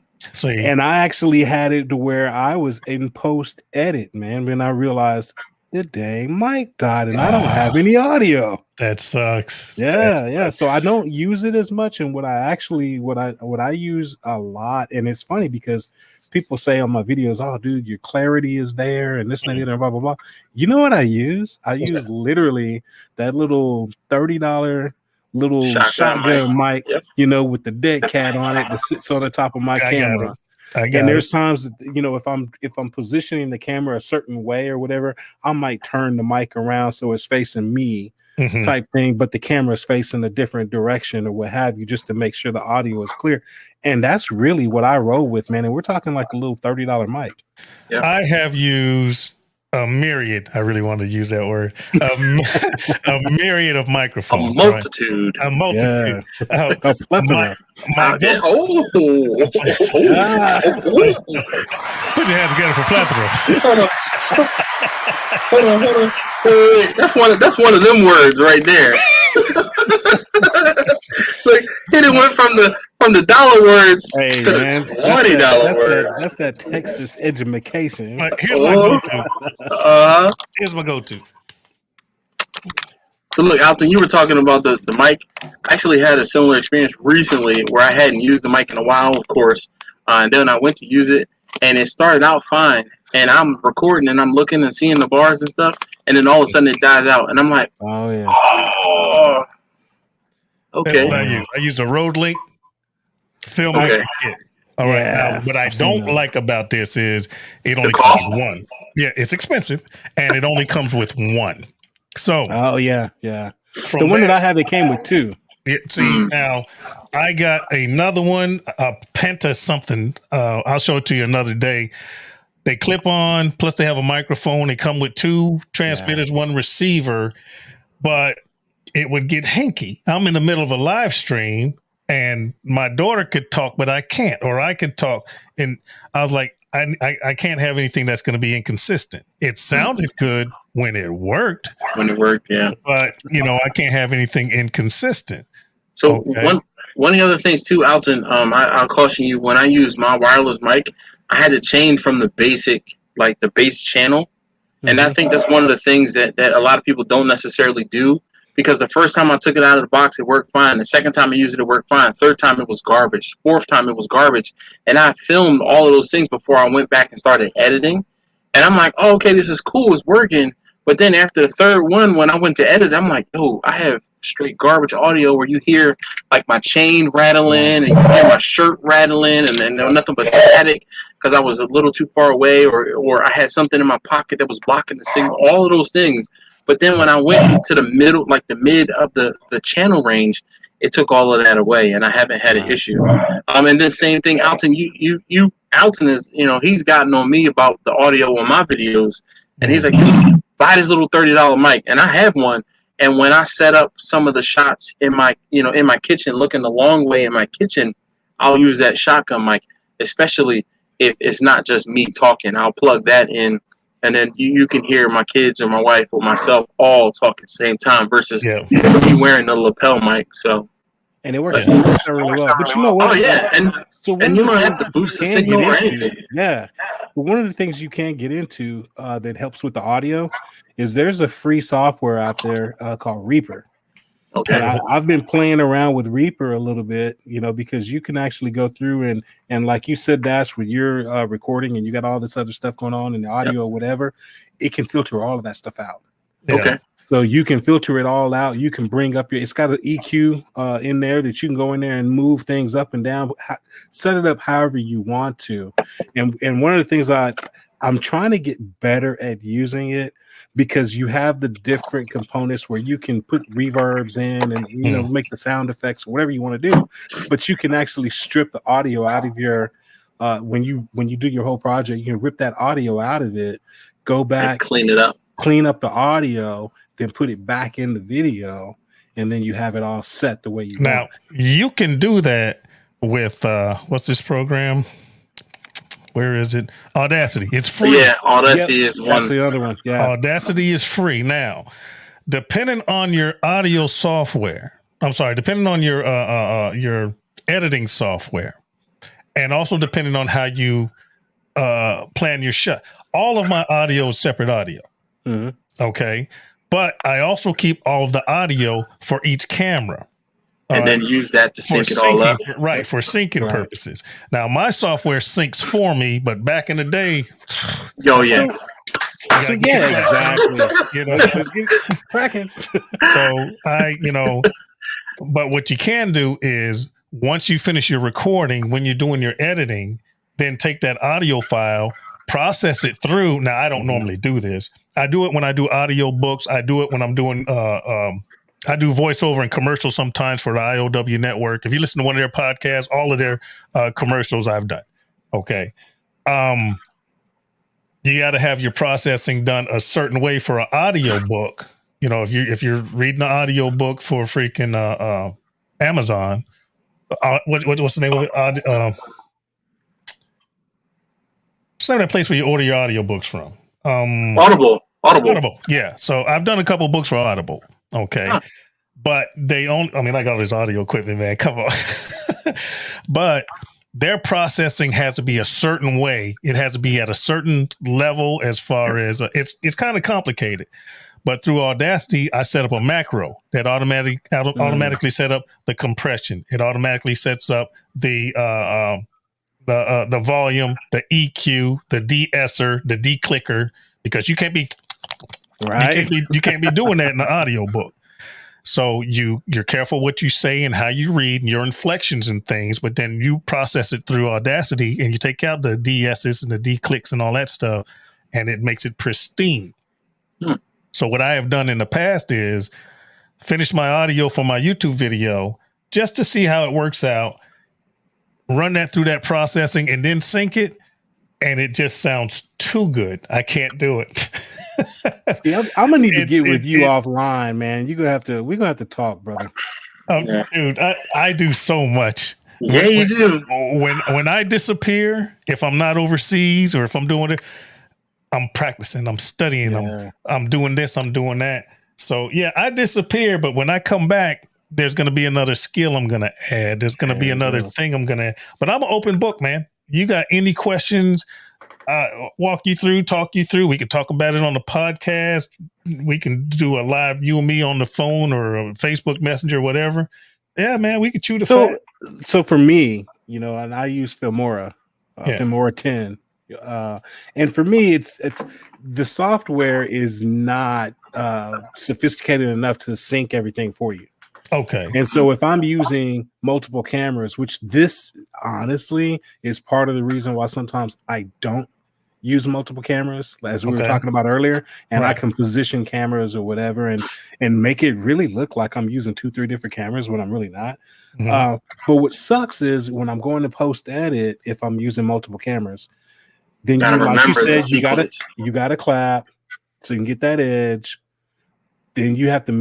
And I actually had it to where I was in post edit, man, when I realized the dang mic died, and I don't have any audio. That sucks. Yeah. So I don't use it as much, and what I use a lot, and it's funny because people say on my videos, "Oh, dude, your clarity is there," and this and that, and blah blah blah. You know what I use? I use literally that little $30 little shotgun mic, with the dead cat on it that sits on the top of my camera. And there's times that, if I'm positioning the camera a certain way or whatever, I might turn the mic around so it's facing me, type thing, but the camera is facing a different direction or what have you, just to make sure the audio is clear. And that's really what I roll with, man. And we're talking like a little $30 mic. Yep. I have used a myriad. I really wanted to use that word. A myriad of microphones. A multitude. Right? A multitude. Yeah. A plethora. Put your hands together for plethora. Hold on. Wait. That's one of them words right there. Like it went from the dollar words to $20 words. That's that Texas education. Here's my go-to. Here's my go-to. So look, Alton, you were talking about the mic. I actually had a similar experience recently where I hadn't used the mic in a while, of course. And then I went to use it, and it started out fine. And I'm recording, and I'm looking and seeing the bars and stuff, and then all of a sudden it dies out, and I'm like, oh yeah. Oh, okay. I use a Rode Link film mic kit. All right. Now, what I don't like about this is it only comes with one. Yeah, it's expensive, and it only comes with one. So. Oh yeah. The one that I have, it came with two. Now I got another one, a Penta something. I'll show it to you another day. They clip on, plus they have a microphone. They come with two transmitters, one receiver, but it would get hinky. I'm in the middle of a live stream, and my daughter could talk, but I can't, or I could talk. And I was like, I can't have anything that's going to be inconsistent. It sounded good when it worked. Yeah. But, I can't have anything inconsistent. So one of the other things too, Alton, I'll caution you, when I use my wireless mic, I had to change from the basic, like the base channel. And I think that's one of the things that a lot of people don't necessarily do, because the first time I took it out of the box, it worked fine. The second time I used it worked fine. Third time it was garbage. Fourth time it was garbage. And I filmed all of those things before I went back and started editing. And I'm like, oh, okay, this is cool. It's working. But then after the third one, when I went to edit, I'm like, oh, I have straight garbage audio where you hear like my chain rattling and you hear my shirt rattling and then nothing but static because I was a little too far away or I had something in my pocket that was blocking the signal, all of those things. But then when I went to the middle, like the mid of the channel range, it took all of that away, and I haven't had an issue. And then same thing, Alton. Alton is, he's gotten on me about the audio on my videos, and he's like, buy this little $30 mic, and I have one. And when I set up some of the shots in my kitchen, looking the long way in my kitchen, I'll use that shotgun mic, especially if it's not just me talking. I'll plug that in. And then you can hear my kids or my wife or myself all talk at the same time versus me wearing the lapel mic. So, and it works really well. But you know what? Oh yeah, and you don't have to boost the signal or anything. Yeah, but one of the things you can get into that helps with the audio is there's a free software out there called Reaper. Okay. And I've been playing around with Reaper a little bit, because you can actually go through and like you said, Dash, with your recording and you got all this other stuff going on in the audio or whatever, it can filter all of that stuff out. Okay. So you can filter it all out. You can bring up it's got an EQ in there that you can go in there and move things up and down, set it up however you want to. And one of the things I'm trying to get better at using it, because you have the different components where you can put reverbs in and make the sound effects, whatever you want to do, but you can actually strip the audio out of your when you do your whole project, you can rip that audio out of it, go back, and clean up the audio, then put it back in the video, and then you have it all set the way you want. Now you can do that with what's this program? Where is it? Audacity. It's free. Yeah, Audacity is one. That's the other one. Yeah. Audacity is free. Now, depending on your audio software, depending on your editing software, and also depending on how you plan your shot. All of my audio is separate audio. Mm-hmm. Okay. But I also keep all of the audio for each camera. And then use that to sync it all up. Right, for syncing purposes. Now, my software syncs for me, but back in the day... exactly. Let's get cracking. So but what you can do is once you finish your recording, when you're doing your editing, then take that audio file, process it through. Now, I don't normally do this. I do it when I do audio books. I do it when I'm doing, I do voiceover and commercials sometimes for the IOW network. If you listen to one of their podcasts, all of their commercials I've done. Okay. You got to have your processing done a certain way for an audio book. If you're reading an audio book for freaking Amazon, what's the name of it? What's the name of that place where you order your audiobooks from? Audible. Yeah. So I've done a couple books for Audible. Okay. Huh. But they own, I got all this audio equipment, man. Come on. But their processing has to be a certain way. It has to be at a certain level as far as it's kind of complicated. But through Audacity, I set up a macro that automatically set up the compression. It automatically sets up the volume, the EQ, the de-esser, the declicker, because you can't be you can't be doing that in the audio book. So you're careful what you say and how you read and your inflections and things, but then you process it through Audacity and you take out the de-esses and the declicks and all that stuff, and it makes it pristine. So what I have done in the past is finish my audio for my YouTube video just to see how it works out, run that through that processing, and then sync it. And it just sounds too good. I can't do it. See, I'm gonna need to get with you offline, man. We're gonna have to talk, brother. Dude, I do so much. Yeah, you do. When I disappear, if I'm not overseas or if I'm doing it, I'm practicing, I'm studying, I'm doing this, I'm doing that. So yeah, I disappear, but when I come back, there's going to be another skill I'm going to add. There's going to be another thing I'm going to, but I'm an open book, man. You got any questions, walk you through, talk you through. We can talk about it on the podcast. We can do a live, you and me on the phone or a Facebook Messenger, whatever. Yeah, man, we could chew the fat. So for me, and I use Filmora, Filmora 10. And for me, it's the software is not sophisticated enough to sync everything for you. Okay. And so if I'm using multiple cameras, which this honestly is part of the reason why sometimes I don't use multiple cameras, as we were talking about earlier, and I can position cameras or whatever and make it really look like I'm using 2-3 different cameras when I'm really not. But what sucks is when I'm going to post edit, if I'm using multiple cameras, then like you said, you gotta clap so you can get that edge. Then you have to,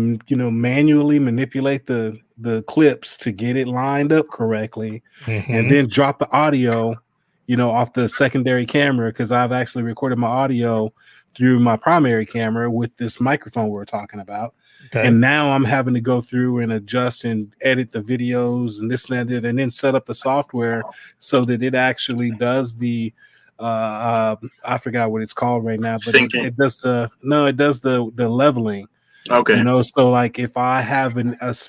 manually manipulate the clips to get it lined up correctly, and then drop the audio, off the secondary camera, because I've actually recorded my audio through my primary camera with this microphone we're talking about. Okay. And now I'm having to go through and adjust and edit the videos and this and that, and then set up the software so that it actually does the I forgot what it's called right now, but it does the leveling. Okay. So like if I have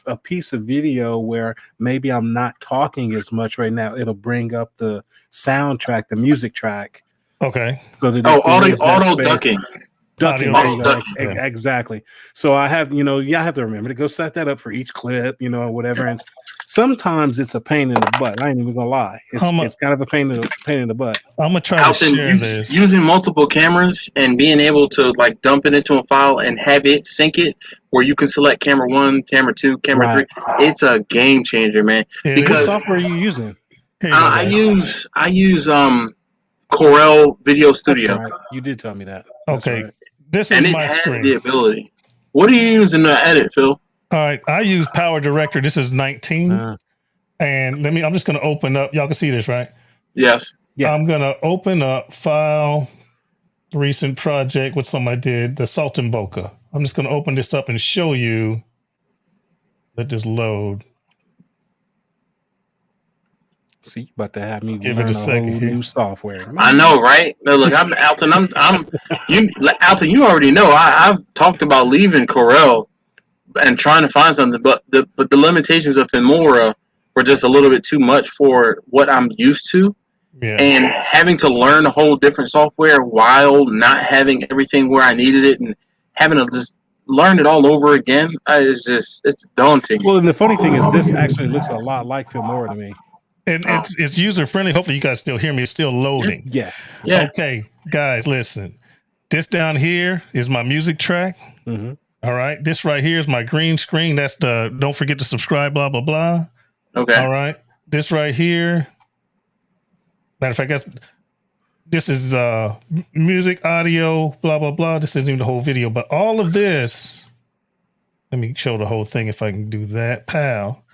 a piece of video where maybe I'm not talking as much right now, it'll bring up the soundtrack, the music track. Okay. So that auto ducking. Exactly. So I have, I have to remember to go set that up for each clip, or whatever. And sometimes it's a pain in the butt. I ain't even gonna lie. It's kind of a pain in the butt. I'm gonna try to share this. Using multiple cameras and being able to dump it into a file and have it sync it, where you can select camera 1, camera 2, camera 3. It's a game changer, man. Because what software are you using? I use Corel Video Studio. Right. You did tell me that. Okay. Right. This is my screen. The ability. What are you using to edit, Phil? All right, I use Power Director. This is 19. And I'm just going to open up. Y'all can see this, right? Yes. Yeah. I'm going to open up file, recent project, what something I did, the Sultan Boca. I'm just going to open this up and show you. Let this load. See, you about to have me Give learn it a a whole second here. new software. Man. I know, right? No, look, I'm Alton. Alton. You already know. I've talked about leaving Corel and trying to find something, but the limitations of Filmora were just a little bit too much for what I'm used to. Yeah. And having to learn a whole different software while not having everything where I needed it, and having to just learn it all over again, it's daunting. Well, and the funny thing is, this actually looks a lot like Filmora to me. And it's user friendly. Hopefully, you guys still hear me. It's still loading. Yeah. Okay, guys, listen. This down here is my music track. Mm-hmm. All right. This right here is my green screen. That's the don't forget to subscribe, blah, blah, blah. Okay. All right. This right here. Matter of fact, this is music, audio, blah, blah, blah. This isn't even the whole video, but all of this, let me show the whole thing if I can do that. Pal.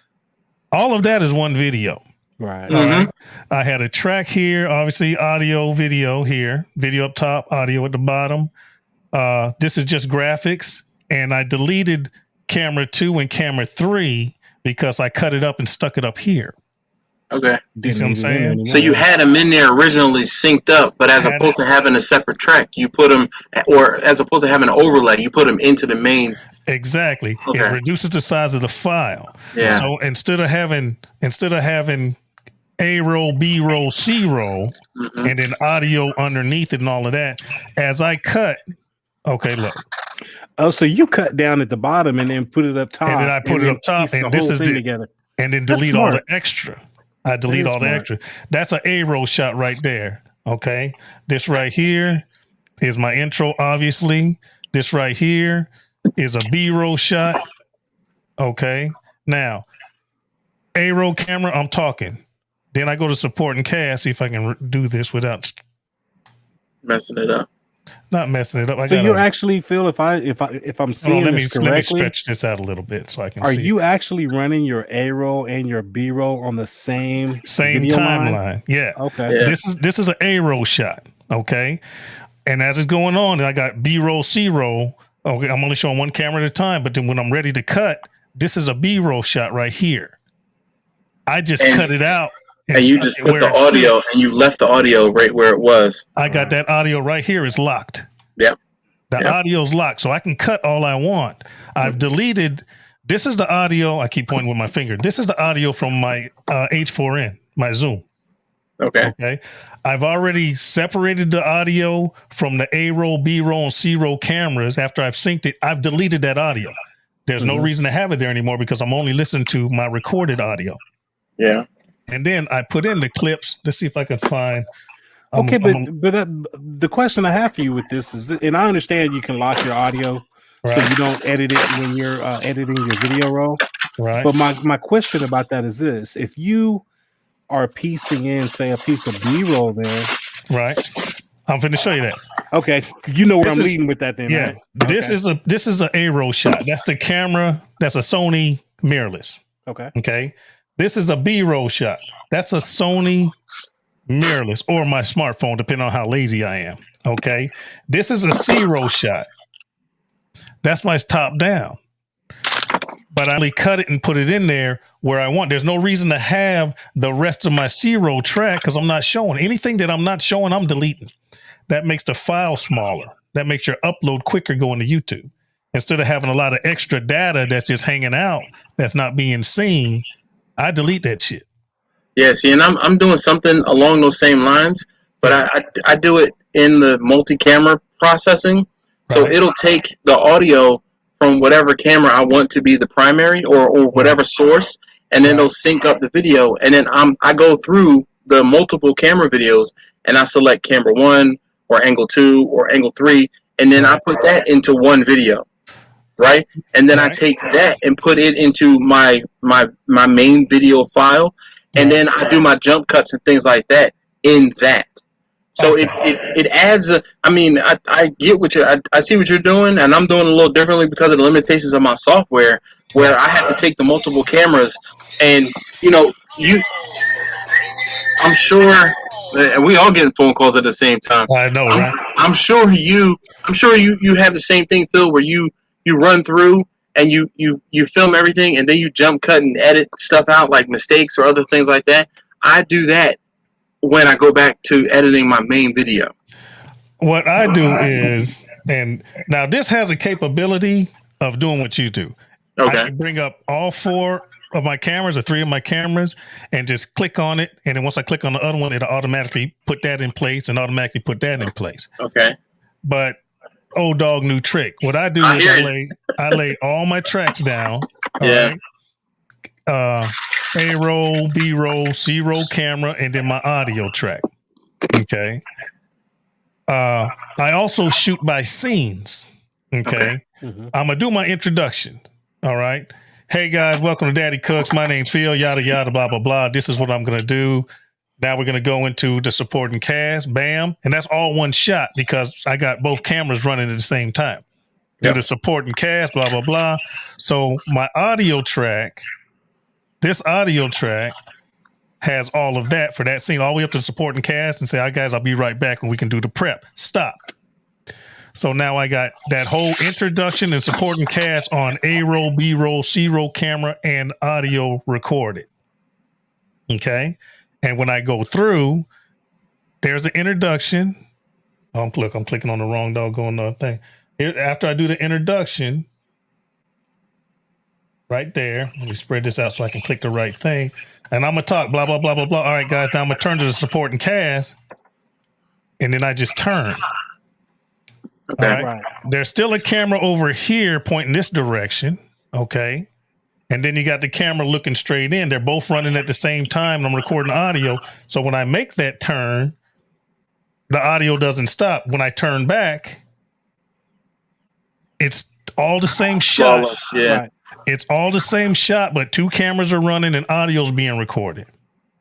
All of that is one video. Right. All right. I had a track here, obviously audio, video here, video up top, audio at the bottom. This is just graphics. And I deleted camera 2 and camera 3 because I cut it up and stuck it up here. Okay. You see what I'm saying? So you had them in there originally synced up, but as opposed to having a separate track, you put them, or as opposed to having an overlay, you put them into the main. Exactly. Okay. It reduces the size of the file. Yeah. So instead of having A roll, B roll, C roll, and then audio underneath it and all of that, as I cut, okay, look. Oh, so you cut down at the bottom and then put it up top. And then I put it up top, and this is together. And then delete all the extra. I delete all the extra. That's an A-roll shot right there. Okay. This right here is my intro, obviously. This right here is a B-roll shot. Okay. Now, A-roll camera, I'm talking. Then I go to support and cast, see if I can do this without messing it up. Not messing it up. So you actually feel if I'm seeing this correctly, let me stretch this out a little bit so I can see. Are you actually running your A roll and your B roll on the same timeline? Yeah. Okay. Yeah. This is an A roll shot. Okay. And as it's going on, I got B roll, C roll. Okay. I'm only showing one camera at a time, but then when I'm ready to cut, this is a B roll shot right here. I just cut it out. And you just put the audio and you left the audio right where it was. I got that audio right here. It's locked. Yep. The audio's locked, so I can cut all I want. I've deleted. This is the audio. I keep pointing with my finger. This is the audio from my H4n, my Zoom. Okay. I've already separated the audio from the A-roll, B-roll, and C-roll cameras. After I've synced it, I've deleted that audio. There's no reason to have it there anymore because I'm only listening to my recorded audio. Yeah. And then I put in the clips. Let's see if I can find. But the question I have for you with this is, and I understand you can lock your audio so you don't edit it when you're editing your video roll. Right. But my question about that is this: if you are piecing in, say, a piece of B-roll there, right? I'm going to show you that. Okay, you know where I'm leading with that, then. Yeah. Right? This is an A-roll shot. That's the camera. That's a Sony mirrorless. Okay. This is a B-roll shot. That's a Sony mirrorless or my smartphone, depending on how lazy I am. Okay. This is a C-roll shot. That's my top down. But I only cut it and put it in there where I want. There's no reason to have the rest of my C-roll track because I'm not showing. Anything that I'm not showing, I'm deleting. That makes the file smaller. That makes your upload quicker going to YouTube. Instead of having a lot of extra data that's just hanging out, that's not being seen, I delete that shit. Yeah, see, and I'm doing something along those same lines, but I do it in the multi-camera processing. So it'll take the audio from whatever camera I want to be the primary or whatever source, and then it'll sync up the video. And then I go through the multiple camera videos and I select camera 1 or angle 2 or angle 3, and then I put that into one video. Right. And then I take that and put it into my main video file. And then I do my jump cuts and things like that in that. So it adds I get what I see what you're doing, and I'm doing a little differently because of the limitations of my software where I have to take the multiple cameras and I'm sure, and we all getting phone calls at the same time. I know, right? I'm sure you have the same thing, Phil, where you run through and you film everything and then you jump cut and edit stuff out like mistakes or other things like that. I do that when I go back to editing my main video. What I do is, and now this has a capability of doing what you do. Okay. I can bring up all 4 of my cameras or 3 of my cameras and just click on it. And then once I click on the other one, it'll automatically put that in place and automatically put that in place. Okay. But old dog, new trick. What I do is I lay all my tracks down. All right. A-roll, B-roll, C-roll camera, and then my audio track. Okay. I also shoot by scenes. Okay. I'm gonna do my introduction. All right. Hey guys, welcome to Daddy Cooks. My name's Phil. Yada yada blah blah blah. This is what I'm gonna do. Now we're gonna go into the supporting cast. Bam, and that's all one shot because I got both cameras running at the same time. Do the supporting cast. Blah blah blah. So my audio track, this audio track, has all of that for that scene, all the way up to the supporting cast, and say, "All right, guys, I'll be right back when we can do the prep." Stop. So now I got that whole introduction and supporting cast on A-roll, B-roll, C-roll camera and audio recorded. Okay. And when I go through, there's an introduction. I'm clicking on the wrong doggone thing. After I do the introduction, right there, let me spread this out so I can click the right thing. And I'm going to talk blah, blah, blah, blah, blah. All right, guys, now I'm going to turn to the supporting cast. And then I just turn. Okay. All right. There's still a camera over here pointing this direction. Okay. And then you got the camera looking straight in. They're both running at the same time. And I'm recording audio. So when I make that turn, the audio doesn't stop. When I turn back, it's all the same shot. Flawless, yeah. Right. It's all the same shot, but 2 cameras are running and audio's being recorded.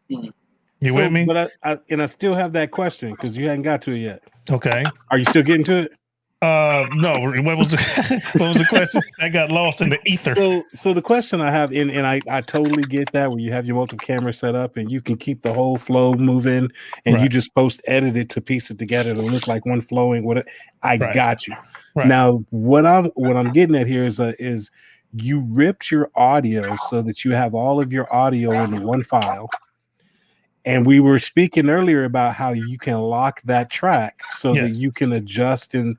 You with me? But I still have that question because you hadn't got to it yet. Okay. Are you still getting to it? No. What was the question? I got lost in the ether. So the question I have, and I totally get that where you have your multiple cameras set up and you can keep the whole flow moving and you just post edit it to piece it together to look like one flowing. I got you. Right. Now what I'm getting at here is you ripped your audio so that you have all of your audio into one file. And we were speaking earlier about how you can lock that track so that you can adjust and,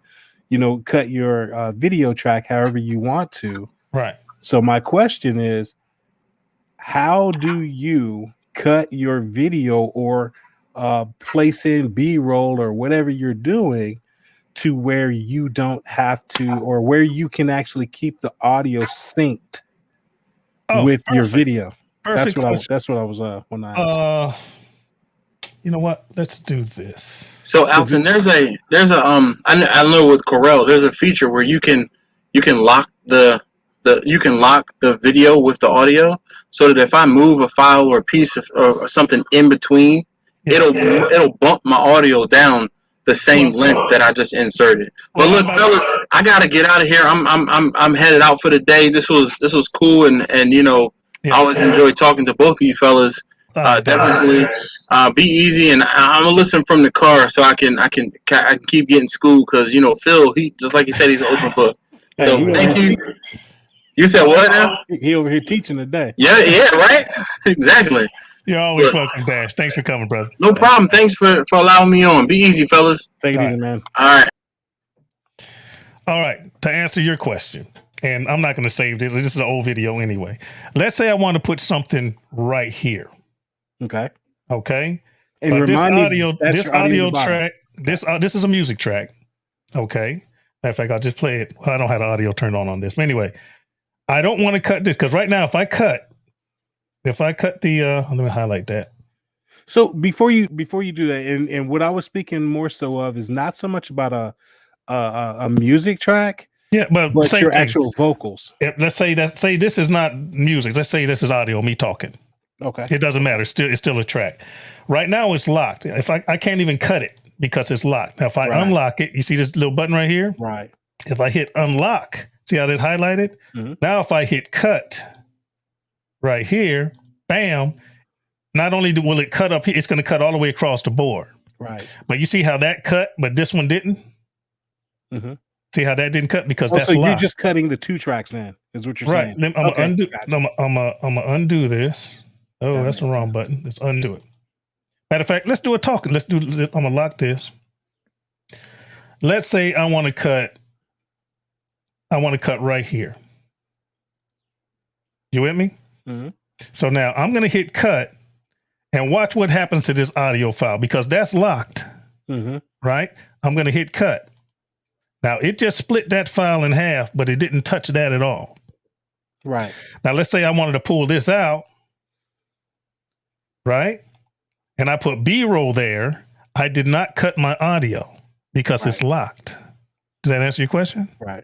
cut your video track however you want to. Right. So my question is, how do you cut your video or place in B-roll or whatever you're doing to where you don't have to, or where you can actually keep the audio synced with your video? That's what I was when I asked. You know what? Let's do this. So Alton, there's a I know with Corel, there's a feature where you can lock the video with the audio, so that if I move a file or a piece of or something in between, it'll bump my audio down the same length that I just inserted. But look, fellas, I gotta get out of here. I'm headed out for the day. This was cool, and I always enjoy talking to both of you fellas. Definitely be easy, and I'm gonna listen from the car so I can keep getting school, because Phil, he just like he said, he's an open book. So thank you. You said what now? He over here teaching today. Yeah, right. Exactly. You're always welcome, Dash. Thanks for coming, brother. No problem. Thanks for allowing me on. Be easy, fellas. Take it easy, man. All right. To answer your question, and I'm not going to save this. This is an old video anyway. Let's say I want to put something right here. Okay. And but this audio track, this is a music track. Okay. Matter of fact, I'll just play it. Well, I don't have the audio turned on this. But anyway, I don't want to cut this because right now, if I cut the, let me highlight that. So before you do that, and what I was speaking more so of is not so much about a music track. Yeah, but your actual vocals. Let's say this is not music. Let's say this is audio, me talking. Okay. It doesn't matter. It's still a track. Right now it's locked. If I can't even cut it because it's locked. Now if I unlock it, you see this little button right here? Right. If I hit unlock, see how that highlighted? Mm-hmm. Now if I hit cut right here, bam, not only will it cut up here, it's going to cut all the way across the board. Right. But you see how that cut, but this one didn't? Mm-hmm. See how that didn't cut because that's so locked. You're just cutting the 2 tracks then, is what you're saying. I'm gonna undo this. Oh, that's the wrong button. Let's undo it. Matter of fact, let's do a talking. I'm gonna lock this. Let's say I want to cut right here. You with me? Mm-hmm. So now I'm gonna hit cut and watch what happens to this audio file because that's locked. Mm-hmm. Right? I'm gonna hit cut. Now it just split that file in half, but it didn't touch that at all. Right. Now let's say I wanted to pull this out, right? And I put B-roll there. I did not cut my audio because it's locked. Does that answer your question? Right.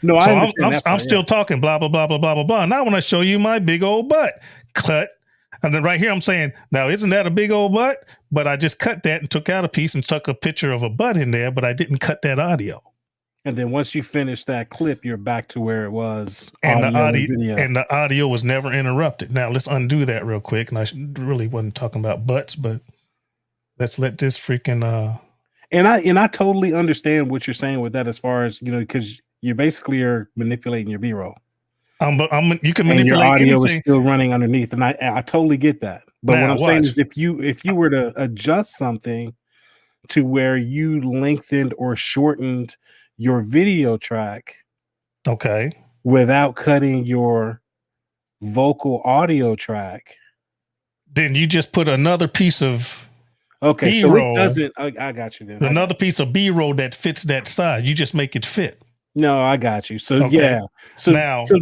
No, so I understand I'm still talking blah, blah, blah, blah, blah, blah, blah. Now I want to show you my big old butt. Cut. And then right here, I'm saying, now, isn't that a big old butt? But I just cut that and took out a piece and stuck a picture of a butt in there, but I didn't cut that audio. And then once you finish that clip, you're back to where it was. And the audio was never interrupted. Now let's undo that real quick. And I really wasn't talking about butts, but let's let this freaking And I totally understand what you're saying with that, as far as, you know, because you basically are manipulating your B-roll. You can manipulate and your audio anything. is still running underneath, and I totally get that. But now, what I'm saying is, if you were to adjust something to where you lengthened or shortened your video track, okay, without cutting your vocal audio track, then you just put another piece of B-roll. So it doesn't. I got you then. Another piece of B-roll that fits that size. You just make it fit. No, I got you. So yeah. So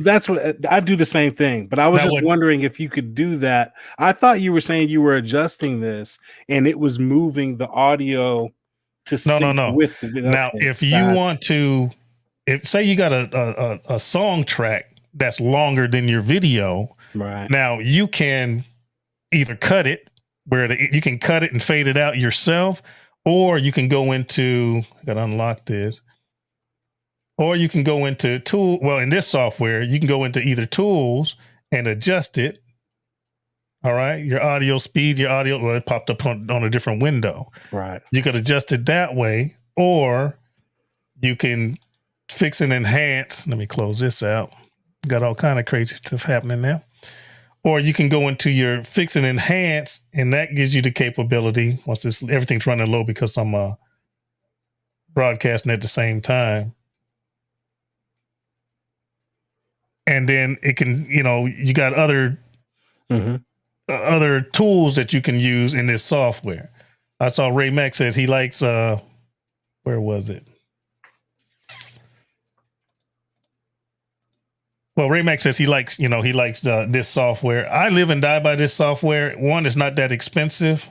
that's what I do, the same thing. But I was just wondering if you could do that. I thought you were saying you were adjusting this and it was moving the audio to sync with the video. Now, if you want to, say you got a song track that's longer than your video, right? Now you can either cut it you can cut it and fade it out yourself, or you can go into, I gotta unlock this. Or you can go into tool. Well, in this software, you can go into either tools and adjust it. All right. Your audio speed, well, it popped up on a different window. Right. You could adjust it that way, or you can fix and enhance. Let me close this out. Got all kind of crazy stuff happening now. Or you can go into your fix and enhance, and that gives you the capability, once everything's running low because I'm broadcasting at the same time. And then it can, you got other tools that you can use in this software. I saw Ray Mack says he likes, where was it? Well, Ray Mack says he likes this software. I live and die by this software. One, it's not that expensive.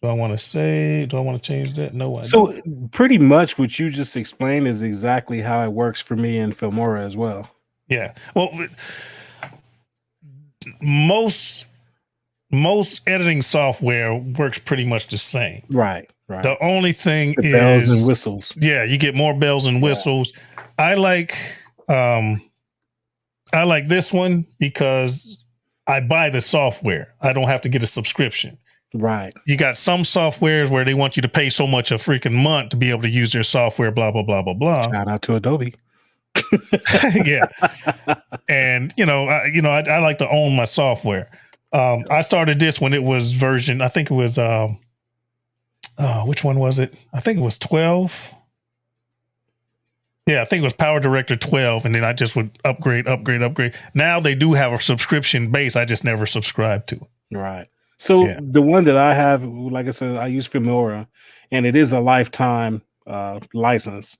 Do I want to change that? No, I don't. Pretty much what you just explained is exactly how it works for me in Filmora as well. Yeah. Well, most editing software works pretty much the same. Right. The only thing is bells and whistles. Yeah, you get more bells and whistles. Yeah. I like this one because I buy the software. I don't have to get a subscription. Right. You got some softwares where they want you to pay so much a freaking month to be able to use their software, blah, blah, blah, blah, blah. Shout out to Adobe. Yeah. And I like to own my software. I started this when it was version, I think it was which one was it? I think it was 12. Yeah, I think it was Power Director 12, and then I just would upgrade. Now they do have a subscription base. I just never subscribed to. Right. So the one that I have, like I said, I use Filmora, and it is a lifetime license.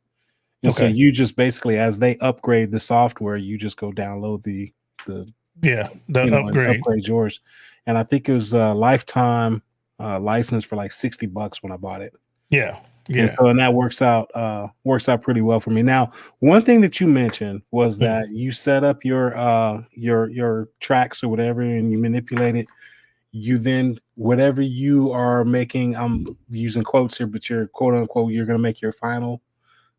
And so you just basically, as they upgrade the software, you just go download the upgrade yours. And I think it was a lifetime license for like $60 when I bought it. Yeah. And that works out pretty well for me. Now, one thing that you mentioned was that you set up your tracks or whatever, and you manipulate it. You then, whatever you are making, I'm using quotes here, but you're quote unquote, you're going to make your final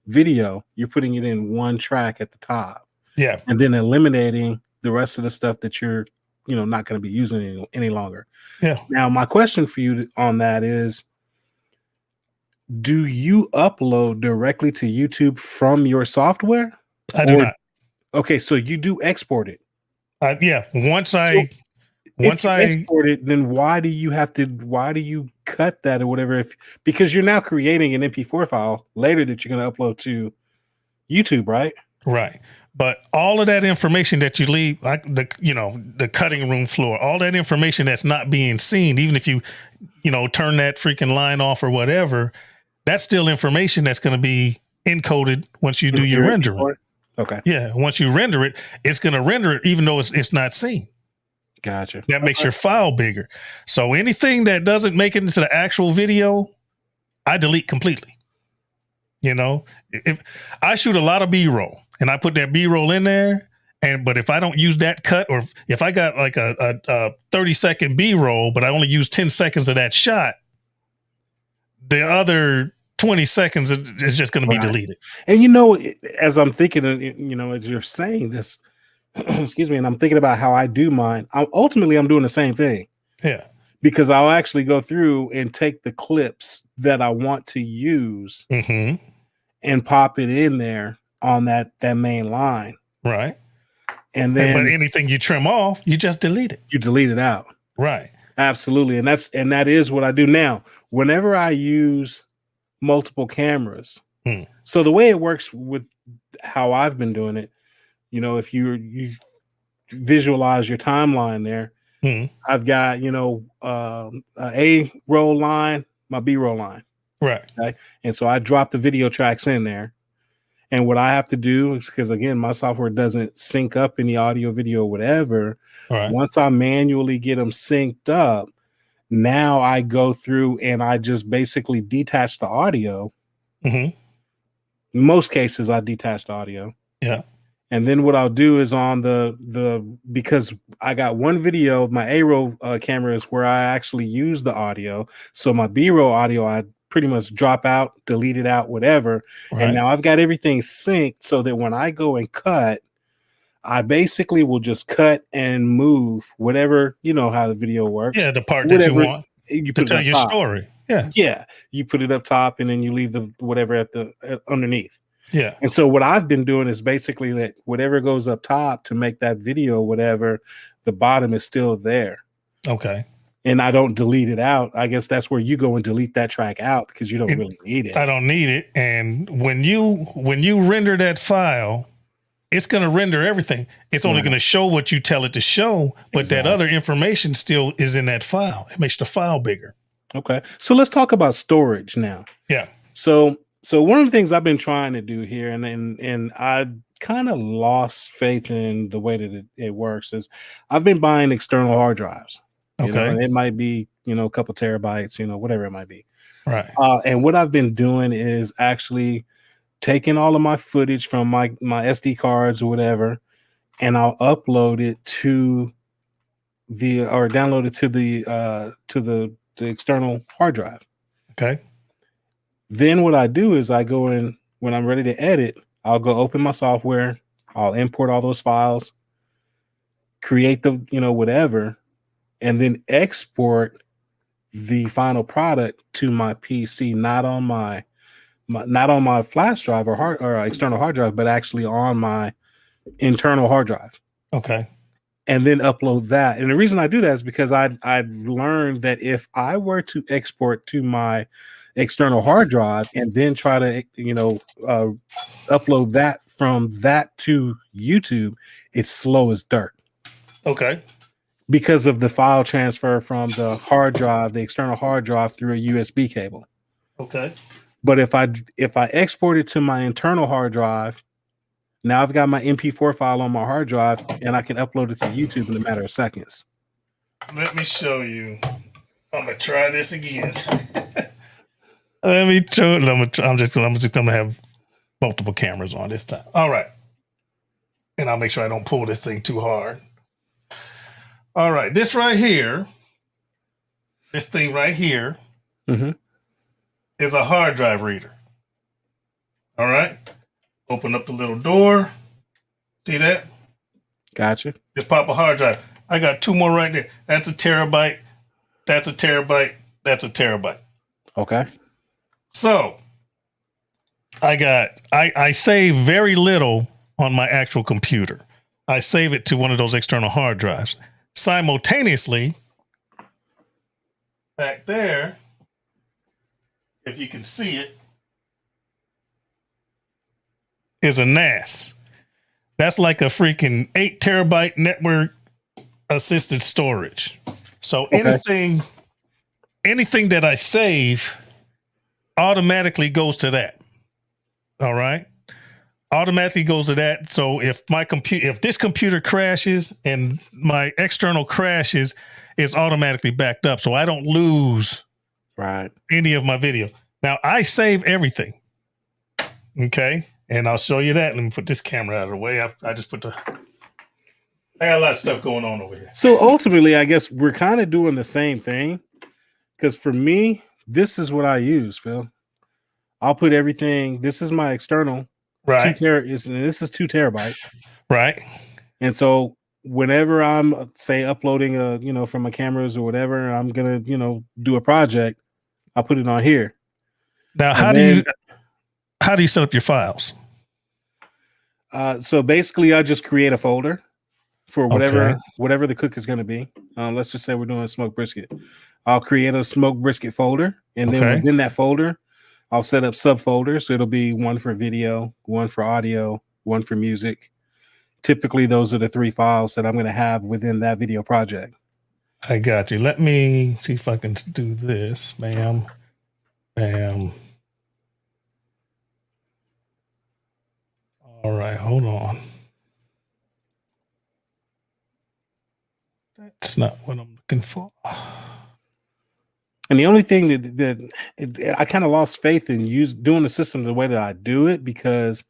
video. You're putting it in one track at the top. Yeah. And then eliminating the rest of the stuff that you're, not going to be using any longer. Yeah. Now, my question for you on that is, do you upload directly to YouTube from your software? I do not. Okay, so you do export it. Yeah. Once I export it, then why do you cut that or whatever? Because you're now creating an MP4 file later that you're going to upload to YouTube, right? Right. But all of that information that you leave, like the cutting room floor, all that information that's not being seen, even if you turn that freaking line off or whatever, that's still information that's going to be encoded once you do your rendering. Okay. Yeah. Once you render it, it's going to render it even though it's not seen. Gotcha. That makes your file bigger. So anything that doesn't make it into the actual video, I delete completely. If I shoot a lot of B-roll and I put that B-roll in there, but if I don't use that cut, or if I got like a 30-second B-roll, but I only use 10 seconds of that shot, the other 20 seconds is just going to be deleted. And as I'm thinking, as you're saying this, excuse me, and I'm thinking about how I do mine, ultimately I'm doing the same thing. Yeah. Because I'll actually go through and take the clips that I want to use and pop it in there on that main line. Right. And then but anything you trim off, you just delete it. You delete it out. Right. Absolutely. And that is what I do now. Whenever I use multiple cameras. So the way it works with how I've been doing it, if you visualize your timeline there, I've got, A roll line, my B roll line. Right. Okay. And so I drop the video tracks in there. And what I have to do is, because again, my software doesn't sync up any audio, video, whatever. Right. Once I manually get them synced up, now I go through and I just basically detach the audio. In most cases, I detach the audio. Yeah. And then what I'll do is on because I got one video, my A-roll camera is where I actually use the audio. So my B-roll audio, I pretty much drop out, delete it out, whatever. Right. And now I've got everything synced so that when I go and cut, I basically will just cut and move whatever, how the video works. Yeah, the part that you want you to tell your story. Yeah. Yeah. You put it up top and then you leave the whatever at the underneath. Yeah. And so what I've been doing is basically that whatever goes up top to make that video, whatever, the bottom is still there. Okay. And I don't delete it out. I guess that's where you go and delete that track out because you don't really need it. I don't need it. And when you render that file, it's going to render everything. It's only going to show what you tell it to show, but that other information still is in that file. It makes the file bigger. Okay. So let's talk about storage now. Yeah. So one of the things I've been trying to do here, and I kind of lost faith in the way that it works, is I've been buying external hard drives. Okay. It might be, a couple terabytes, whatever it might be. Right. And what I've been doing is actually taking all of my footage from my SD cards or whatever, and I'll upload it to download it to the external hard drive. Okay. Then what I do is I go in when I'm ready to edit, I'll go open my software, I'll import all those files, create the, whatever, and then export the final product to my PC, not on my flash drive or external hard drive, but actually on my internal hard drive. Okay. And then upload that. And the reason I do that is because I've learned that if I were to export to my external hard drive and then try to, upload that from that to YouTube, it's slow as dirt. Okay. Because of the file transfer from the hard drive, the external hard drive through a USB cable. Okay. But if I export it to my internal hard drive, now I've got my MP4 file on my hard drive and I can upload it to YouTube in a matter of seconds. Let me show you. I'm gonna try this again. Let me show it. I'm just gonna have multiple cameras on this time. All right. And I'll make sure I don't pull this thing too hard. All right, this right here, this thing right here is a hard drive reader. All right. Open up the little door. See that? Gotcha. Just pop a hard drive. I got two more right there. That's a terabyte. That's a terabyte. That's a terabyte. Okay. So I save very little on my actual computer. I save it to one of those external hard drives. Simultaneously, back there, if you can see it, is a NAS. That's like a freaking 8 terabyte network assisted storage. So anything that I save automatically goes to that. All right. Automatically goes to that. So if this computer crashes and my external crashes, it's automatically backed up. So I don't lose any of my video. Now I save everything. Okay. And I'll show you that. Let me put this camera out of the way. I just put I got a lot of stuff going on over here. So ultimately, I guess we're kind of doing the same thing. Because for me, this is what I use, Phil. I'll put everything. This is my external. Right. This is 2 terabytes. Right. And so whenever I'm say uploading from my cameras or whatever, I'm gonna, do a project, I'll put it on here. Now, how do you set up your files? So basically I just create a folder for whatever the cook is going to be. Let's just say we're doing a smoked brisket. I'll create a smoked brisket folder, and then within that folder, I'll set up subfolders. So it'll be one for video, one for audio, one for music. Typically, those are the 3 files that I'm going to have within that video project. I got you. Let me see if I can do this. Bam. Bam. All right, hold on. That's not what I'm looking for. And the only thing that I kind of lost faith in doing the system the way that I do it, because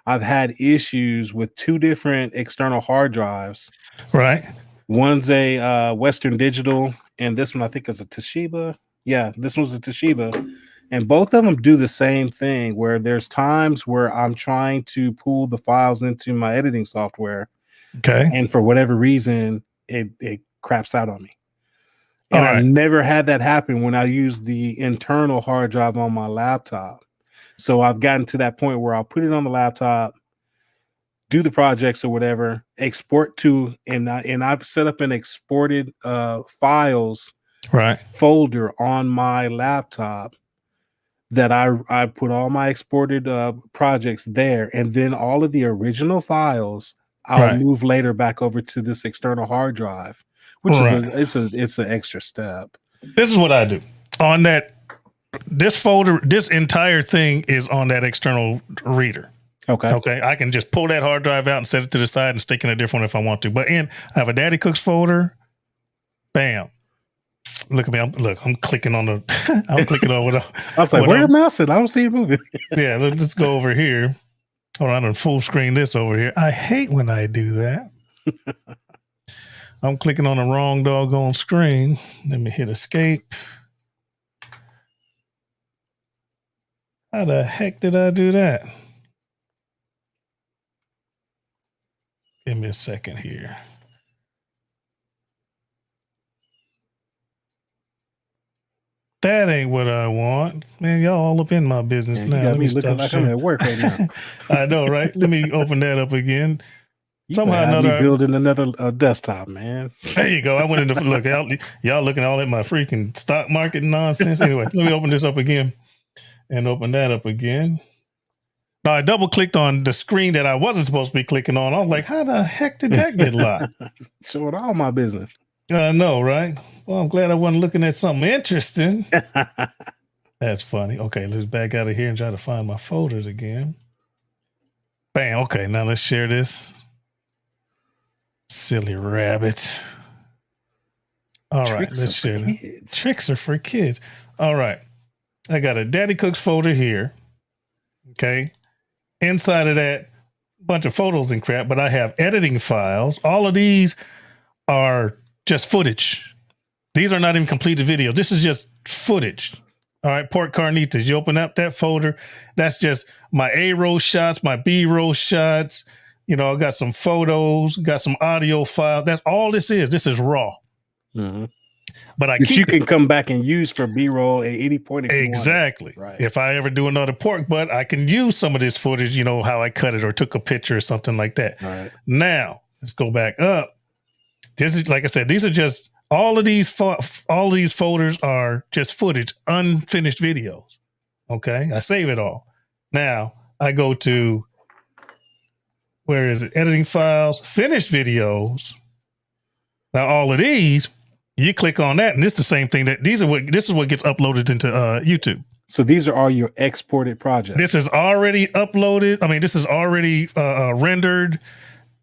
I've had issues with 2 different external hard drives. Right. One's a Western Digital, and this one I think is a Toshiba. Yeah, this one's a Toshiba. And both of them do the same thing, where there's times where I'm trying to pull the files into my editing software. Okay. And for whatever reason, it craps out on me. And I've never had that happen when I use the internal hard drive on my laptop. So I've gotten to that point where I'll put it on the laptop, do the projects or whatever, export to, and I've set up an exported files folder on my laptop that I put all my exported projects there, and then all of the original files I'll move later back over to this external hard drive, which is it's an extra step. This is what I do on this folder. This entire thing is on that external reader. Okay. I can just pull that hard drive out and set it to the side and stick in a different one if I want to. But I have a Daddy Cooks folder. Bam. Look at me. I'm clicking on the. I'm clicking on what I was like, where the mouse at? I don't see it moving. Yeah, let's go over here. Hold on, I'm full screen this over here. I hate when I do that. I'm clicking on the wrong doggone screen. Let me hit escape. How the heck did I do that? Give me a second here. That ain't what I want. Man, y'all all up in my business now. Let me looking like I'm at work right now. I know, right? Let me open that up again. Somehow another building another desktop, man. There you go. I went into look. Y'all looking all at my freaking stock market nonsense. Anyway, let me open this up again and open that up again. Now I double clicked on the screen that I wasn't supposed to be clicking on. I was like, how the heck did that get locked? Showing all my business. I know, right? Well, I'm glad I wasn't looking at something interesting. That's funny. Okay, let's back out of here and try to find my folders again. Bam. Okay, now let's share this. Silly rabbit. All right, let's share this. Tricks are for kids. All right. I got a Daddy Cooks folder here. Okay. Inside of that, a bunch of photos and crap, but I have editing files. All of these are just footage. These are not even completed videos. This is just footage. All right, Port Carnitas. You open up that folder. That's just my A-roll shots, my B-roll shots. You know, I got some photos, got some audio file. That's all this is. This is raw. Mm-hmm. But you can come back and use for B-roll at any point. Exactly. Right. If I ever do another pork butt, I can use some of this footage, you know, how I cut it or took a picture or something like that. All right. Now, let's go back up. This is, like I said, these are just all of these folders are just footage, unfinished videos. Okay, I save it all. Now I go to, where is it? Editing files, finished videos. Now all of these, you click on that, and it's the same thing. This is what gets uploaded into YouTube. So these are all your exported projects. This is already uploaded. I mean, this is already rendered,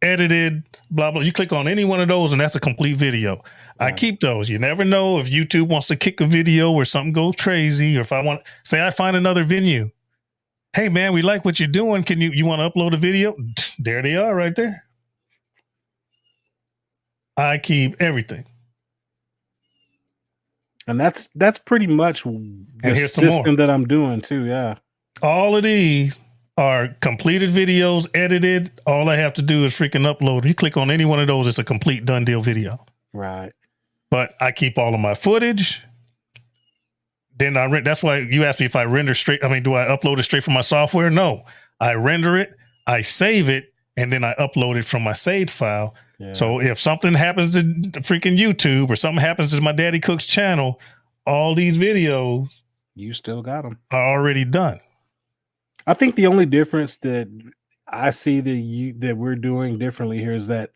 edited, blah, blah. You click on any one of those and that's a complete video. Right. I keep those. You never know if YouTube wants to kick a video where something goes crazy, or if I find another venue. Hey man, we like what you're doing. Can you want to upload a video? There they are right there. I keep everything. And that's pretty much the system that I'm doing too. Yeah. All of these are completed videos, edited. All I have to do is freaking upload. You click on any one of those, it's a complete done deal video. Right. But I keep all of my footage. Then that's why you asked me if I render straight. I mean, do I upload it straight from my software? No, I render it, I save it, and then I upload it from my saved file. Yeah. So if something happens to freaking YouTube or something happens to my Daddy Cook's channel, all these videos, you still got them, are already done. I think the only difference that I see that we're doing differently here is that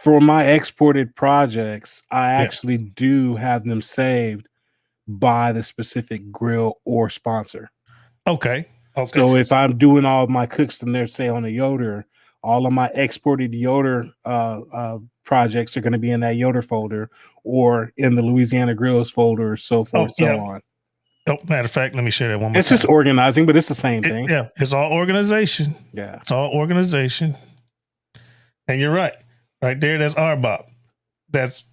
for my exported projects, I actually do have them saved by the specific grill or sponsor. Okay. So if I'm doing all of my cooks and they're say on a Yoder, all of my exported Yoder projects are going to be in that Yoder folder or in the Louisiana Grills folder, so forth, on. Oh, matter of fact, let me share that one more It's time. Just organizing, but it's the same thing. Yeah, it's all organization. Yeah. It's all organization. And you're right. Right there, that's RBOP. That's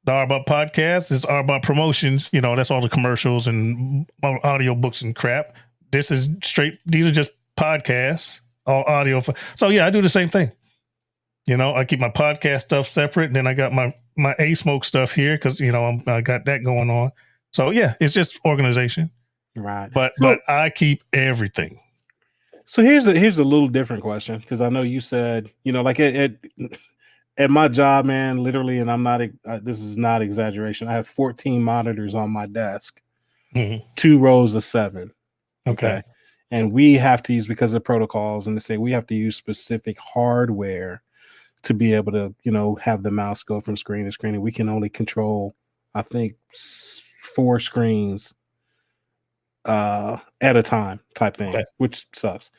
the RBOP podcast. It's RBOP promotions. You know, that's all the commercials and audio books and crap. This is straight. These are just podcasts, all audio. So yeah, I do the same thing. You know, I keep my podcast stuff separate. And then I got my A-Smoke stuff here because, you know, I got that going on. So yeah, it's just organization. Right. But I keep everything. So here's a little different question, because I know you said, you know, like at my job, man, literally, and I'm not, this is not exaggeration, I have 14 monitors on my desk, 2 rows of 7. Okay. And we have to use, because of protocols, and they say we have to use specific hardware to be able to, you know, have the mouse go from screen to screen. And we can only control, I think, 4 screens at a time type thing, which sucks.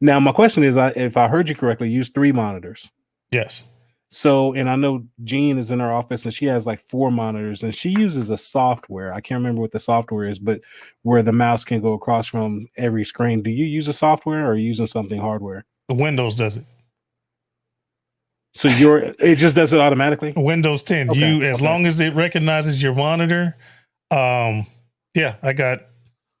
Now, my question is, if I heard you correctly, use 3 monitors. Yes. So, and I know Jean is in her office and she has like 4 monitors and she uses a software. I can't remember what the software is, but where the mouse can go across from every screen. Do you use a software or are you using something hardware? The Windows does it. So it just does it automatically? Windows 10. As long as it recognizes your monitor. I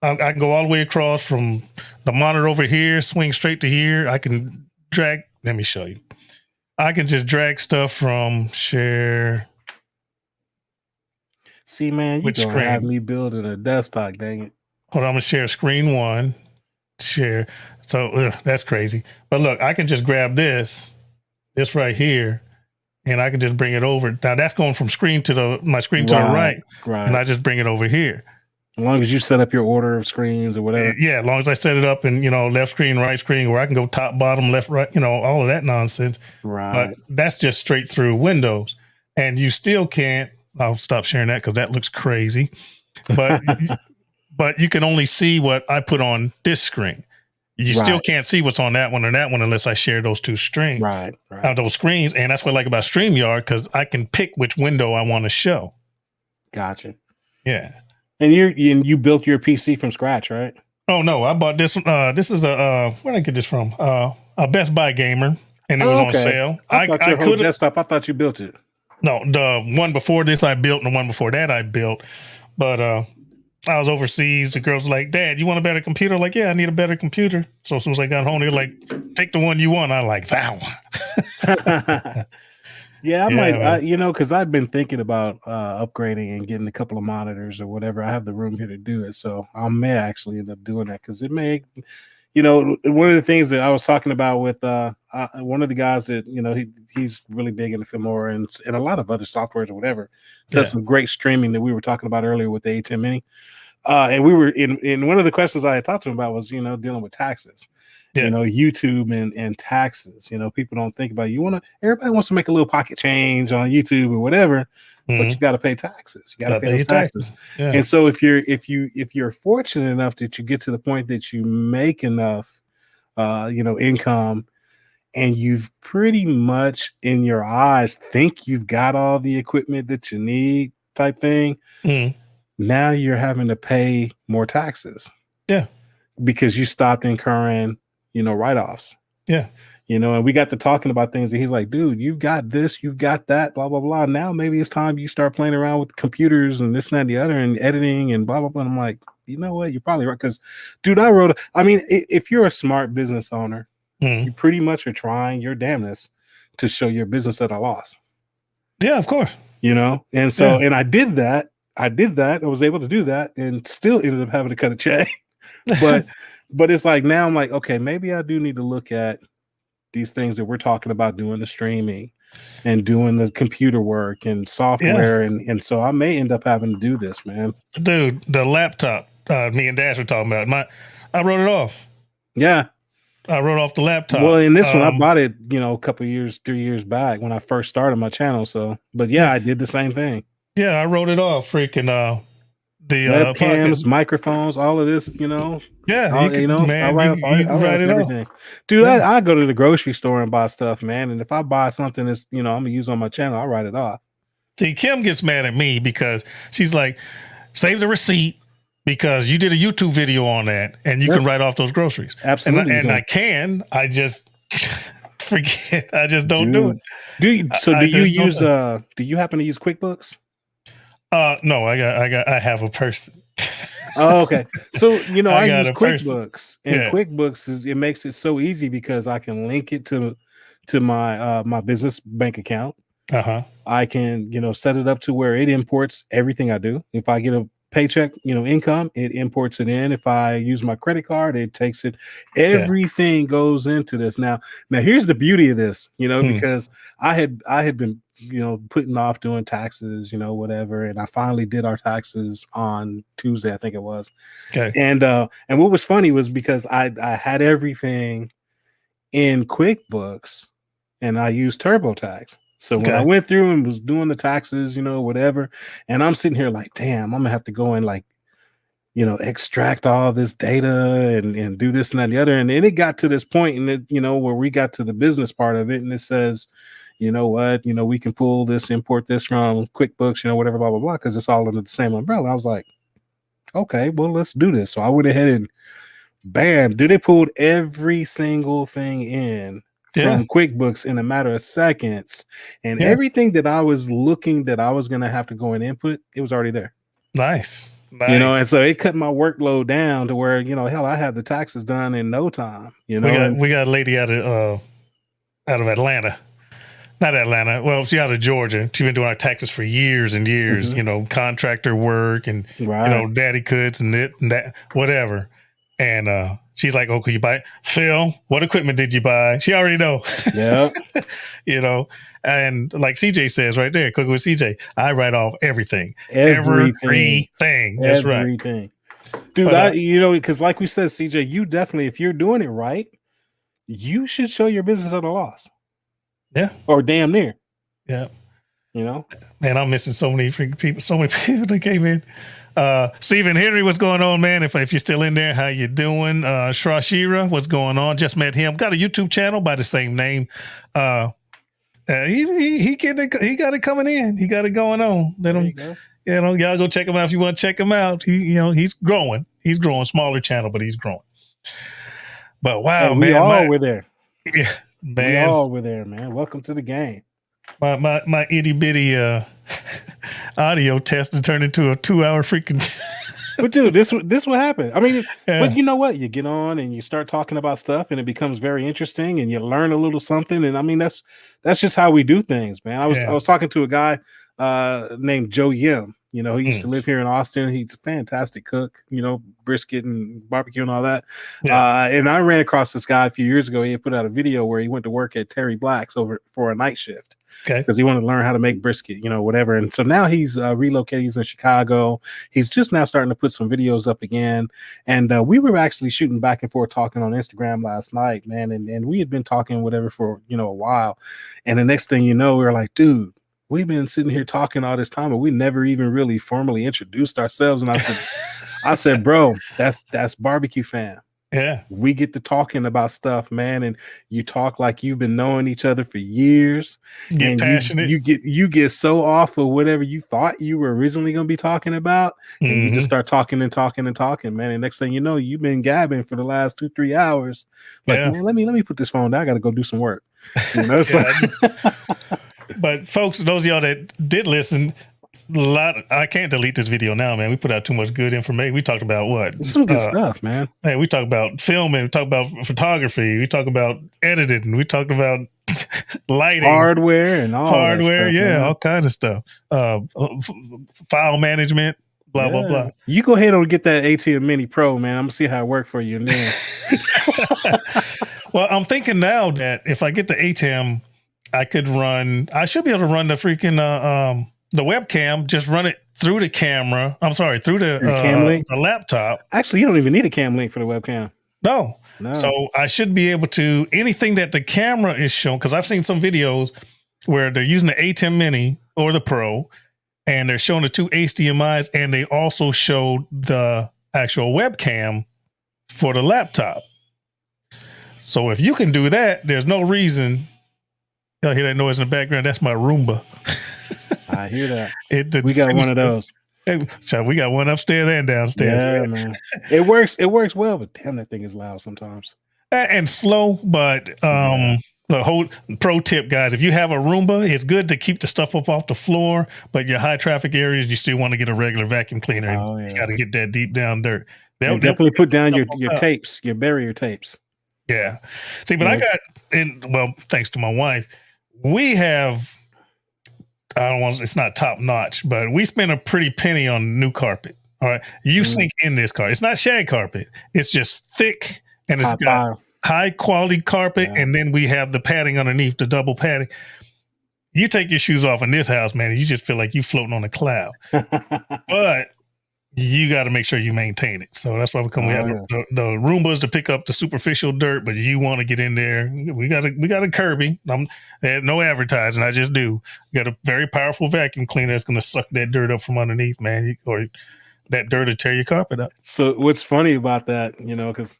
can go all the way across from the monitor over here, swing straight to here. I can drag. Let me show you. I can just drag stuff from share. See, man, you don't have me building a desktop, dang it. Hold on, I'm gonna share screen 1. Share. So that's crazy. But look, I can just grab this right here, and I can just bring it over. Now that's going from screen to my screen to the right, and I just bring it over here. As long as you set up your order of screens or whatever. Yeah, as long as I set it up and, you know, left screen, right screen, where I can go top, bottom, left, right, you know, all of that nonsense. Right. But that's just straight through Windows. And you still can't, I'll stop sharing that because that looks crazy. But but you can only see what I put on this screen. You still can't see what's on that one or that one unless I share those 2 screens. Right. Those screens. And that's what I like about StreamYard, because I can pick which window I want to show. Gotcha. Yeah. And you built your PC from scratch, right? Oh no, I bought this. This is where did I get this from? A Best Buy gamer, and it was on sale. I thought your whole desktop. I thought you built it. No, the one before this I built, and the one before that I built. But I was overseas. The girls were like, "Dad, you want a better computer?" I'm like, yeah, I need a better computer. So as soon as I got home, they're like, "Take the one you want." I like that one. Yeah, I might, you know, because I've been thinking about upgrading and getting a couple of monitors or whatever. I have the room here to do it, so I may actually end up doing that because it may, you you know, one of the things that I was talking about with one of the guys that, you know, he's really big into Filmora and a lot of other softwares or whatever. Does some great streaming that we were talking about earlier with the A10 Mini. And we were in one of the questions I had talked to him about was, you know, dealing with taxes. You know, YouTube and taxes. You know, people don't think about it. Everybody wants to make a little pocket change on YouTube or whatever, but you got to pay taxes. You got to pay those taxes. Yeah. And so if you're fortunate enough that you get to the point that you make enough, you know, income, and you've pretty much in your eyes think you've got all the equipment that you need, type thing. Now you're having to pay more taxes. Yeah, because you stopped incurring, you know, write-offs. Yeah. You know, and we got to talking about things and he's like, dude, you've got this, you've got that, blah, blah, blah. Now maybe it's time you start playing around with computers and this and that and the other and editing and blah, blah, blah. And I'm like, you know what? You're probably right. Because, dude, if you're a smart business owner, you pretty much are trying your damnedest to show your business at a loss. Yeah, of course. You know, and so, and I did that. I was able to do that and still ended up having to cut a check. But it's like now I'm like, okay, maybe I do need to look at these things that we're talking about, doing the streaming and doing the computer work and software. And so I may end up having to do this, man. Dude, the laptop me and Dash were talking about, I wrote it off. Yeah. I wrote off the laptop. Well, in this one, I bought it, you know, 3 years back when I first started my channel. So, but yeah, I did the same thing. Yeah, I wrote it off. Freaking the webcams, microphones, all of this, you know. Yeah, I write it everything. Off. Dude, I go to the grocery store and buy stuff, man. And if I buy something that's, you know, I'm gonna use on my channel, I'll write it off. See, Kim gets mad at me because she's like, save the receipt because you did a YouTube video on that and you can write off those groceries. Absolutely. And I just forget. I just don't do it. Do you happen to use QuickBooks? No, I have a person. Oh, okay. So, you know, I use QuickBooks, and QuickBooks it makes it so easy because I can link it to my my business bank account. I can, you know, set it up to where it imports everything I do. If I get a paycheck, you know, income, it imports it in. If I use my credit card, it takes it. Everything goes into this. Now here's the beauty of this, you know, because I had been, you know, putting off doing taxes, you know, whatever. And I finally did our taxes on Tuesday, I think it was. Okay. And what was funny was because I had everything in QuickBooks and I used TurboTax. So when I went through and was doing the taxes, you know, whatever, and I'm sitting here like, damn, I'm gonna have to go and like, you know, extract all this data and do this and that and the other. And then it got to this point and it, you know, where we got to the business part of it and it says, you know what, you know, we can pull this, import this from QuickBooks, you know, whatever, blah, blah, blah, because it's all under the same umbrella. I was like, okay, well, let's do this. So I went ahead and bam, dude, they pulled every single thing in from QuickBooks in a matter of seconds. And everything that I was looking that I was going to have to go and input, it was already there. Nice. You know, and so it cut my workload down to where, you know, hell, I had the taxes done in no time. You know, we got a lady out of Atlanta. Not Atlanta. Well, she's out of Georgia. She's been doing our taxes for years and years, you know, contractor work and, you know, daddy cuts and that, whatever. And she's like, oh, could you buy it? Phil, what equipment did you buy? She already know. Yeah. You know, and like CJ says right there, Cook with CJ, I write off everything. Everything. That's everything. Right. Dude, you know, because like we said, CJ, you definitely, if you're doing it right, you should show your business at a loss. Yeah. Or damn near. Yeah. You know? Man, I'm missing so many freaking people, that came in. Stephen Henry, what's going on, man? If you're still in there, how you doing? Shrashira, what's going on? Just met him. Got a YouTube channel by the same name. He got it coming in. He got it going on. Let him, you know, y'all go check him out if you want to check him out. He's growing. He's growing. Smaller channel, but he's growing. But wow, man, we all were there. Yeah, man, we all were there, man. Welcome to the game. My itty bitty audio test turned into a 2-hour freaking. But dude, this will happen. I mean, but you know what? You get on and you start talking about stuff, and it becomes very interesting, and you learn a little something. And I mean, that's just how we do things, man. I was talking to a guy named Joe Yim. You know, he used to live here in Austin. He's a fantastic cook, you know, brisket and barbecue and all that. Yeah. And I ran across this guy a few years ago. He had put out a video where he went to work at Terry Black's over for a night shift. Okay. Because he wanted to learn how to make brisket, you know, whatever. And so now he's relocated. He's in Chicago. He's just now starting to put some videos up again. And we were actually shooting back and forth talking on Instagram last night, man. And we had been talking whatever for, you know, a while. And the next thing you know, we were like, dude, we've been sitting here talking all this time, and we never even really formally introduced ourselves. And I said, bro, that's Barbecue Fam. Yeah, we get to talking about stuff, man, and you talk like you've been knowing each other for years. Get passionate. You get so off of whatever you thought you were originally going to be talking about, and you just start talking and talking and talking, man. And next thing you know, you've been gabbing for the last 2-3 hours. Like, man, let me put this phone down. I got to go do some work. You know, so. But folks, those of y'all that did listen, I can't delete this video now, man. We put out too much good information. We talked about what? Some good stuff, man. We talked about filming. We talked about photography. We talked about editing. We talked about lighting, hardware, and all that stuff, man. all kind of stuff. File management, blah blah blah. You go ahead and get that ATEM Mini Pro, man. I'm gonna see how it works for you. And then, well, I'm thinking now that if I get the ATEM, I should be able to run the freaking the webcam, just run it through the camera. I'm sorry, through the laptop. Actually, you don't even need a cam link for the webcam. No. So I should be able to, anything that the camera is showing, because I've seen some videos where they're using the ATEM Mini or the Pro, and they're showing the two HDMIs, and they also show the actual webcam for the laptop. So if you can do that, there's no reason. Y'all hear that noise in the background? That's my Roomba. I hear that. We got one of those. So we got one upstairs and downstairs. Yeah, man. It works well, but damn, that thing is loud sometimes. And slow, but the whole pro tip, guys, if you have a Roomba, it's good to keep the stuff up off the floor, but your high traffic areas, you still want to get a regular vacuum cleaner. You got to get that deep down dirt. They'll definitely put down your tapes, your barrier tapes. Yeah. See, but I got, thanks to my wife, we have, it's not top notch, but we spent a pretty penny on new carpet. All right. You sink in this carpet. It's not shag carpet. It's just thick, and it's got high quality carpet. Yeah. And then we have the padding underneath, the double padding. You take your shoes off in this house, man, and you just feel like you're floating on a cloud. But you got to make sure you maintain it. So that's why we have the Roombas to pick up the superficial dirt, but you want to get in there. We got a Kirby. No advertising. I just do. We got a very powerful vacuum cleaner that's going to suck that dirt up from underneath, man. Or that dirt will tear your carpet up. So what's funny about that, you know, because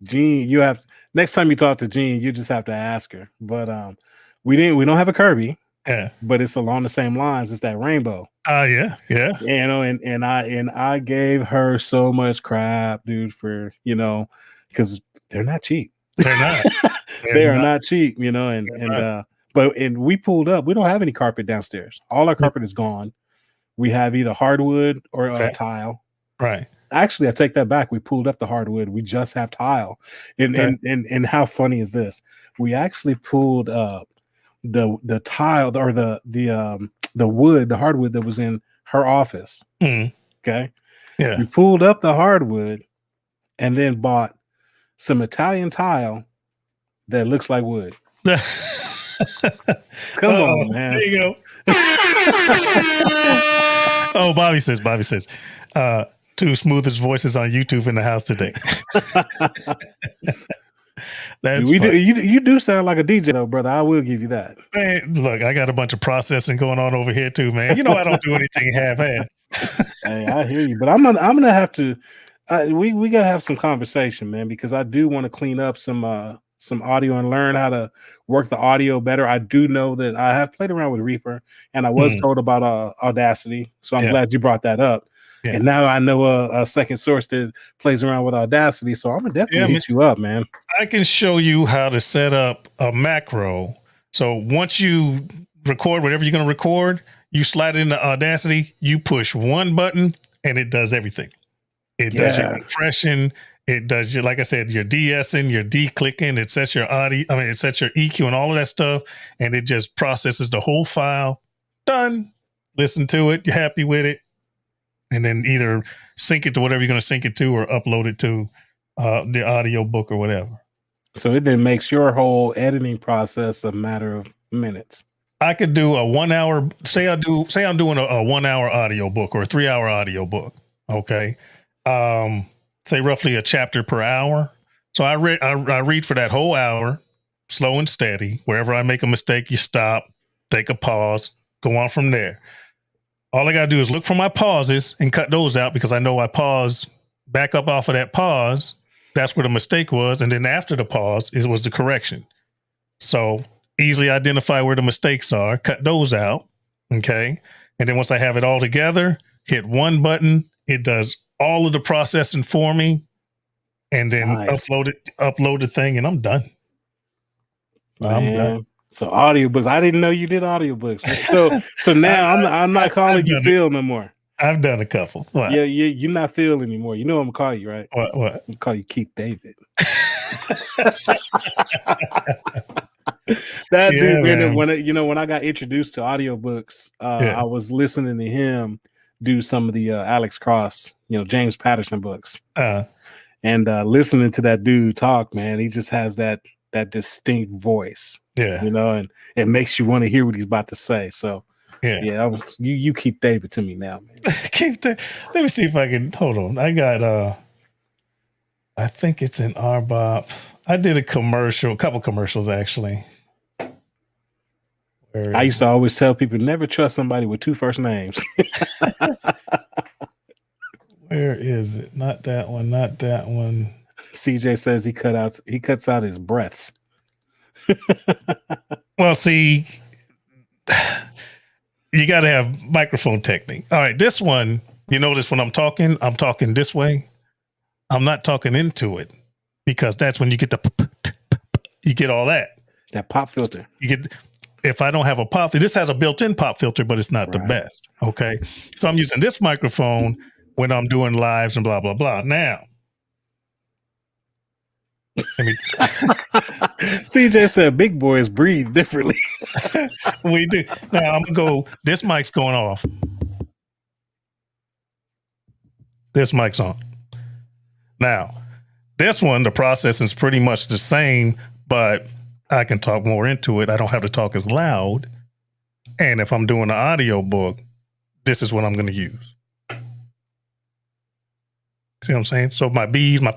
Jean, next time you talk to Jean, you just have to ask her. But we don't have a Kirby. Yeah, but it's along the same lines. It's that Rainbow. Yeah. You know, and I gave her so much crap, dude, for, you know, because they're not cheap. They're not. They are not cheap, you know, and we pulled up. We don't have any carpet downstairs. All our carpet is gone. We have either hardwood or tile. Right. Actually, I take that back. We pulled up the hardwood. We just have tile. And how funny is this? We actually pulled up the tile or the wood, the hardwood that was in her office. Okay. Yeah. We pulled up the hardwood and then bought some Italian tile that looks like wood. Come on, man. There you go. Oh, Bobby says, two smoothest voices on YouTube in the house today. You do sound like a DJ though, brother. I will give you that. Man, look, I got a bunch of processing going on over here too, man. You know I don't do anything half-assed. Hey, I hear you, but I'm gonna have to. We gotta have some conversation, man, because I do want to clean up some audio and learn how to work the audio better. I do know that I have played around with Reaper, and I was told about Audacity, so I'm glad you brought that up. Yeah. And now I know a second source that plays around with Audacity, so I'm gonna definitely hit you up, man. I can show you how to set up a macro. So once you record whatever you're gonna record, you slide it into Audacity, you push one button, and it does everything. It does your compression, it does your, like I said, your de-essing, your de-clicking, it sets your audio, it sets your EQ and all of that stuff, and it just processes the whole file done. Listen to it. You're happy with it. And then either sync it to whatever you're going to sync it to or upload it to the audio book or whatever. So it then makes your whole editing process a matter of minutes. I could do a 1 hour, say I'm doing a 1 hour audio book or a 3 hour audio book. Okay. Say roughly a chapter per hour. So I read for that whole hour, slow and steady. Wherever I make a mistake, you stop, take a pause, go on from there. All I got to do is look for my pauses and cut those out because I know I paused, back up off of that pause. That's where the mistake was. And then after the pause, it was the correction. So easily identify where the mistakes are, cut those out. Okay. And then once I have it all together, hit one button. It does all of the processing for me. And then upload the thing, and I'm done. I'm done. So audiobooks. I didn't know you did audiobooks. So now I'm not calling you Phil no more. I've done a couple. What? Yeah, you're not Phil anymore. You know what I'm gonna call you, right? What? I'm gonna call you Keith David. That dude, man. When I got introduced to audiobooks, I was listening to him do some of the Alex Cross, James Patterson books. And listening to that dude talk, man, he just has that distinct voice. Yeah. And it makes you want to hear what he's about to say. So I was you keep David to me now, man. Let me see if I can hold on. I got I think it's in RBOP. I did a couple commercials actually. I used to always tell people never trust somebody with two first names. Where is it? Not that one. Not that one. CJ says he cuts out his breaths. Well, see, you got to have microphone technique. All right, this one, you notice when I'm talking this way. I'm not talking into it because that's when you get you get all that pop filter. If I don't have a pop, this has a built-in pop filter, but it's not the best. Okay, so I'm using this microphone when I'm doing lives and blah blah blah. Now, CJ said big boys breathe differently. We do. Now I'm gonna go. This mic's going off. This mic's on. Now, this one, the process is pretty much the same, but I can talk more into it. I don't have to talk as loud. And if I'm doing an audio book, this is what I'm going to use. See what I'm saying? So my B's, the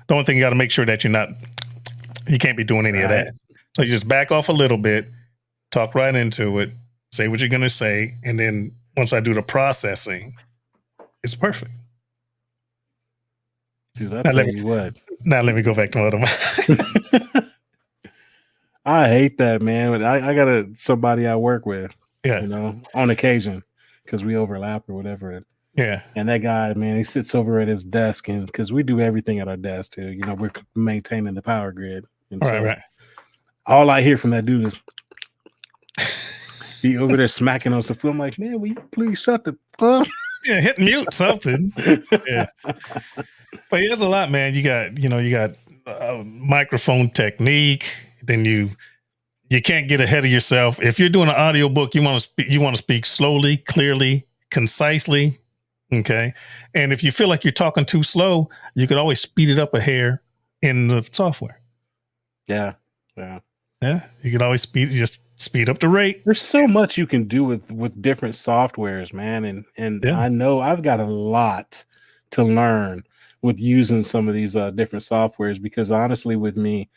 only thing you got to make sure that you can't be doing any of that. So you just back off a little bit, talk right into it, say what you're going to say. And then once I do the processing, it's perfect. Dude, I'll tell you what. Now let me go back to what I'm. I hate that, man. I got somebody I work with, on occasion because we overlap or whatever. Yeah. And that guy, man, he sits over at his desk, and because we do everything at our desk too, we're maintaining the power grid. And right. All I hear from that dude is he over there smacking on some foot. I'm like, man, will you please shut the fuck? Yeah, hit mute something. Yeah. But there's a lot, man. You got microphone technique. Then you can't get ahead of yourself. If you're doing an audio book, you want to speak slowly, clearly, concisely. Okay. And if you feel like you're talking too slow, you could always speed it up a hair in the software. Yeah. You could always speed up the rate. There's so much you can do with different softwares, man. And I know I've got a lot to learn with using some of these different softwares, because honestly with me,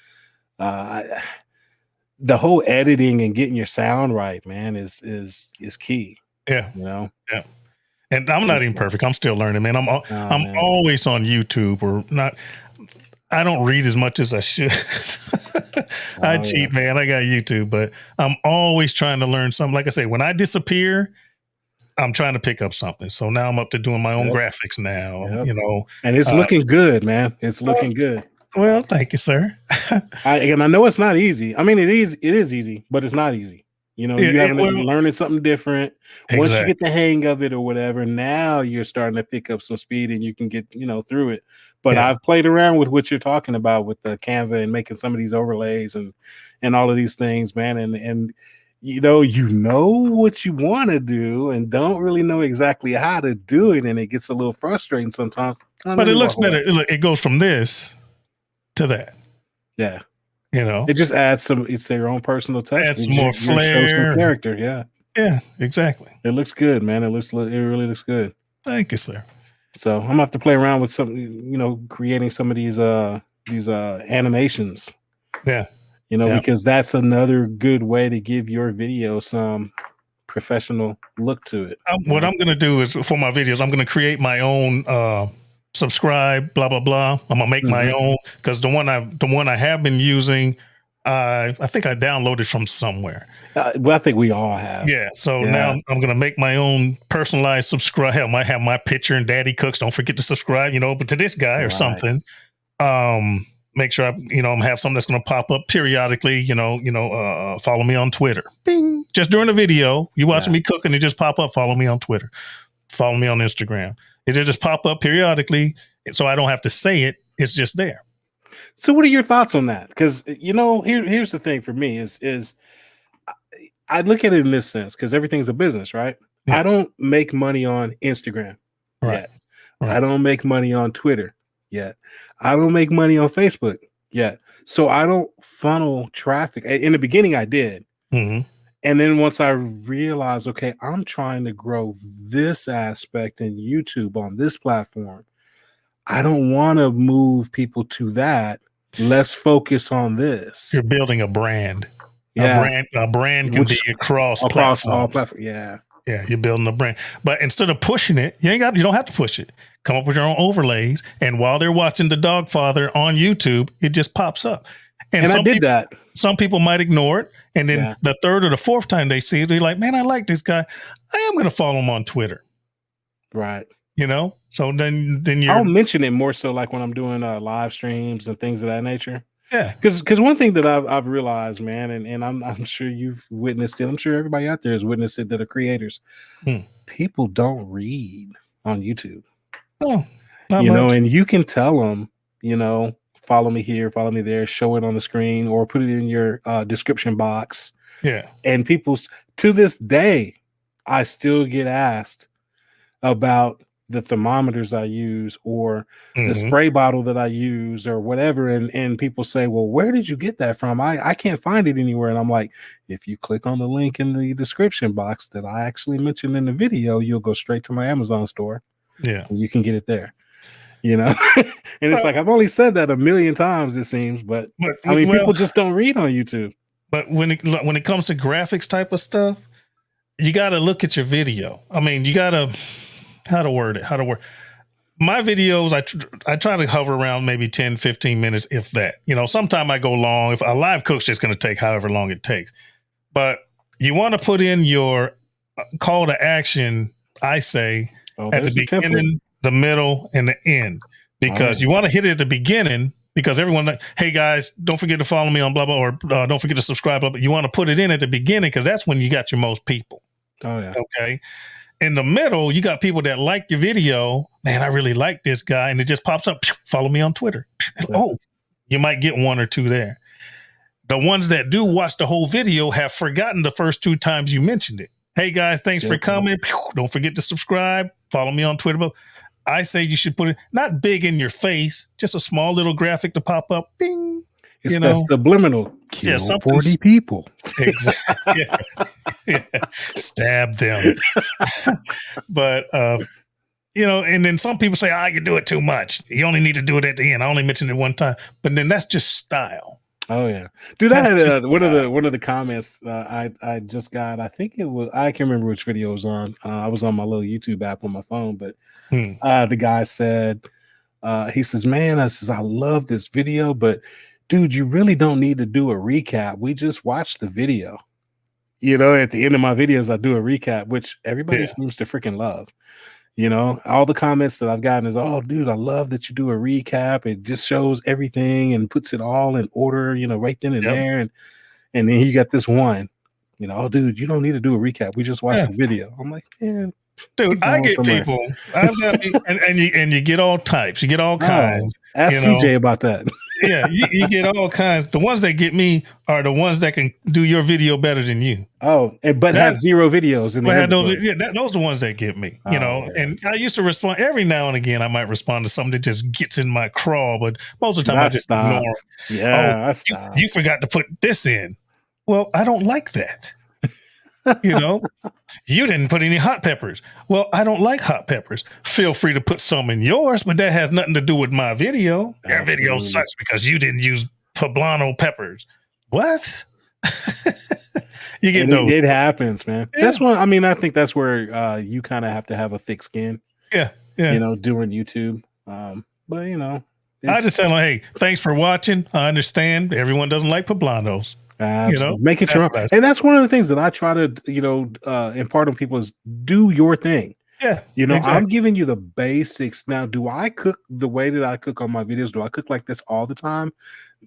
the whole editing and getting your sound right, man, is key. Yeah. Yeah. And I'm not even perfect. I'm still learning, man. I'm always on YouTube or not. I don't read as much as I should. I cheat, man. I got YouTube, but I'm always trying to learn something. Like I say, when I disappear, I'm trying to pick up something. So now I'm up to doing my own graphics now, And it's looking good, man. It's looking good. Well, thank you, sir. I know it's not easy. I mean, it is easy, but it's not easy. You haven't learning something different. Exactly. Once you get the hang of it or whatever, now you're starting to pick up some speed and you can get, through it. But I've played around with what you're talking about with the Canva and making some of these overlays and all of these things, man. And you know what you want to do and don't really know exactly how to do it, and it gets a little frustrating sometimes. But it looks better. It goes from this to that. Yeah. It just adds it's their own personal touch. Adds more flair. Some character. Yeah. Yeah, exactly. It looks good, man. It really looks good. Thank you, sir. So I'm gonna have to play around with some, creating some of these animations. Yeah. Because that's another good way to give your video some professional look to it. What I'm going to do is for my videos, I'm going to create my own subscribe, blah, blah, blah. I'm going to make my own because the one I have been using, I think I downloaded from somewhere. Well, I think we all have. Yeah. So now I'm going to make my own personalized subscribe. Hell, I might have my picture and Daddy Cooks. Don't forget to subscribe, but to this guy or something. Make sure I'm have something that's going to pop up periodically. Follow me on Twitter. Bing. Just during the video, you watching me cooking, it just pop up. Follow me on Twitter. Follow me on Instagram. It'll just pop up periodically, so I don't have to say it. It's just there. So, what are your thoughts on that? Because here's the thing for me is I look at it in this sense because everything's a business, right? Yeah. I don't make money on Instagram yet. Right. I don't make money on Twitter yet. I don't make money on Facebook yet. So I don't funnel traffic. In the beginning, I did. Mm-hmm. And then once I realized, okay, I'm trying to grow this aspect in YouTube on this platform. I don't want to move people to that. Let's focus on this. You're building a brand. Yeah. A brand can be across all platforms. Yeah. Yeah, you're building a brand. But instead of pushing it, you don't have to push it. Come up with your own overlays. And while they're watching The Dogfather on YouTube, it just pops up. And I did that. Some people might ignore it. And then the third or the fourth time they see it, they're like, man, I like this guy. I am going to follow him on Twitter. Right. So then you're. I'll mention it more so like when I'm doing live streams and things of that nature. Yeah. Because one thing that I've realized, man, and I'm sure you've witnessed it. I'm sure everybody out there has witnessed it that are creators. People don't read on YouTube. Oh, not much. And you can tell them, follow me here, follow me there, show it on the screen or put it in your description box. Yeah. And to this day, I still get asked about the thermometers I use or the spray bottle that I use or whatever. And people say, well, where did you get that from? I can't find it anywhere. And I'm like, if you click on the link in the description box that I actually mentioned in the video, you'll go straight to my Amazon store. Yeah. And you can get it there, and it's like, I've only said that a million times, it seems, but people just don't read on YouTube. But when it comes to graphics type of stuff, you got to look at your video. I mean, you got to, how to word my videos. I try to hover around maybe 10, 15 minutes, if that, sometime I go long. If a live cook's just going to take however long it takes, but you want to put in your call to action. I say at the beginning, the middle, and the end, because you want to hit it at the beginning because everyone, hey guys, don't forget to follow me on blah, blah, or don't forget to subscribe. But you want to put it in at the beginning because that's when you got your most people. Oh yeah. Okay. In the middle, you got people that like your video. Man, I really like this guy. And it just pops up. Follow me on Twitter. Oh, you might get one or two there. The ones that do watch the whole video have forgotten the first 2 times you mentioned it. Hey guys, thanks for coming. Don't forget to subscribe. Follow me on Twitter. I say you should put it not big in your face, just a small little graphic to pop up. Bing. It's that subliminal. Kill 40 people. Exactly. Yeah. Stab them. But and then some people say, I can do it too much. You only need to do it at the end. I only mentioned it one time. But then that's just style. Oh yeah, dude. I had one of the comments I just got. I think it was, I can't remember which video it was on. I was on my little YouTube app on my phone, but the guy said, he says, man, I love this video, but dude, you really don't need to do a recap. We just watched the video. At the end of my videos, I do a recap, which everybody seems to freaking love. All the comments that I've gotten is, oh, dude, I love that you do a recap. It just shows everything and puts it all in order, right then and there. And then you got this one, oh, dude, you don't need to do a recap. We just watched the video. I'm like, man, Dude, I get people. I've got and you get all types. You get all kinds. Ask CJ about that. Yeah, you get all kinds. The ones that get me are the ones that can do your video better than you. But have 0 videos in there. Those are the ones that get me. And I used to respond every now and again. I might respond to something that just gets in my craw, but most of the time I just ignore. Yeah, you forgot to put this in. Well, I don't like that. You didn't put any hot peppers. Well, I don't like hot peppers. Feel free to put some in yours, but that has nothing to do with my video. Your video sucks because you didn't use poblano peppers. What? You get those. It happens, man. Yeah. That's one. I mean, I think that's where you kind of have to have a thick skin. Yeah. Doing YouTube. But I just tell them, hey, thanks for watching. I understand everyone doesn't like poblanos. Make it your own. And that's one of the things that I try to, impart on people is do your thing. Yeah. Exactly. I'm giving you the basics. Now, do I cook the way that I cook on my videos? Do I cook like this all the time?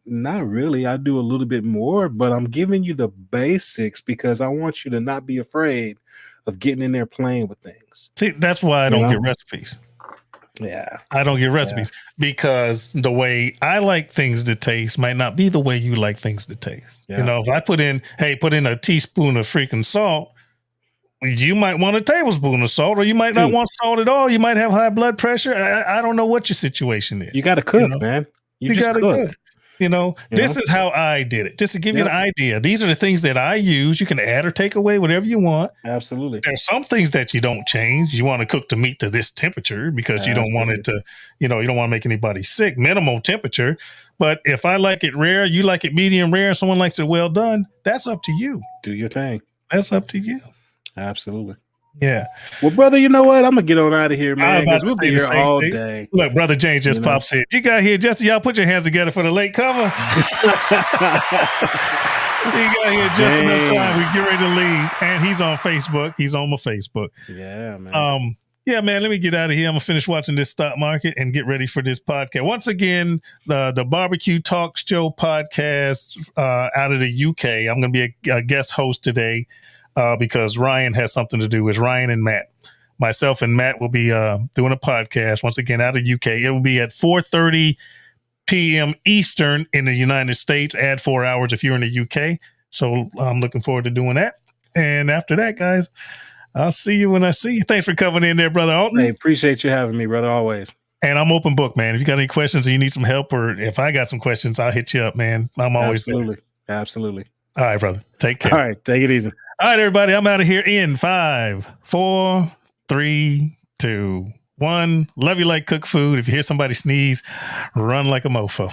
Not really. I do a little bit more, but I'm giving you the basics because I want you to not be afraid of getting in there playing with things. See, that's why I don't get recipes. Yeah. I don't get recipes because the way I like things to taste might not be the way you like things to taste. Yeah. If I put in a teaspoon of freaking salt, you might want a tablespoon of salt, or you might not want salt at all. You might have high blood pressure. I don't know what your situation is. You got to cook, man. You just gotta cook. This is how I did it. Just to give you an idea. These are the things that I use. You can add or take away whatever you want. Absolutely. There's some things that you don't change. You want to cook the meat to this temperature because you don't want it to, you don't want to make anybody sick. Minimal temperature. But if I like it rare, you like it medium rare, someone likes it well done, that's up to you. Do your thing. That's up to you. Absolutely. Yeah. Well, brother, you know what? I'm gonna get on out of here, man. Because we'll be here all day. Look, brother James just pops in. You got here, Justin. Y'all put your hands together for the late cover. You got here just enough time. We get ready to leave, and he's on Facebook. He's on my Facebook. Yeah, man. Yeah, man. Let me get out of here. I'm gonna finish watching this stock market and get ready for this podcast. Once again, the Barbecue Talk Show podcast out of the UK. I'm gonna be a guest host today. Because Ryan has something to do with Ryan and Matt. Myself and Matt will be doing a podcast once again out of UK. It will be at 4:30 p.m. Eastern in the United States. Add 4 hours if you're in the UK. So I'm looking forward to doing that. And after that, guys, I'll see you when I see you. Thanks for coming in there, Brother Alton. Hey, appreciate you having me, brother, always. And I'm open book, man. If you got any questions or you need some help, or if I got some questions, I'll hit you up, man. I'm always there. Absolutely. All right, brother. Take care. All right. Take it easy. All right, everybody. I'm out of here in 5, 4, 3, 2, 1. Love you like cook food. If you hear somebody sneeze, run like a mofo.